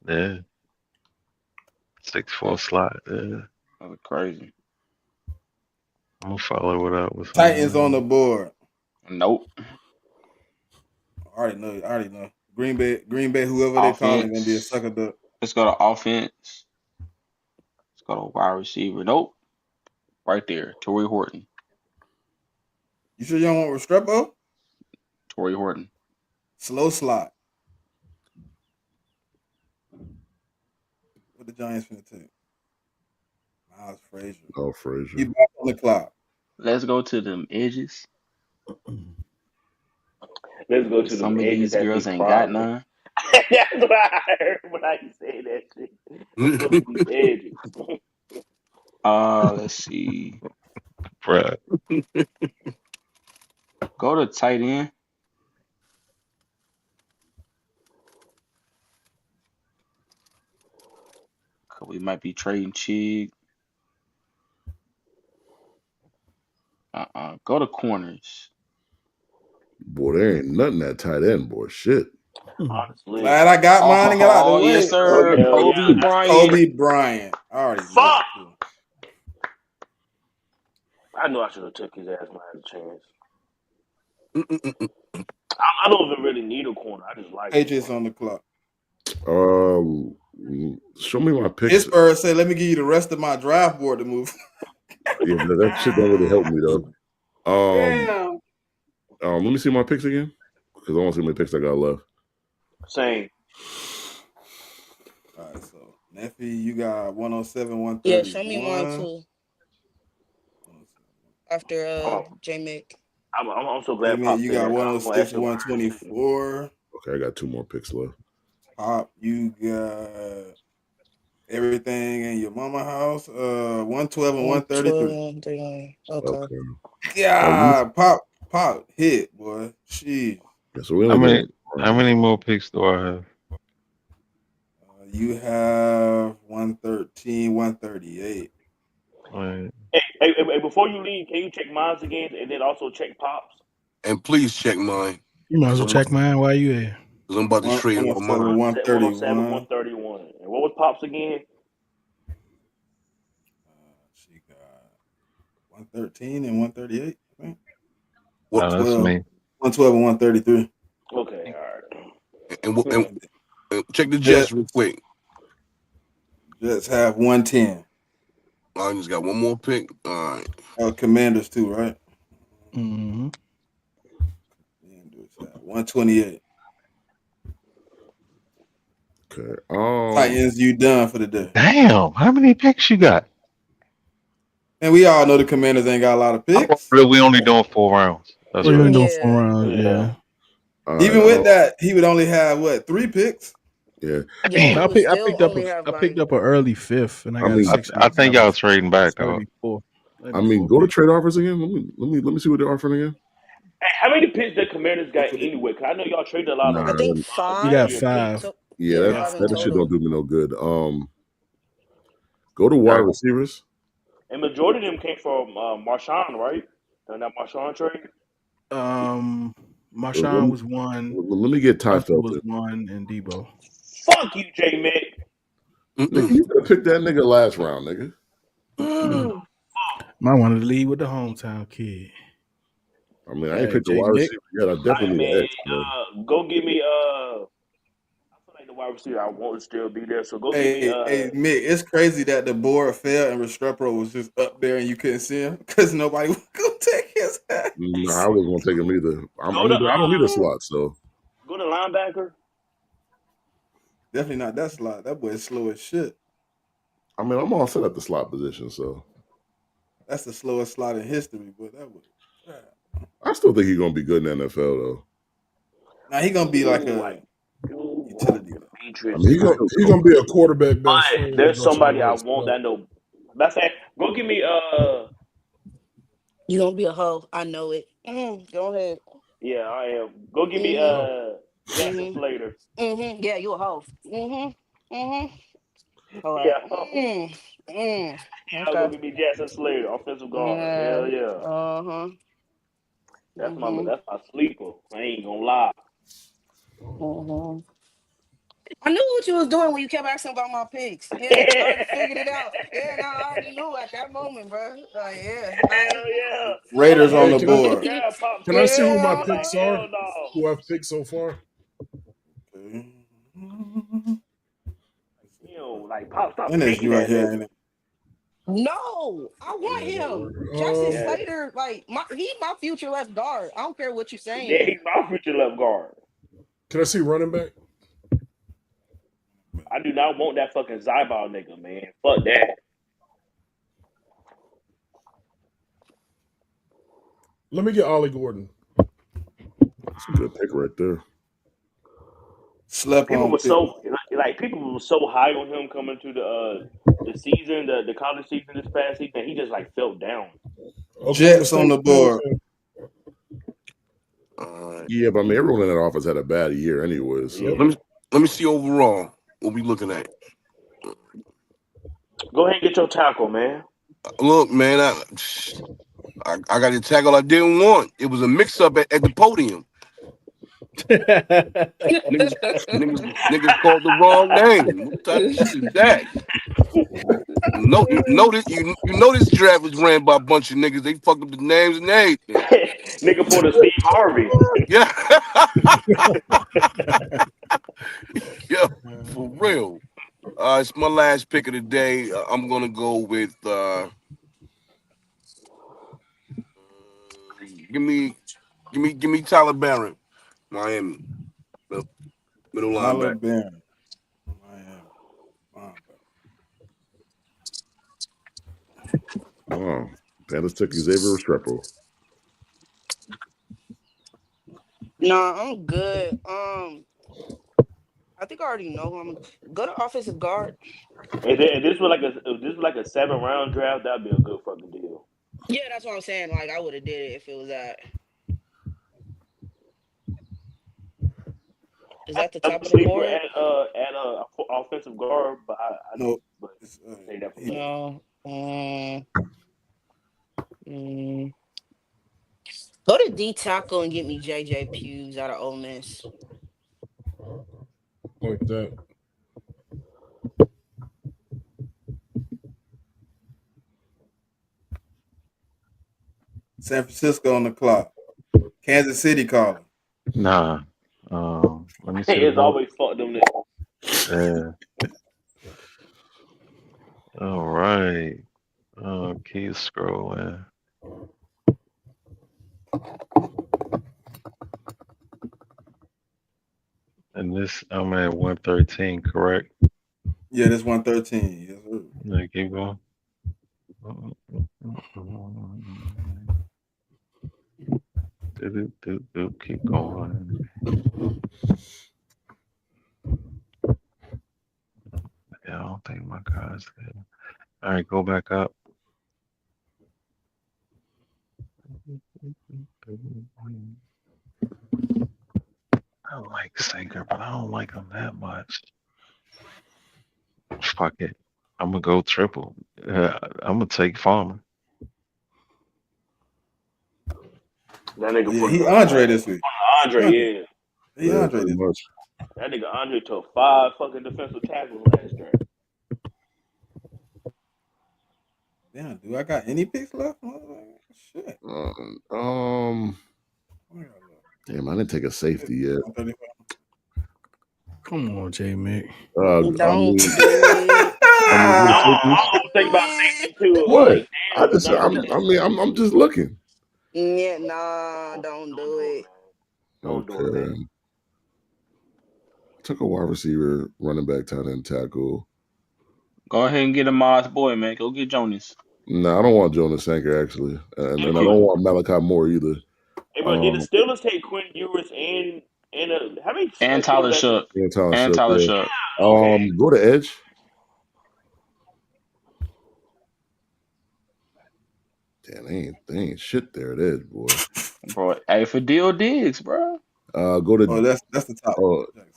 Yeah, 6'4" slot. Yeah,
That was crazy.
I'm gonna follow it up with
Titans on the
something.
board.
Nope.
I already know. Green Bay, whoever they call it, gonna be a
Offense.
sucker duck.
Let's go to offense. Let's go to wide receiver. Nope. Right there. Torrey Horton.
You sure you don't want Restrepo?
Torrey Horton.
Slow slot. What the Giants finna take? Miles Frazier.
Oh,
He
Frazier.
back on the clock.
Let's go to them edges.
Let's go to them
Some of
edges
these
as
girls
he
ain't got
promised.
none.
That's what I heard when I say that shit. Let's go to them edges.
Let's see.
Bruh.
Go to tight end. We might be trading Chig. Go to corners.
Boy, there ain't nothing that tight end, boy. Shit.
Honestly.
Glad I got mine and got out the
Oh, yes,
way.
sir.
Hell yeah,
Kobe
that's
Bryant.
Kobe Bryant. I already knew
fuck.
it too.
I know I should have took his ass when I had a chance.
Mm-mm-mm.
I don't even really need a corner. I just like him.
Patriots on the clock.
Show me my picks.
Pittsburgh said, "Let me give you the rest of my draft board to move."
Yeah, that shit don't really help me though.
Damn.
Let me see my picks again because I want to see how many picks I got left.
Same.
All right, so Neffy, you got 107,
Yeah, show me
131.
mine too. After JMIK.
I'm so
Hey
glad
man,
Pop
you
said
got
that. I'm gonna
106,
ask him why.
124.
Okay, I got 2 more picks left.
Pop, you got everything in your mama house. 112 and
112,
133.
131. Okay.
Okay.
Yeah, Pop hit, boy. Jeez.
Yeah, so we
How
only
many
doing
how many more picks do I have?
You have 113, 138.
Right.
Hey, before you leave, can you check mines again and then also check Pops?
And please check mine.
You might as well
So
check mine while you here.
I'm about to trade all
107,
mine.
107,
131.
131. And what was Pops again?
She got 113 and 138, I think.
What
No, that's
112,
me.
112 and 133.
Okay, all right.
and check the
Jets,
Jets real quick.
Jets have 110.
I just got one more pick. All right.
Commanders too, right?
Mm-hmm.
Commanders have 128.
Okay.
Titans, you done for the day.
Damn, how many picks you got?
And we all know the Commanders ain't got a lot of picks.
We only doing 4 rounds. That's
Well, you
right.
ain't doing
Yeah.
4 rounds,
Yeah.
All
Even
right.
with that, he would only have what, 3 picks?
Yeah.
Yeah, he
I
would
picked
still only have
I picked
like
up an early 5th, and I
I
got
mean,
6
I think y'all
rounds.
trading back,
So
dog.
that'd
I
be
mean,
4
go to
picks.
trade offers again. Let me see what they're offering again.
Hey, how many picks the Commanders got anyway? Cause I know y'all traded a lot of
I
Nah,
think
You got
second
5.
year picks.
5.
yeah,
Yeah,
You
that
got
5 in
that shit
5.
don't
total.
do me no good. Go to wide receivers.
And majority of them came from Marshawn, right? And that Marshawn trade.
Let
Marshawn
me,
was 1,
let me get Ty
Arthur was
Felton.
1, and Debo.
Fuck you, JMIK.
Nigga, you could have picked that nigga last round, nigga.
Might want to lead with the hometown kid.
I mean, I ain't
Hey,
picked a
JMIK.
wide receiver yet. I definitely
I
need
mean,
an X, man.
go give me I feel like the wide receiver I want to still be there. So go give me
Hey, Mick, it's crazy that the board fell and Restrepo was just up there and you couldn't see him because nobody was gonna take his ass.
No, I wasn't gonna take him either.
go to
I don't need a slot, so
go to linebacker.
Definitely not that slot. That boy is slow as shit.
I mean, I'm all set at the slot position, so
That's the slowest slot in history, but that was.
I still think he's gonna be good in the NFL, though.
Now he gonna be like
Ooh,
a utility though.
I
Patriots.
mean,
He's gonna be a quarterback best
But
friend.
there's
Go to the
somebody I
right
want
spot.
that know. That's it. Go give me
You gonna be a hoe. I know it. Go ahead.
yeah, I am. Go give me
Oh,
Jackson Slater.
Yeah, you a hoe. All right.
Yeah. Yeah, go
Okay.
give me Jackson Slater, offensive guard.
Yeah.
Hell yeah.
Uh-huh.
That's my sleeper. I ain't gonna lie.
I knew what you was doing when you kept asking about my picks. Yeah, I already figured it out. Yeah, no, I already knew at that moment, bro. Like, yeah,
Hell yeah.
Raiders
Hey,
on
hey,
the
you
can I
get
board.
Crab Pops
can I
coming
see who
in.
my
I'm
yeah.
like,
picks are?
hell no.
Who I've picked so far?
Okay.
You know, like Pop, stop
And there's
picking
you right
that
here.
nigga.
Ain't it?
No, I want
Yeah, don't
him. Jackson
worry.
Yeah,
Slater, like he my future left guard. I don't care what you're
yeah,
saying.
he's my future left guard.
Can I see running back?
I do not want that fucking Zybal nigga, man. Fuck that.
Let me get Ollie Gordon.
That's a good pick right there.
Slept
People
on
were
pick.
so like people were so high on him coming to the season, the college season this past season. He just like fell down.
Okay, I'm gonna
Jets
stay
on the
with
board.
him.
Yeah, but I mean, everyone in that office had a bad year anyway, so
Yeah.
Let me see overall what we looking at.
Go ahead and get your tackle, man.
Look, man, I got the tackle I didn't want. It was a mix up at the podium. Niggas called the wrong name. What type of shit is that? No, you know this draft was ran by a bunch of niggas. They fucked up the names and everything.
Nigga pulled a Steve Harvey.
Yeah, yeah, for real. It's my last pick of the day. I'm gonna go with give me Tyler Barron, Miami, middle
Tyler
linebacker.
Barron. Miami. Linebacker.
wow. Panthers took Xavier Restrepo.
Nah, I'm good. I think I already know who I'm go to offensive guard.
If this was like a 7 round draft, that'd be a good fucking deal.
Yeah, that's what I'm saying. Like I would have did it if it was that. Is that the
I'm
top
a
of the
sleeper
board?
at offensive guard,
No,
but
it's,
say that for
he,
later.
No. Mm. Go to D tackle and get me JJ Hughes out of Ole Miss.
Like that.
San Francisco on the clock. Kansas City calling.
Nah. Let me see the
It's
vote.
always fuck them niggas.
Yeah. All right. Keep scrolling. And this, I'm at 113, correct?
Yeah, that's 113. Yes, sir.
Yeah, keep going. Keep going. Yeah, I don't think my guy's there. All right, go back up. I like Sinker, but I don't like him that much. Fuck it. I'm gonna go triple. I'm gonna take Farmer.
That nigga
Yeah,
put
he Andre this week.
Andre,
Andre.
yeah.
He
Yeah,
Andre
pretty
this week.
much.
That nigga Andre took 5 fucking defensive tackles last draft.
Damn, do I got any picks left? Shit.
Damn, I didn't take a safety yet.
135.
Come on, JMIK.
I
Don't
mean,
do it.
what a safety?
I was thinking about safety too. I'm
What?
like, damn, it's not really that.
I'm just looking.
Yeah, nah, don't do it.
Don't do it, man.
Okay. Took a wide receiver, running back, tight end, tackle.
Go ahead and get a Moss boy, man. Go get Jonas.
No, I don't want Jonas Sanker actually, and I
Hey,
don't want Malachi Moore either.
hey, bro, did the Steelers take Quinn Ewers and how many
And Tyler
quarterbacks?
Shook.
Yeah, Tyler
And
Shook,
Tyler
yeah.
Shook.
Okay.
Go to edge. Damn, they ain't shit there at edge, boy.
Bro, hey, for Deal Diggs, bro.
Go to.
Oh, that's the top.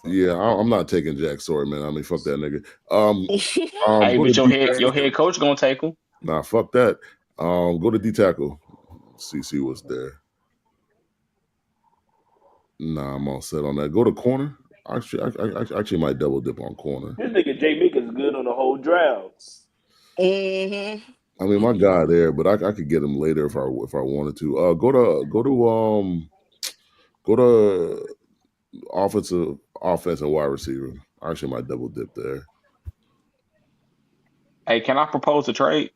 Yeah, I'm not taking Jack. Sorry, man. I mean, fuck that nigga.
Hey,
Go to
but
D.
your head coach gonna take him.
Nah, fuck that. Go to D tackle. See what's there. Nah, I'm all set on that. Go to corner. Actually, I actually might double dip on corner.
This nigga JMIK is good on the whole draft.
Mm-hmm.
I mean, my guy there, but I could get him later if I wanted to. Go to offense and wide receiver. I actually might double dip there.
Hey, can I propose a trade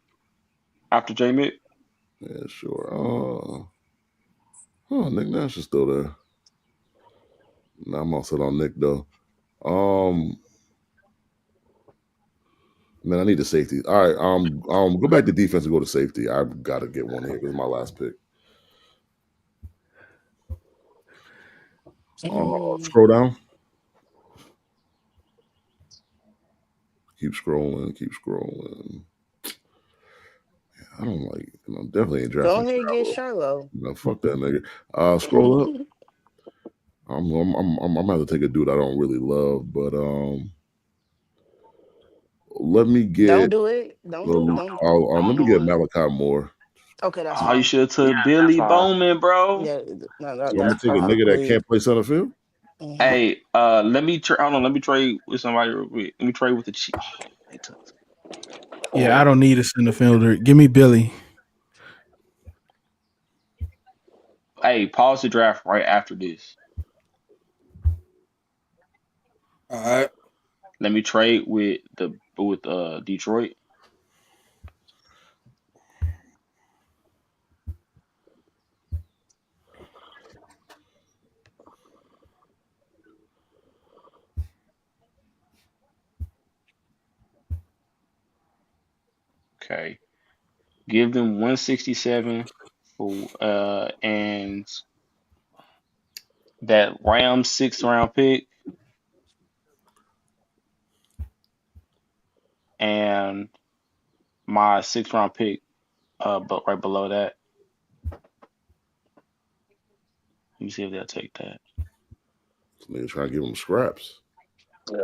after JMIK?
Yeah, sure. Nick Nash is still there. Nah, I'm all set on Nick though. Man, I need a safety. All right, go back to defense and go to safety. I've got to get one here because it's my last pick. Scroll down. Keep scrolling. I don't like. I'm definitely ain't
Go
drafting.
ahead and get
Charlo.
Charlo.
No, fuck that nigga. Scroll up. I'm gonna have to take a dude I don't really love, but let me
Don't
get.
do it. Don't
Let me
do
get
it.
Malachi Moore.
Okay, that's
Oh, you
fine.
should have
Yeah,
took
that's
Billy
fine.
Bowman, bro.
Yeah, no,
So I'm
Yeah,
gonna take a
that's
nigga that
please.
can't play center field.
Mhm.
Hey, let me hold on. Let me trade with somebody real quick. Let me trade with the Chiefs. Oh, they took.
Yeah, I don't need a center fielder. Give me Billy.
Hey, pause the draft right after this.
All right.
Let me trade with Detroit. Okay. Give them 167 for and that Rams 6th round pick and my 6th round pick but right below that. Let me see if they'll take that.
This nigga trying to give him scraps.
yeah.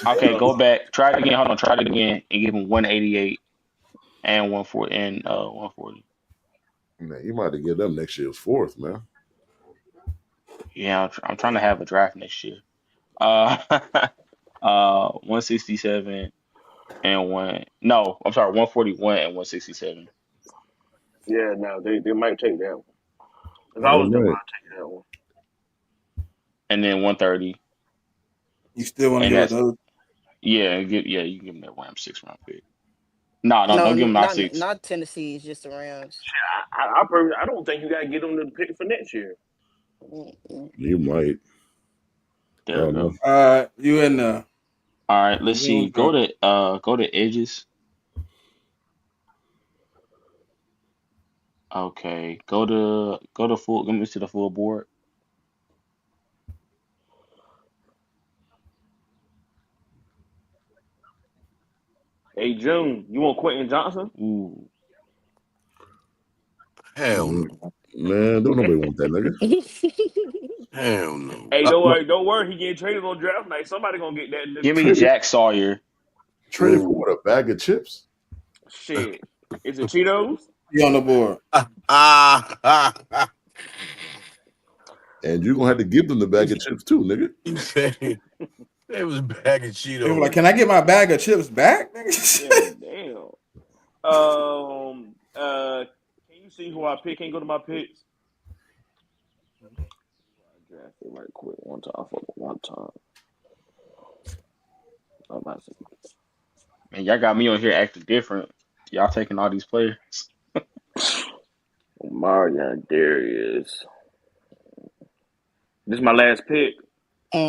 Okay, go back. Try it again. Hold on, try it again and give them 188 and 140 and 140.
Man, you might have to give them next year's fourth, man.
Yeah, I'm trying to have a draft next year. 167 and one. No, I'm sorry, 141 and 167.
Yeah, no, they might take that one. If I
They
was them,
might.
I'd take that one.
And then 130.
You still want to
And
give up
that's
those?
you can give them that Rams 6th round pick. No, no,
No,
don't give them my six.
not Tennessee. It's just the Rams.
I don't think you gotta get them to pick for next year.
Mm-mm.
You might. I
There we
don't know.
go.
All right, you in there?
All right, let's
You
see.
on draft.
Go to edges. Okay. Go to full. Let me see the full board.
Hey June, you want Quentin Johnson?
Ooh.
Hell
Mm,
no.
Man, don't nobody want that nigga.
Hell no.
Hey,
No,
don't worry, he getting traded on draft night. Somebody gonna get that
Give
nigga.
me
traded,
Jack Sawyer.
traded for
Ooh.
what, a bag of chips?
Shit. Is it Cheetos?
You on the board?
And you're gonna have to give them the bag of chips too, nigga.
You said it was a bag of
They were like,
Cheetos.
"Can I get my bag of chips back?"
Yeah, damn. Can you see who I pick? Can you go to my picks? I draft it right quick. One time for one time. I'm about to
Man, y'all got me on here acting different. Y'all taking all these players.
Marion Darius. This is my last pick.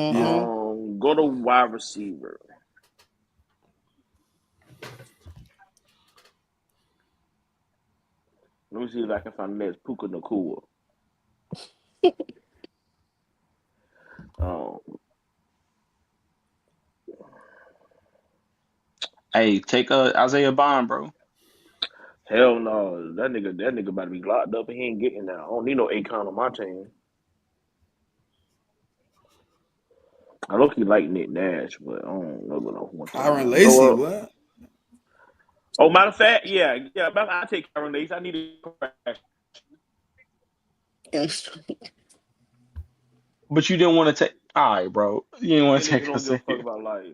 Yeah.
Mm-hmm.
Go to wide receiver. Let me see if I can find the next Puka Nakua. Um,
Hey, take Isaiah Bond, bro.
hell no, that nigga about to be locked up and he ain't getting out. I don't need no Akon on my team. I look he like Nick Nash, but I don't know about no one thing.
Kyron
Go
Lacy,
up.
what?
Oh, matter of fact, yeah. I take Kyron Lace. I need to crash.
But you didn't want to take. All right, bro. You didn't want
That
to
nigga
take
don't give a fuck
Isaiah.
about life.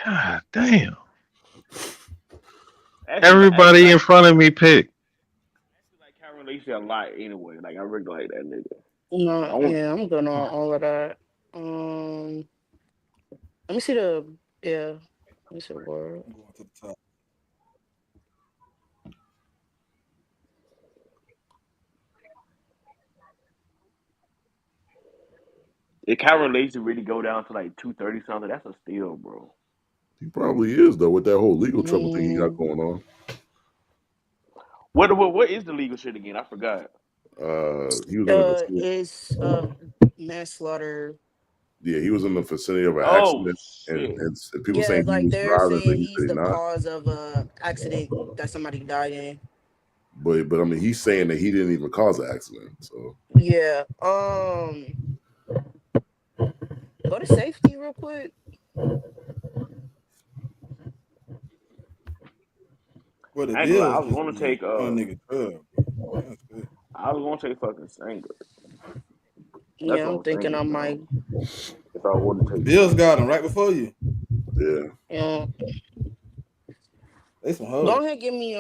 God damn.
Actually
Everybody in
like
front of me pick.
Kyron Lacy a lot anyway. Like I really like that nigga. I
No,
want
yeah, I'm going on all of that. Let me see the yeah. Let me see the word.
I'm going to the top.
if Kyron Lacy really go down to like 230 something, that's a steal, bro.
He probably is though with that whole legal trouble thing he got
Mm,
going on.
What is the legal shit again? I forgot.
He was in the vicinity.
is manslaughter.
Yeah, he was in the vicinity of an
Oh
accident, and,
shit.
and people
Yeah,
saying he
like
was
they're
driving, but
saying
he
he's
said he
the
not.
cause of a accident that somebody died in.
But I mean, he's saying that he didn't even cause the accident. So
Yeah. Go to safety real quick.
Well, the
I ain't gonna lie,
Bills
I was
just
gonna
be
take
on nigga 12, bro. That's it.
I was gonna take fucking Sanger. That's
Yeah,
what I
I'm
was
thinking I
thinking.
might.
If I would
The
have taken
Bills got
Sanger.
him right before you.
yeah,
Yeah.
They some
Go
hoes.
ahead, give me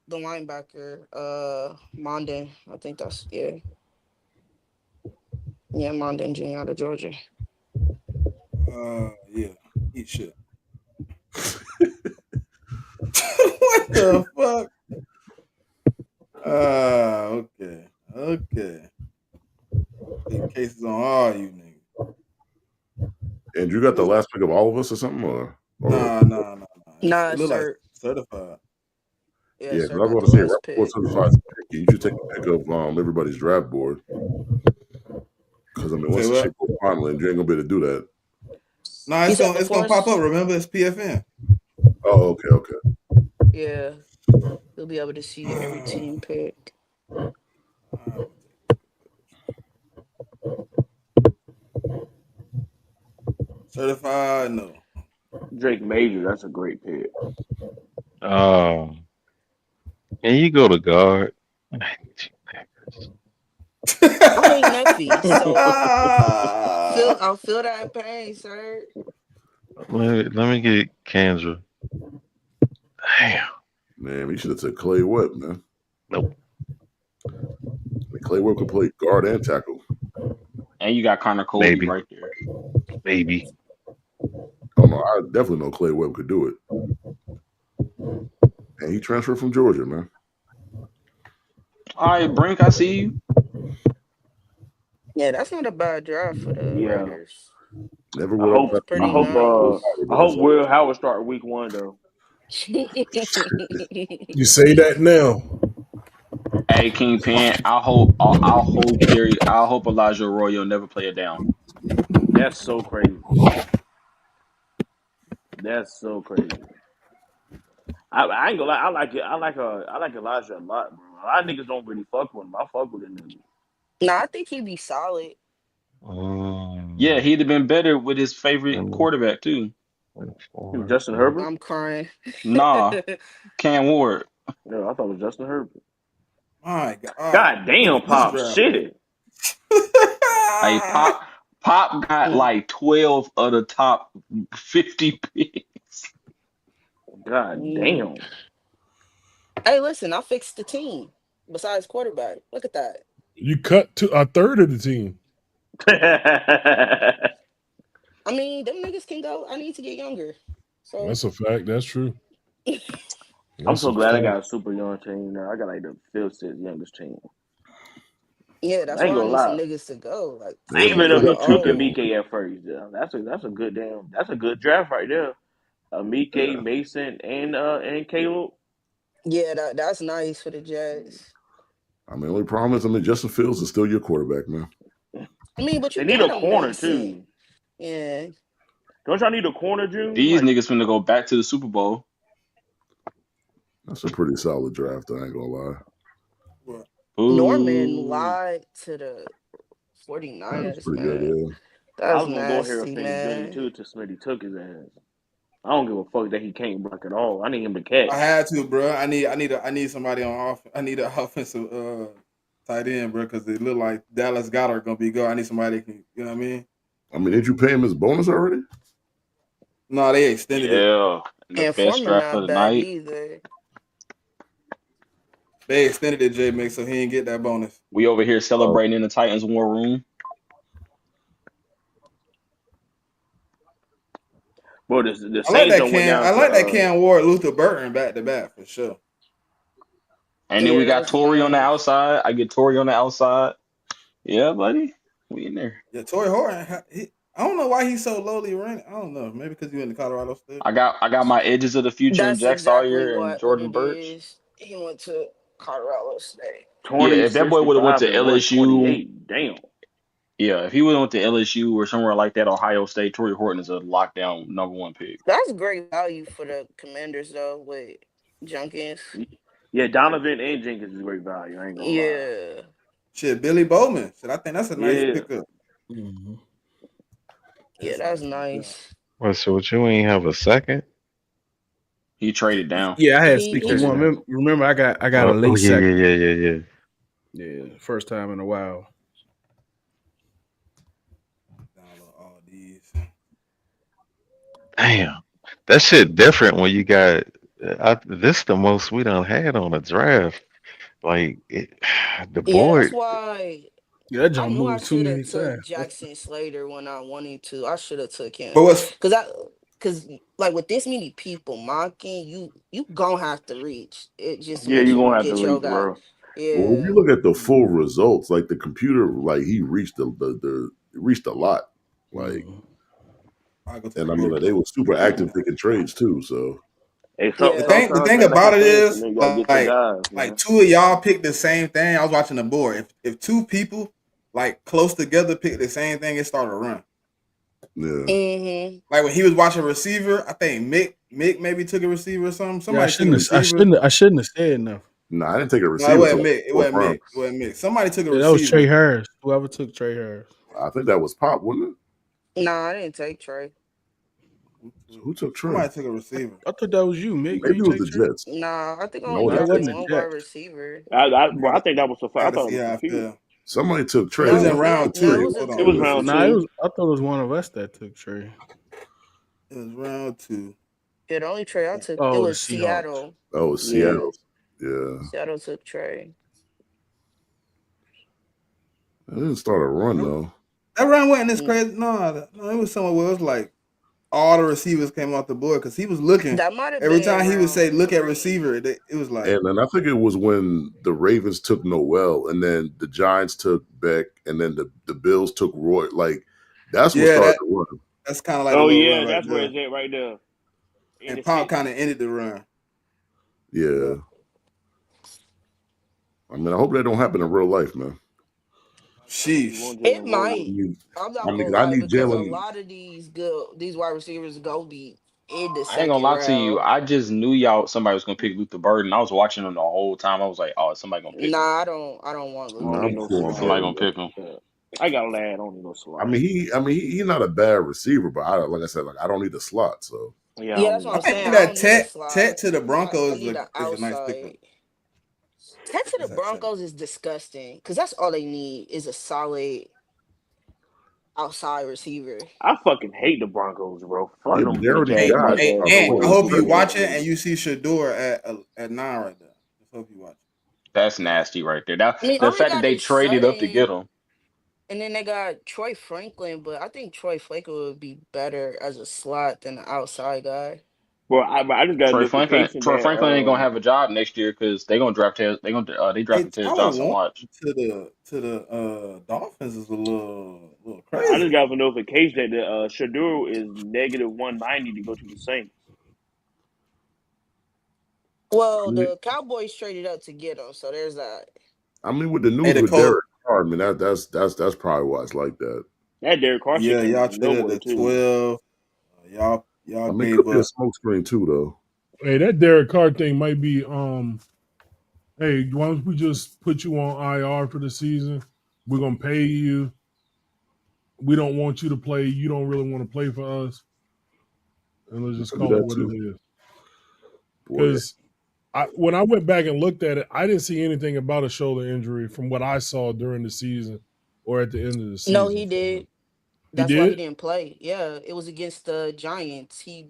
the linebacker, Mondin. I think that's yeah, Mondin Jr. out of Georgia.
Yeah. Eat shit. What the fuck? Okay. Okay. Take cases on all you niggas.
and you got the last pick of all of us or something, or
Nah.
Nah,
It look like
sir.
certified.
Yeah,
yeah, because
sir
I was
got
going
the
to say
last
right before
pick.
certified pick, you should take a pick of everybody's draft board. Because I mean,
Say
once the
what?
shit goes final, and you ain't gonna be able to do that.
Nah,
He said
it's
before
gonna pop up.
us.
Remember, it's PFN.
Oh, okay.
Yeah, he'll be able to see every team pick.
I would certified. No.
Drake Major, that's a great pick.
Um, can you go to guard?
I hate Memphis, so I'll feel that pain, sir.
Let me get Kendra. Damn.
Man, you should have took Clay Webb, man.
Nope.
Clay Webb could play guard and tackle.
And you got Connor Colby
Maybe.
right there.
Maybe.
Oh no, I definitely know Clay Webb could do it. And he transferred from Georgia, man.
All right, Brink, I see you.
Yeah, that's not a bad draft for the
Yeah.
Raiders.
Never
I
would have
hope
thought
It's
he
I
pretty
was
hope
Will
nice.
Howard,
I
but that's
hope
all
Will
right.
Howard start week one though.
You say that now.
Hey, Kingpin. I hope Elijah Arroyo never play it down.
That's so crazy. That's so crazy. I ain't gonna lie, I like it. I like Elijah a lot, bro. A lot of niggas don't really fuck with him. I fuck with the nigga.
No, I think he'd be solid.
Yeah,
Um,
he'd have been better with his favorite
um,
quarterback too.
Who,
4,
Justin
5.
Herbert?
I'm crying.
Nah, Cam Ward.
No, I thought it was Justin Herbert.
My God.
God
Look
damn,
at this
Pop.
draft.
Shit.
Hey, Pop got
Mm.
like 12 of the top 50 picks.
God damn.
Hey, listen, I fixed the team. Besides quarterback, look at that.
You cut to a third of the team.
I mean, them niggas can go. I need to get younger. So
That's a fact. That's true.
I'm
That's
so
a
glad I
fact.
got a super young team now. I got like the fifth, sixth youngest team.
yeah,
I
that's
ain't
why I
gonna
need some
lie.
niggas to go. Like
Yeah,
I
some
man,
even
they
niggas
though
are
got two
took a
good
old.
ones.
Mike at first. Yeah, that's a good draft right there. Mike,
Yeah.
Mason, and Caleb.
Yeah, that's nice for the Jets.
I mean, only problem is, I mean, Justin Fields is still your quarterback, man.
I mean, but
They
you
need a
got a
corner
Mason.
too.
Yeah,
Don't y'all need a corner, June?
These
Like,
niggas finna go back to the Super Bowl.
That's a pretty solid draft. I ain't gonna lie.
Well,
Norman
Ooh.
lied to the
That's
49ers,
pretty good.
man.
Yeah.
I
That's
was gonna go here and
nasty,
finish Goody
man.
too till Smitty took his ass. I don't give a fuck that he can't block at all. I need him to
I
catch.
had to, bro. I need somebody on off. I need an offensive tight end, bro, because it look like Dallas Goddard gonna be good. I need somebody that can, you know what I mean?
I mean, did you pay him his bonus already?
No, they extended it.
Yeah. And the
And
best
Foreman
draft of
not
the
bad
night.
either.
They extended it, JMIK, so he didn't get that bonus.
We over here
Oh,
celebrating in the Titans war room.
Bro, the Saints don't went down
I
to
like that Cam Ward, Luther Burton back to back for sure.
And then we
Yeah,
got
that's
Tory on the
nice.
outside. I get Tory on the outside. Yeah, buddy. We in there.
Yeah, Torrey Horton. I don't know why he's so lowly ranked. I don't know. Maybe because he went to Colorado State.
I got my edges of the future in
That's
Jack
exactly
Sawyer and
what
Jordan
it
Birch.
is. He went to Colorado State.
Yeah,
20,
if that boy would have went
65,
to
and
LSU,
128. Damn.
yeah, if he would have went to LSU or somewhere like that, Ohio State, Tory Horton is a lockdown #1 pick.
That's great value for the Commanders though with Junkins.
Yeah, Donovan and Jenkins is great value. I ain't gonna lie.
Yeah.
Shit, Billy Bowman. Shit, I think that's a nice
Yeah.
pickup.
Mhm.
Yeah,
That's a
that's
nice pickup.
nice.
Well, so you ain't have a second?
He traded down.
Yeah, I had
He
Traded
61.
he
down.
Remember, I got a
Oh
late
yeah,
second.
yeah, yeah, yeah, yeah.
Yeah, first time in a while.
Download all these.
Damn, that shit different when you got. This the most we done had on a draft. Like the
Yeah, that's
board.
why
Yeah, that
I
jump
knew I
moved too
should have
many
took
times.
Jackson Slater when I wanted to. I should have took
But
him.
what's
Cause like with this many people mocking, you gonna have to reach. It just
Yeah,
make
you're
sure you
gonna have to
get your
reach,
guy.
bro.
well, if you
Yeah.
look at the full results, like the computer, like he reached the reached a lot. Like,
Mhm.
I go to the
and I mean,
book
like, they
though.
were super active taking trades too. So
Hey,
Yeah.
The
sometimes
thing
things like
about
a
it
fantasy,
is
man. You gotta get your guys,
like
man.
two of y'all picked the same thing. I was watching the board. If two people like close together pick the same thing, it started a run.
yeah,
Mm-hmm.
Like when he was watching receiver, I think Mick maybe took a receiver or something.
Yeah,
Somebody took a receiver.
I shouldn't have said enough.
no, I didn't take a
No, it
receiver
wasn't
till
Mick. It
fourth
wasn't
round.
Mick. It wasn't Mick. Somebody took a
Yeah, that was Trey
receiver.
Harris. Whoever took Trey Harris.
I think that was Pop, wasn't it?
Nah, I didn't take Trey.
Who took Trey?
Somebody took a receiver.
I thought that was you, Mick. You
Maybe
ain't
it was
take
the
Trey.
Jets.
Nah, I think I
No,
only
it
No,
was
it
the
drafted
wasn't
Jets.
the
one wide
Jets.
receiver.
Bro, I think that was the.
I
I
gotta
thought it
see
was
how
a
I
few.
feel.
Somebody took Trey.
It was
No,
in
it
round
no, it
two.
was a
Hold
It
on, let
was
me
two.
round
see.
Nah,
two.
I thought it was one of us that took Trey.
It was round two.
Yeah, the only Trey I took it
Oh, the
was
Seahawks.
Seattle.
Oh, it's
Yeah.
Seattle. Yeah,
Seattle took Trey.
it didn't start a run though.
That run wasn't this
Mm,
crazy. No, it was somewhere where it was like all the receivers came off the board because he was looking.
That might have
Every
been
time he would say,
round
"Look at
3.
receiver," it was like,
And I think it was when the Ravens took Noel, and then the Giants took Beck, and then the Bills took Roy. Like that's what
yeah,
started the run.
that's kind of like a
Oh
little
yeah,
run right
that's where
there.
it's at right there in
And
the
Pop kind
sixties.
of ended the run.
Yeah,
Yeah.
I mean, I hope that don't happen in real life, man.
He
Sheesh.
won't just
It
I
enroll.
might.
mean,
I'm
I
not
mean,
gonna
'cause I
lie
need
because a
Jalen.
lot of these wide receivers go be in the
I ain't gonna
second
lie to you.
round.
I just knew y'all somebody was gonna pick Luther Burden. I was watching him the whole time. I was like, oh, somebody gonna pick him.
Nah, I don't want
I don't
No,
Luther.
need
I'm
no
cool on
Somebody
slot.
gonna
Burden, bro.
pick him.
Yeah. I got a lad. I don't need no
I
slot.
mean, he's not a bad receiver, but like I said, like I don't need a slot. So
Yeah, I
Yeah,
don't
that's
need
what
I
no
I'm saying.
think
I
slot.
that
don't need a
Tech
slot.
to the
I
Broncos
need an
is a nice pickup.
outside. Tech to the
That's that Tech.
Broncos is disgusting because that's all they need is a solid outside receiver.
I fucking hate the Broncos, bro. Fuck
Yeah, but
them
they
bitch
already
ass
Hey,
got
white
hey,
ass
Ant, I
what
boys,
hope you
Trevor
man.
watch it
Lawrence.
and you see Shador at 9 right there. Just hope you watch
That's nasty right there. Now
I mean,
the
all they
fact that
got
they
is
traded up to
Sutton,
get him.
and then they got Troy Franklin, but I think Troy Franklin would be better as a slot than an outside guy.
Bro, I just got a notification
Troy
that
Franklin ain't gonna have a job next year because they gonna draft Tez. They
it. Hey,
drafting Tez
Tyler
Johnson.
Warren
Watch.
to the Dolphins is a little
I just
crazy.
got a notification that the Shadur is negative 190 to go to the Saints.
I
Well,
mean,
the Cowboys traded up to get him, so there's that.
with the
Hey,
news
the
with
Colts.
Derek Carr, I mean that's probably why it's like that.
That Derek Carr shit
Yeah,
came
y'all
out of
traded
nowhere
the
too.
12. Y'all
I mean, it could
gave
be a
up.
smokescreen too, though.
Hey, that Derek Carr thing might be hey, why don't we just put you on IR for the season? We're gonna pay you. We don't want you to play. You don't really want to play for us, and let's
It
just
could be
call it
that
what it
too.
is.
Boy,
Because when I went back and looked at it, I didn't see anything about a shoulder injury from what I saw during the season or at the end of the
No,
season
he
from him.
did.
He
That's why he
did.
didn't play. Yeah, it was against the Giants. He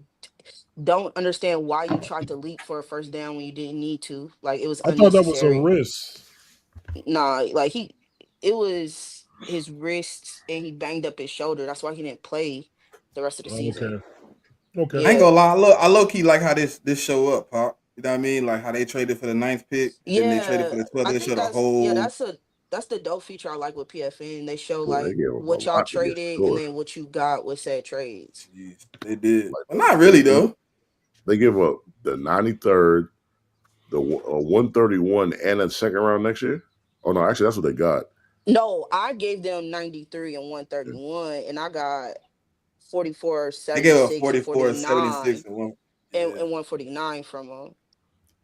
don't understand why you tried to leap for a first down when you didn't need to. Like it was
I thought that was a
unnecessary.
wrist.
Nah, like it was his wrist and he banged up his shoulder. That's why he didn't play the rest of the
Oh,
season.
okay. Okay.
I ain't
Yeah,
gonna lie. I low key like how this show up, Pop. You know what I mean? Like how they traded for the ninth pick, then they traded for
yeah.
the 12th.
I
They
think
showed a whole.
that's the dope feature I like with PFN. They show
boy, they
like
gave him a
what y'all
lot to get
traded and
sure.
then what you got with said trades.
Jeez, they did.
Like
Well, not really though.
they give up the 93rd, the 131, and a second round next year. Oh no, actually that's what they got.
No, I gave them 93 and 131, and I got 44,
They gave up
76, and
44, 76,
49,
and one.
and,
Yeah.
and 149 from them.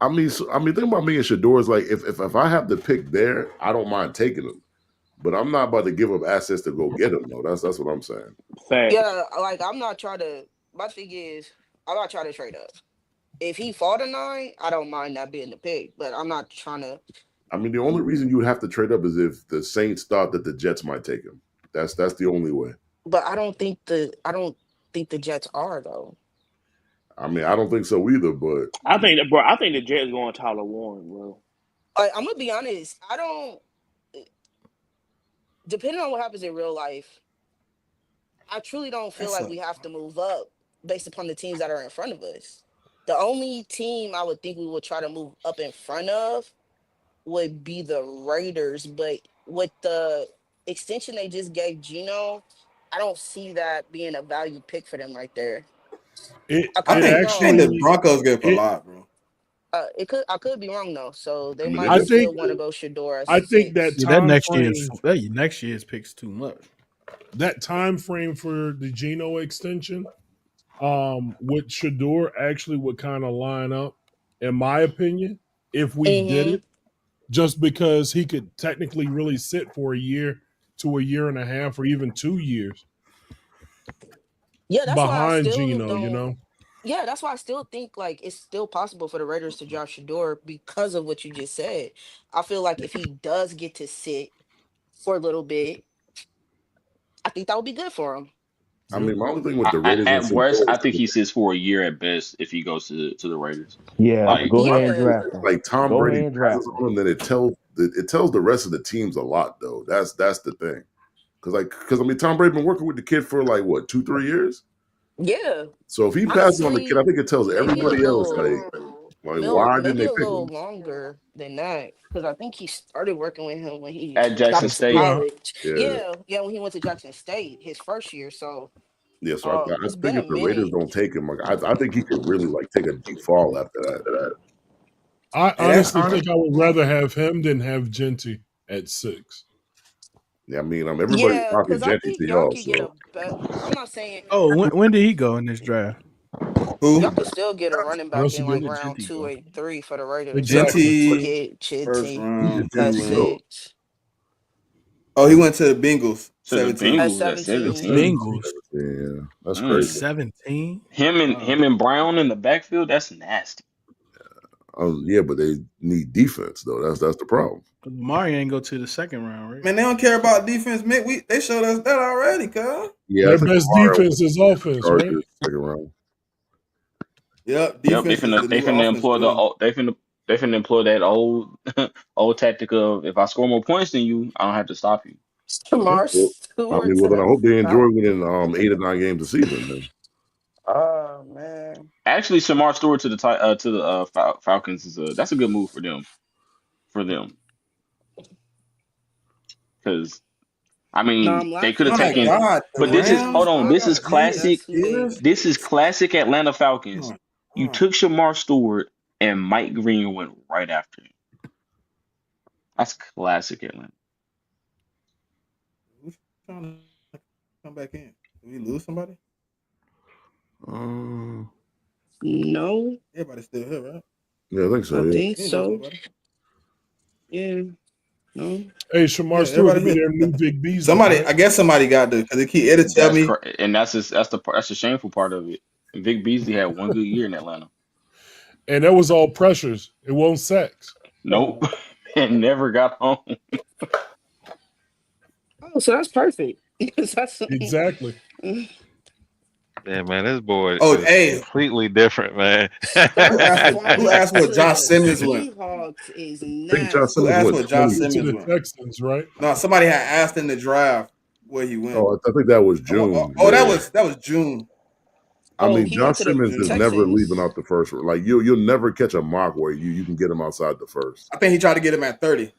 Think about me and Shador is like if I have the pick there, I don't mind taking them, but I'm not about to give up assets to go get them though. That's what I'm saying.
Facts.
Yeah, like I'm not trying to. My thing is, I'm not trying to trade up. If he fall to 9, I don't mind that being the pick, but I'm not trying to.
I mean, the only reason you would have to trade up is if the Saints thought that the Jets might take him. That's the only way.
But I don't think the Jets are though.
I mean, I don't think so either, but
I think the Jets going Tyler Warren, bro.
Like I'm gonna be honest, I don't. Depending on what happens in real life, I truly don't feel
That's
like
a.
we have to move up based upon the teams that are in front of us. The only team I would think we would try to move up in front of would be the Raiders, but with the extension they just gave Gino, I don't see that being a value pick for them right there.
It
I
I
could
it
be
think I think
wrong.
the
actually
Broncos gave up a
it
lot, bro.
I could be wrong though. So
I
they
mean, they
might
I
did.
think
still want to go Shador at
I think
6.
Yeah, that next year's picks too much.
that time frame for the Geno extension with Shador actually would kind of line up, in my opinion, if we did
Mm-hmm.
it, just because he could technically really sit for a year to a year and a half or even 2 years
Yeah, that's why I
behind
still
Geno, you
don't.
know?
Yeah, that's why I still think like it's still possible for the Raiders to drop Shador because of what you just said. I feel like if he does get to sit for a little bit, I think that would be good for him.
I
Yeah.
mean, my only thing with the Raiders and
At worst,
Shador
I
is
think he sits for a year at best if he goes to the Raiders.
Yeah,
Like
go ahead and
Yeah,
draft him.
like Tom
Go
Brady
ahead and
passes
draft him.
on him, then it tells the rest of the teams a lot though. That's the thing. Because I mean, Tom Brady been working with the kid for like what 2-3 years.
yeah.
So if he passes on the kid, I
Honestly,
think it tells
maybe a
everybody else
little,
why didn't
maybe
they
a
pick
little
him?
longer than that because I think he started working with him when he
at
got
Jackson
into
State,
Yeah.
college.
Yeah,
Yeah, when he went to Jackson State his first year. So,
yeah. So I
it's
think
been a
if the Raiders
minute.
don't take him, like I think he could really like take a deep fall after that.
I
Hey, that's
honestly
honest.
think I would rather have him than have Genty at 6.
Yeah, I mean, everybody's
Yeah,
talking
because I
Jeffy
think
to
y'all
y'all,
could get
so
a bet. I'm not saying
Oh, when did he go in this draft?
y'all
Who?
could still get a running
Where
back
else you
in
When
like
get?
did
round
Genty
2
go?
or 3 for the Raiders. Y'all
Exactly.
could
Genty
get
first
Chitty
who did
round.
at
He
Jeffy
went.
go?
6,
Oh, he went to the Bengals.
to the
17.
at
Bengals at
The
17.
17.
Bengals
Yeah, that's
at
Mm.
crazy.
17.
Him
Wow.
and Brown in the backfield, that's nasty.
Yeah, but they need defense though. That's the problem.
Lamar ain't go to the second round, right?
Man, they don't care about defense, man. They showed us that already, cuz.
Yeah, I
Their
think
best
Lamar
defense is offense, right?
Chargers second round.
Yep,
Yep,
defense is the
they
new
finna
offense
employ
too.
they finna employ that old old tactic of if I score more points than you, I don't have to stop you.
Yep.
Lamar
Well, I
Stewart
mean,
to
well then I
the
hope they enjoy winning
Falcons.
8 or 9 games a season. Then.
Oh man.
Actually, Shamar Stewart to the Falcons is that's a good move for them because I
No,
mean
I'm
they could have
laughing
My
taken,
because
God, the
but
the
this is
Rams,
hold
Rams
on,
bro.
this is
offense,
Are you
classic.
that's who they
serious?
This is classic Atlanta
Oh
Falcons.
my
You
God.
took Shamar Stewart and Mike Green went right after him. That's classic Atlanta.
Who's trying to come back in? Did we lose somebody?
Uh,
no,
Everybody's still here, right?
yeah, I think so.
I
Yeah.
think
We didn't lose
so.
nobody.
Yeah. No.
Hey,
Yeah,
Shamar Stewart
everybody
could be
here.
their new Vic Beasley,
Somebody,
right?
I guess somebody got to, because they keep Eddie tell
That's
me.
and that's the shameful part of it. Vic Beasley had one good year in Atlanta.
And that was all pressures. It won't sacks.
Nope, and never got home.
Oh, so that's perfect. Because that's
Exactly.
Yeah, man, this boy
Oh,
is
hey,
completely different, man.
who
Start
asked what? Who
flying
asked what
to
Josh
the
Simmons went?
Seahawks is
I think Josh
Who
Simmons
asked
went
what Josh
20.
To
Simmons
the
went?
Texans, right?
No, somebody had asked in the draft where he went.
Oh, I think that was
Oh, oh,
June.
oh, that
Yeah.
was June.
I
Oh,
mean,
he went
Josh
to the
Simmons is
June.
never leaving
Texans.
out the first. Like you'll never catch a mock where you can get him outside the first.
I think he tried to get him at 30.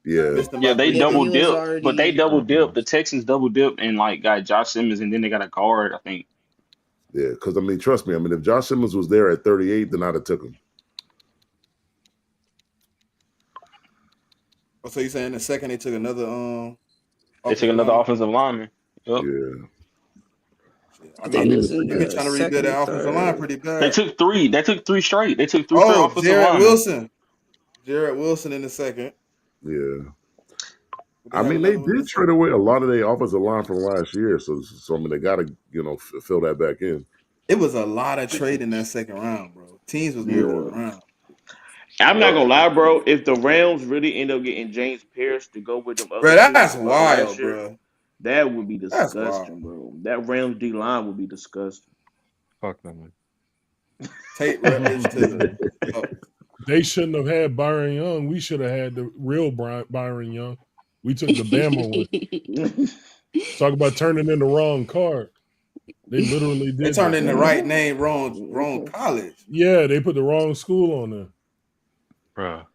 Yeah.
Missed him
Yeah,
by
they
Yeah, but
3 points.
double
he was
dipped, but they
already
double dipped. The Texans double dipped and like got Josh Simmons, and then they got a guard. I think.
Yeah, because I mean, trust me. I mean, if Josh Simmons was there at 38, then I'd have took him.
Oh, so you saying in the second they took another
They took
offensive
another
lineman?
offensive lineman. Yep.
Yeah,
Shit,
I
I
think it
mean,
was in
they've been
the
trying to rebuild
second or
that offensive line
third.
pretty
They
bad.
took three. They took three straight. They took three straight
Oh,
offensive
Jarrett
linemen.
Wilson. Jarrett Wilson in the second.
yeah.
But they
I
have
mean, they
another one in the
did trade
second.
away a lot of their offensive line from last year, so I mean, they got to fill that back in.
It was a lot of trade in that second round, bro. Teams was
Yeah,
moving
well,
around.
I'm not
Yep.
gonna lie, bro. If the Rams really end up getting James Pierce to go with them other
Bro,
picks
that's
from last
wild,
year,
bro.
that would be
That's wild.
disgusting, bro. That Rams D line would be disgusting.
Fuck them.
Tate Rutledge to
They shouldn't have had Byron Young. We should have had the real Byron Young. We took the Bama one. Talk about turning in the wrong card. They literally
they
did
turned
that.
in the right name, wrong college.
Yeah, they put the wrong school on there.
Bruh.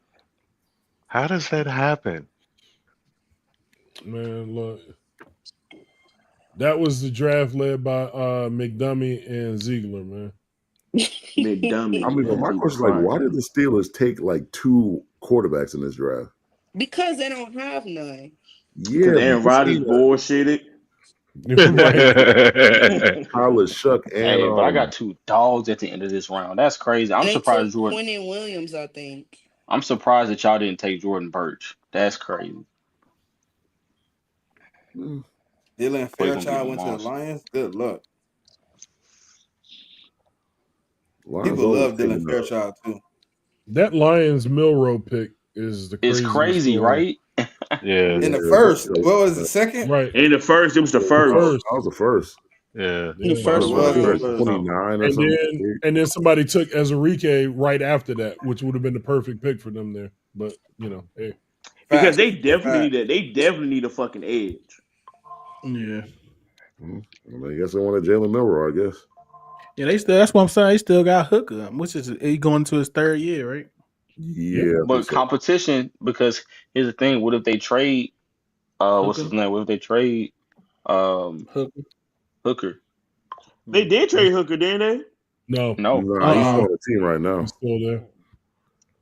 How does that happen?
Man, look. That was the draft led by McDummy and Ziegler, man.
McDummy
I mean, but
is
my
even
question is like, why
fire.
did the Steelers take like 2 quarterbacks in this draft?
Because they don't have none.
Because
Yeah, but
Aaron
you
Rodgers
seen
bullshitted.
Right.
Tyler Shuck and
Hey, but I got two dogs at the end of this round. That's crazy.
And they took Quentin Williams, I think.
I'm surprised that y'all didn't take Jordan Birch. That's crazy.
Hmm,
Dylan
Boy, gonna be a
Fairchild went to the
monster.
Lions. Good luck.
Lions
People
always
love Dylan
taking
Fairchild too.
That Lions Milrow pick is the
It's
craziest
crazy,
story.
right?
Yeah,
In the
yeah,
first,
that's
what was the second?
Right.
In the first, it was the
The
first.
first.
that was the first.
yeah.
In the
Yeah.
Oh, it
first
What
was
was
the
Like
round.
it?
first.
29 or
And
something.
then somebody took Ezerique right after that, which would have been the perfect pick for them there. But hey.
Because
Fact.
they definitely
Fact.
need that. They definitely need a fucking edge.
Yeah.
I guess they wanted Jalen Milrow, I guess.
Yeah, they still. That's what I'm saying. They still got Hooker, which is he going to his third year, right?
Yep.
Yeah, I think
But
so.
competition, because here's the thing, what if they trade what's
Hooker,
his name? What if they trade um
Hooker.
Hooker?
They did trade Hooker, didn't they?
No,
No.
Nah, he's still
Uh-uh.
on the team right now.
he's still there.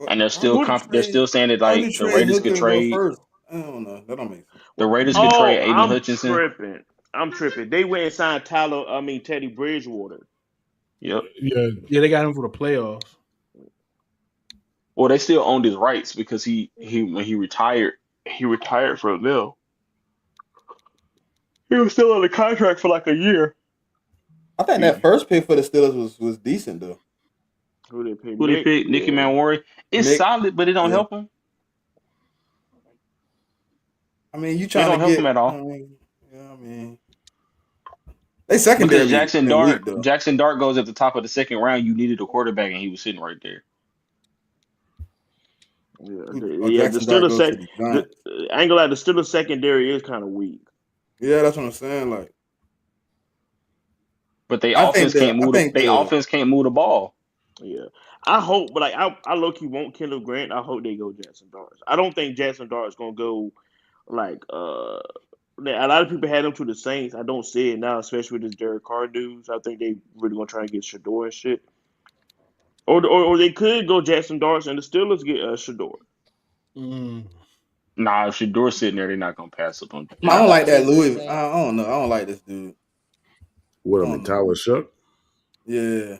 And they're
Why
still
would you
they're
trade?
still saying that
Why would
like
you trade Hooker and go first? I don't know. That don't make sense.
the Raiders could
Oh,
trade Aiden
I'm
Hutchinson.
tripping. I'm tripping. They went and signed Teddy Bridgewater.
Yep.
Yeah,
Yeah, they got him for the playoffs.
Well, they still owned his rights because he when he retired from them. He was still on the contract for like a year.
I think that first pick for the Steelers was decent though.
Who they picked?
Who they
Nick.
picked? Nicky
Yeah.
Manwari. It's
Nick,
solid, but it don't
yeah.
help him.
I mean, you
It
trying to
don't help
get.
him at
I
all
mean, yeah, I mean, they secondary
because Jackson
been weak
Dart
though.
Jackson Dart goes at the top of the second round. You needed a quarterback, and he was sitting right there.
Yeah,
Or
yeah. The
Jackson Dart
Steelers
go to
sec.
the
The,
Giants.
I ain't gonna lie. The Steelers secondary is kind of weak.
Yeah, that's what I'm saying. Like,
But they
I
offense
think the
can't
I
move the
think
they
the
offense can't move the ball.
Yeah, I hope, but like I low key want Kendall Grant. I hope they go Jackson Dart. I don't think Jackson Dart's gonna go like a lot of people had him to the Saints. I don't see it now, especially with this Derek Carr news. I think they really gonna try and get Shador and shit. Or they could go Jackson Darts and the Steelers get Shador.
Mm.
Nah, if Shador's sitting there, they're not gonna pass up on
I
I
don't
Jackson
like
thought the
Dart.
that
same
Louis.
thing.
I don't know. I don't like this dude.
What
I
I mean,
don't know.
Tyler Shuck.
Yeah,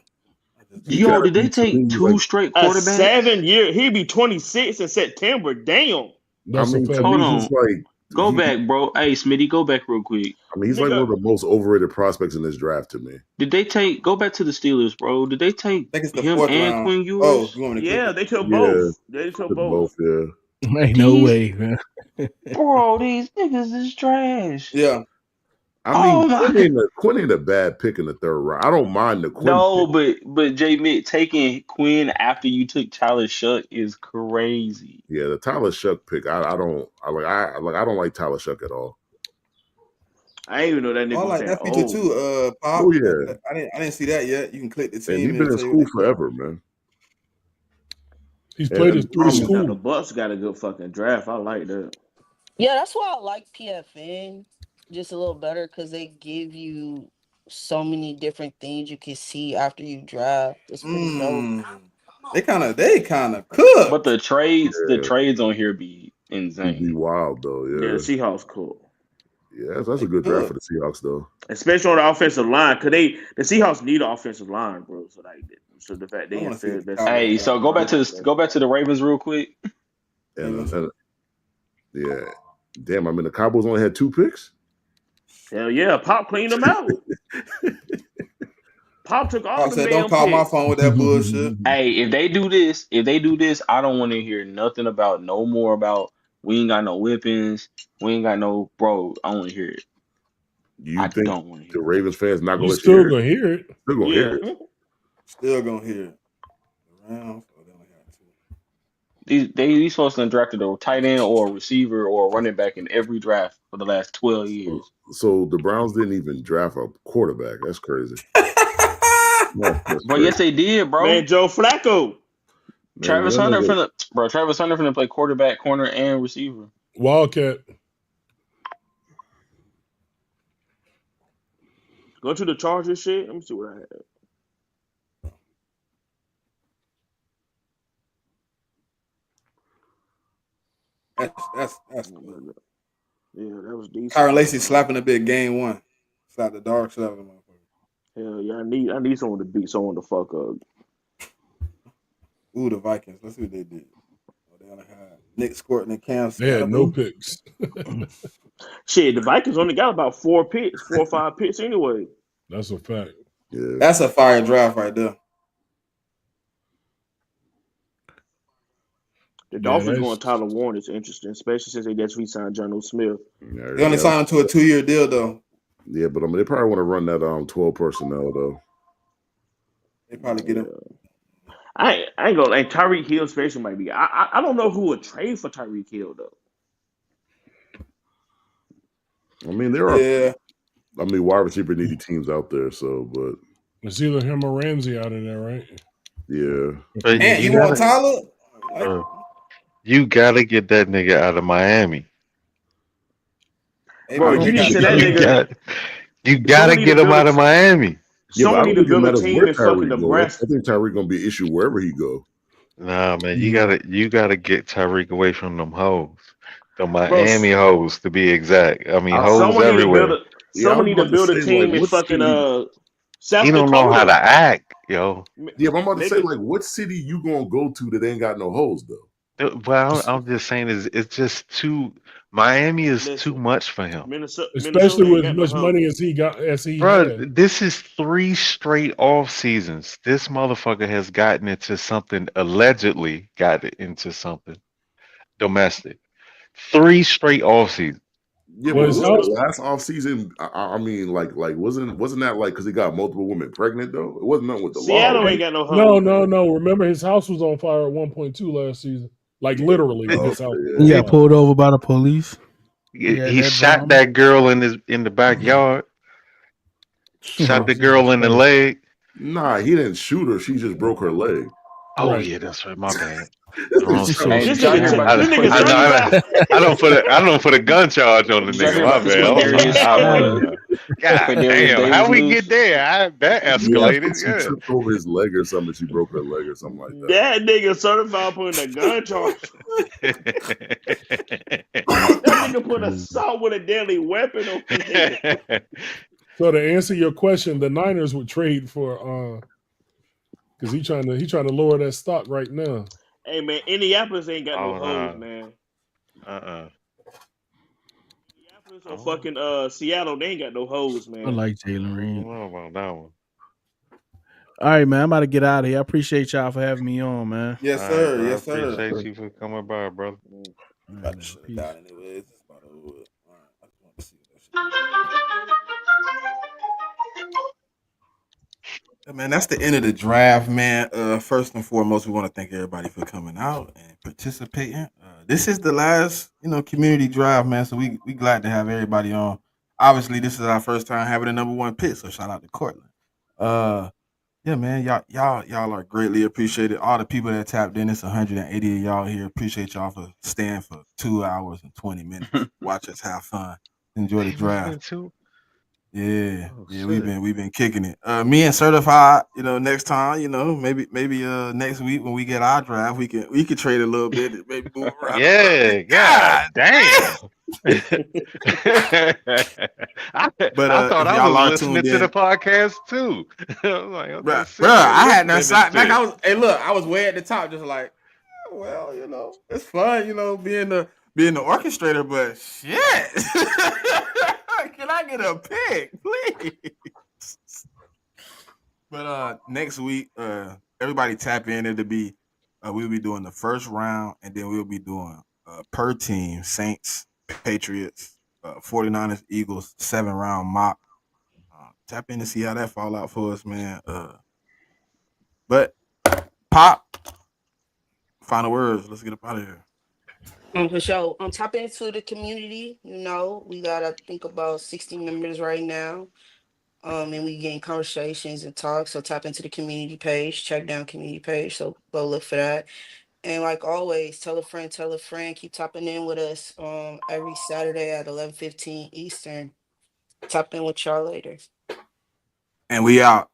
I just
He
don't.
got
Yo,
to
did they
be to
take
me
two
like.
straight
A
quarterbacks?
7 year, he'd be 26 in September. Damn,
I
That's a
mean, to
fact.
Hold
me, he's
on,
like
go
he.
back, bro. Hey, Smitty, go back real quick.
I mean, he's like one
nigga.
of the most overrated prospects in this draft to me.
Did they take? Go back to the Steelers, bro. Did they
I
take
think it's the
him
fourth
and
round.
Quinn
Oh,
Ewers?
you want me to click
Yeah,
it?
they took
Yeah,
both. They took
took
both.
both. Yeah,
Ain't no
These
way, man.
bro, these niggas is trash.
Yeah,
I mean,
Oh my god.
Quinn ain't a bad pick in the third round. I don't mind the Quinn
No,
pick.
but JMIK taking Quinn after you took Tyler Shuck is crazy.
Yeah, the Tyler Shuck pick. I don't like Tyler Shuck at all.
I didn't even know that
oh, I
nigga was
like
that
that feature
old.
too.
Oh
Pop.
yeah,
I didn't see that yet. You can click the
and
team
he's
and
been
it'll
in
tell you what
school
they pick.
forever, man.
He's
And,
played his
and the
through
problem,
Now the
school.
Bucks got a good fucking draft. I like that.
Yeah, that's why I like PFN just a little better because they give you so many different things you can see after you draft. It's pretty dope.
Mm. They kind of
But
cooked.
the
yeah,
trades on here be
he'd be
insane.
wild though.
Yeah, the
Yeah,
Seahawks cool.
yeah, that's a
They
good draft for
cooked.
the Seahawks though.
Especially on the offensive line, cause the Seahawks need an offensive line, bro. So the fact
I
they
want
in
to see what
fifth
the
best
Cowboys
Hey,
got
so
for this.
go back to the Ravens real quick.
And,
Ravens.
and yeah, damn. I mean, the Cowboys only had 2 picks.
Hell yeah, Pop cleaned them out. Pop took all
Pop
them
said, "Don't
damn
call my
picks.
phone with that bullshit."
Hey, if they do this, I don't want to hear nothing about no more about we ain't got no weapons, we ain't got no bro. I don't want to hear it.
You
I
think
don't want to
the
hear it.
Ravens fans not gonna
You
let you
still
hear it?
gonna hear it.
They're gonna hear
Yeah,
it.
Still gonna hear it. The Rams. Oh, they only got 2.
These folks done drafted a tight end or a receiver or a running back in every draft for the last 12
So,
years.
so the Browns didn't even draft a quarterback. That's crazy. That's
But yes,
crazy,
they did,
man,
bro.
Joe Flacco.
man.
Travis Hunter finna play quarterback, corner, and receiver.
Wildcat.
Go to the Chargers shit. Let me see what I had.
That's cool.
Yeah, that was decent.
Kyron Lacy slapping a bit game 1. Slap the dark side of the motherfucker.
Hell yeah, I need someone to beat someone to fuck up.
Ooh, the Vikings. Let's see what they did. Oh, they only had Nick Scorton and Cam
They had no
Skattebo.
picks.
Shit, the Vikings only got about 4 or 5 picks anyway.
That's a fact.
Yeah.
That's a fire draft right there.
The
Yeah,
Dolphins going
that's
Tyler Warren is interesting, especially since they just re-signed John O. Smith.
Yeah,
They only
yeah,
signed him to a 2-year deal though.
yeah, but I mean, they probably want to run that 12 personnel though.
They probably get him.
I ain't gonna like Tyreek Hill especially might be. I don't know who would trade for Tyreek Hill though.
I mean, there are.
Yeah.
I mean, wide receiver needy teams out there. So, but
it's either him or Ramsey out of there, right?
yeah,
But
And
you
you want
gotta,
Tyler? Like,
you gotta get that nigga out of Miami.
hey
Bro,
man,
I
they
you need to
got
say
don't.
that
You
Jalen.
nigga.
got, you
Someone
gotta
need to
get him
build
out of Miami.
Yeah, but
someone
I
need
don't
to
think it
build a
matters
team
where
in fucking
Tyreek go. I
Nebraska.
think Tyreek gonna be an issue wherever he go.
Nah, man,
Mhm.
you gotta get Tyreek away from them hoes. The
Bro,
Miami hoes, to be exact. I mean,
I,
hoes
someone need to build
everywhere.
a
yeah, I
someone
was
need to
about to
build a
say like,
team in
what
fucking
city?
He
South
don't know how to
Dakota.
act, yo.
Yeah, but I'm about to say
Maybe
like, what city you gonna go to that ain't got no hoes though?
Well, I'm just saying is it's just too Miami is too
listen,
much for him.
Especially
Minnesota ain't
with as
got no
much money
hoes.
as he
Bro,
had.
this is 3 straight off seasons. This motherfucker has gotten into something, allegedly got into something domestic. 3 straight off seasons.
Yeah,
Well,
but
his
wasn't
house,
the last off season? I mean, wasn't that like because he got multiple women pregnant though? It wasn't nothing with the law,
Seattle
was
ain't
it?
got no
no,
hoes,
no,
man.
no. Remember, his house was on fire at 1.2 last season. Like literally,
Oh,
his house
okay,
was
He
on
yeah.
got
fire.
pulled over by the police. He had
He
that
shot
drama.
that girl in the backyard. Shot the
This nigga's
girl in the
crazy.
leg.
Nah, he didn't shoot her. She just broke her leg.
Oh
Right.
yeah, that's right. My bad.
This
Wrong
nigga sound
story.
like
Hey,
a
This
did y'all
nigga,
hear
child.
about
this
this
nigga
I know.
Quindarius?
certified.
I don't put a guncharge on the
Did y'all hear
nigga.
about
My
this
bad.
Quindarius?
God
Quindarius
damn, how
Davis
we get
news?
there? That
Yeah, I think
escalated.
she
Yeah.
tripped over his leg or something. She broke her leg or something like that.
That nigga certified putting a gun charge. That nigga put assault with a deadly weapon on the nigga.
So to answer your question, the Niners would trade for because he trying to lower that stock right now.
Hey man, Indianapolis ain't got no
Oh
hoes,
no.
man.
Uh-uh.
Indianapolis
I
or
don't,
fucking Seattle, they ain't got no hoes,
I
man.
like
I
Jalen
don't
Reed.
know about that one.
All right, man. I'm about to get out of here. I appreciate y'all for having me on, man.
All
Yes,
right,
sir.
bro. I
Yes, sir.
appreciate you for coming by, brother.
Mm.
All right,
About to
man.
shut it
Peace.
down anyways. It's about over with. All right. I just want to see what that shit
Yeah, man, that's the end of the draft, man. First and foremost, we want to thank everybody for coming out and participating. This is the last, community draft, man. So we glad to have everybody on. Obviously, this is our first time having a number one pick, so shout out to Cortland. Yeah, man, y'all are greatly appreciated. All the people that tapped in, it's 180 of y'all here. Appreciate y'all for staying for 2 hours and 20 minutes. Watch us have fun, enjoy the
Damn, it's
draft.
been two.
Yeah,
Oh
yeah,
shit.
we've been kicking it. Me and certified, next time, maybe next week when we get our draft, we can trade a little bit, and maybe move around a little bit.
Yeah, god
God
damn.
But
I thought
if
I
y'all
was
are
listening
tuned
to the
in,
podcast too. I was like, okay,
bruh,
sick. They
I had
listening
that
to
side. Like
shit.
hey, look, I was way at the top, just like, well, it's fun, being the orchestrator, but shit, can I get a pick, please? But next week, everybody tap in. It'll be we'll be doing the first round, and then we'll be doing per team Saints, Patriots, 49ers, Eagles, 7 round mock. Tap in to see how that fall out for us, man. But Pop, final words. Let's get up out of here.
For sure. Tap into the community. We gotta think about 60 members right now. And we getting conversations and talk. So tap into the community page, check down community page. So go look for that. And like always, tell a friend, keep tapping in with us every Saturday at 11:15 Eastern. Tap in with y'all later.
And we out.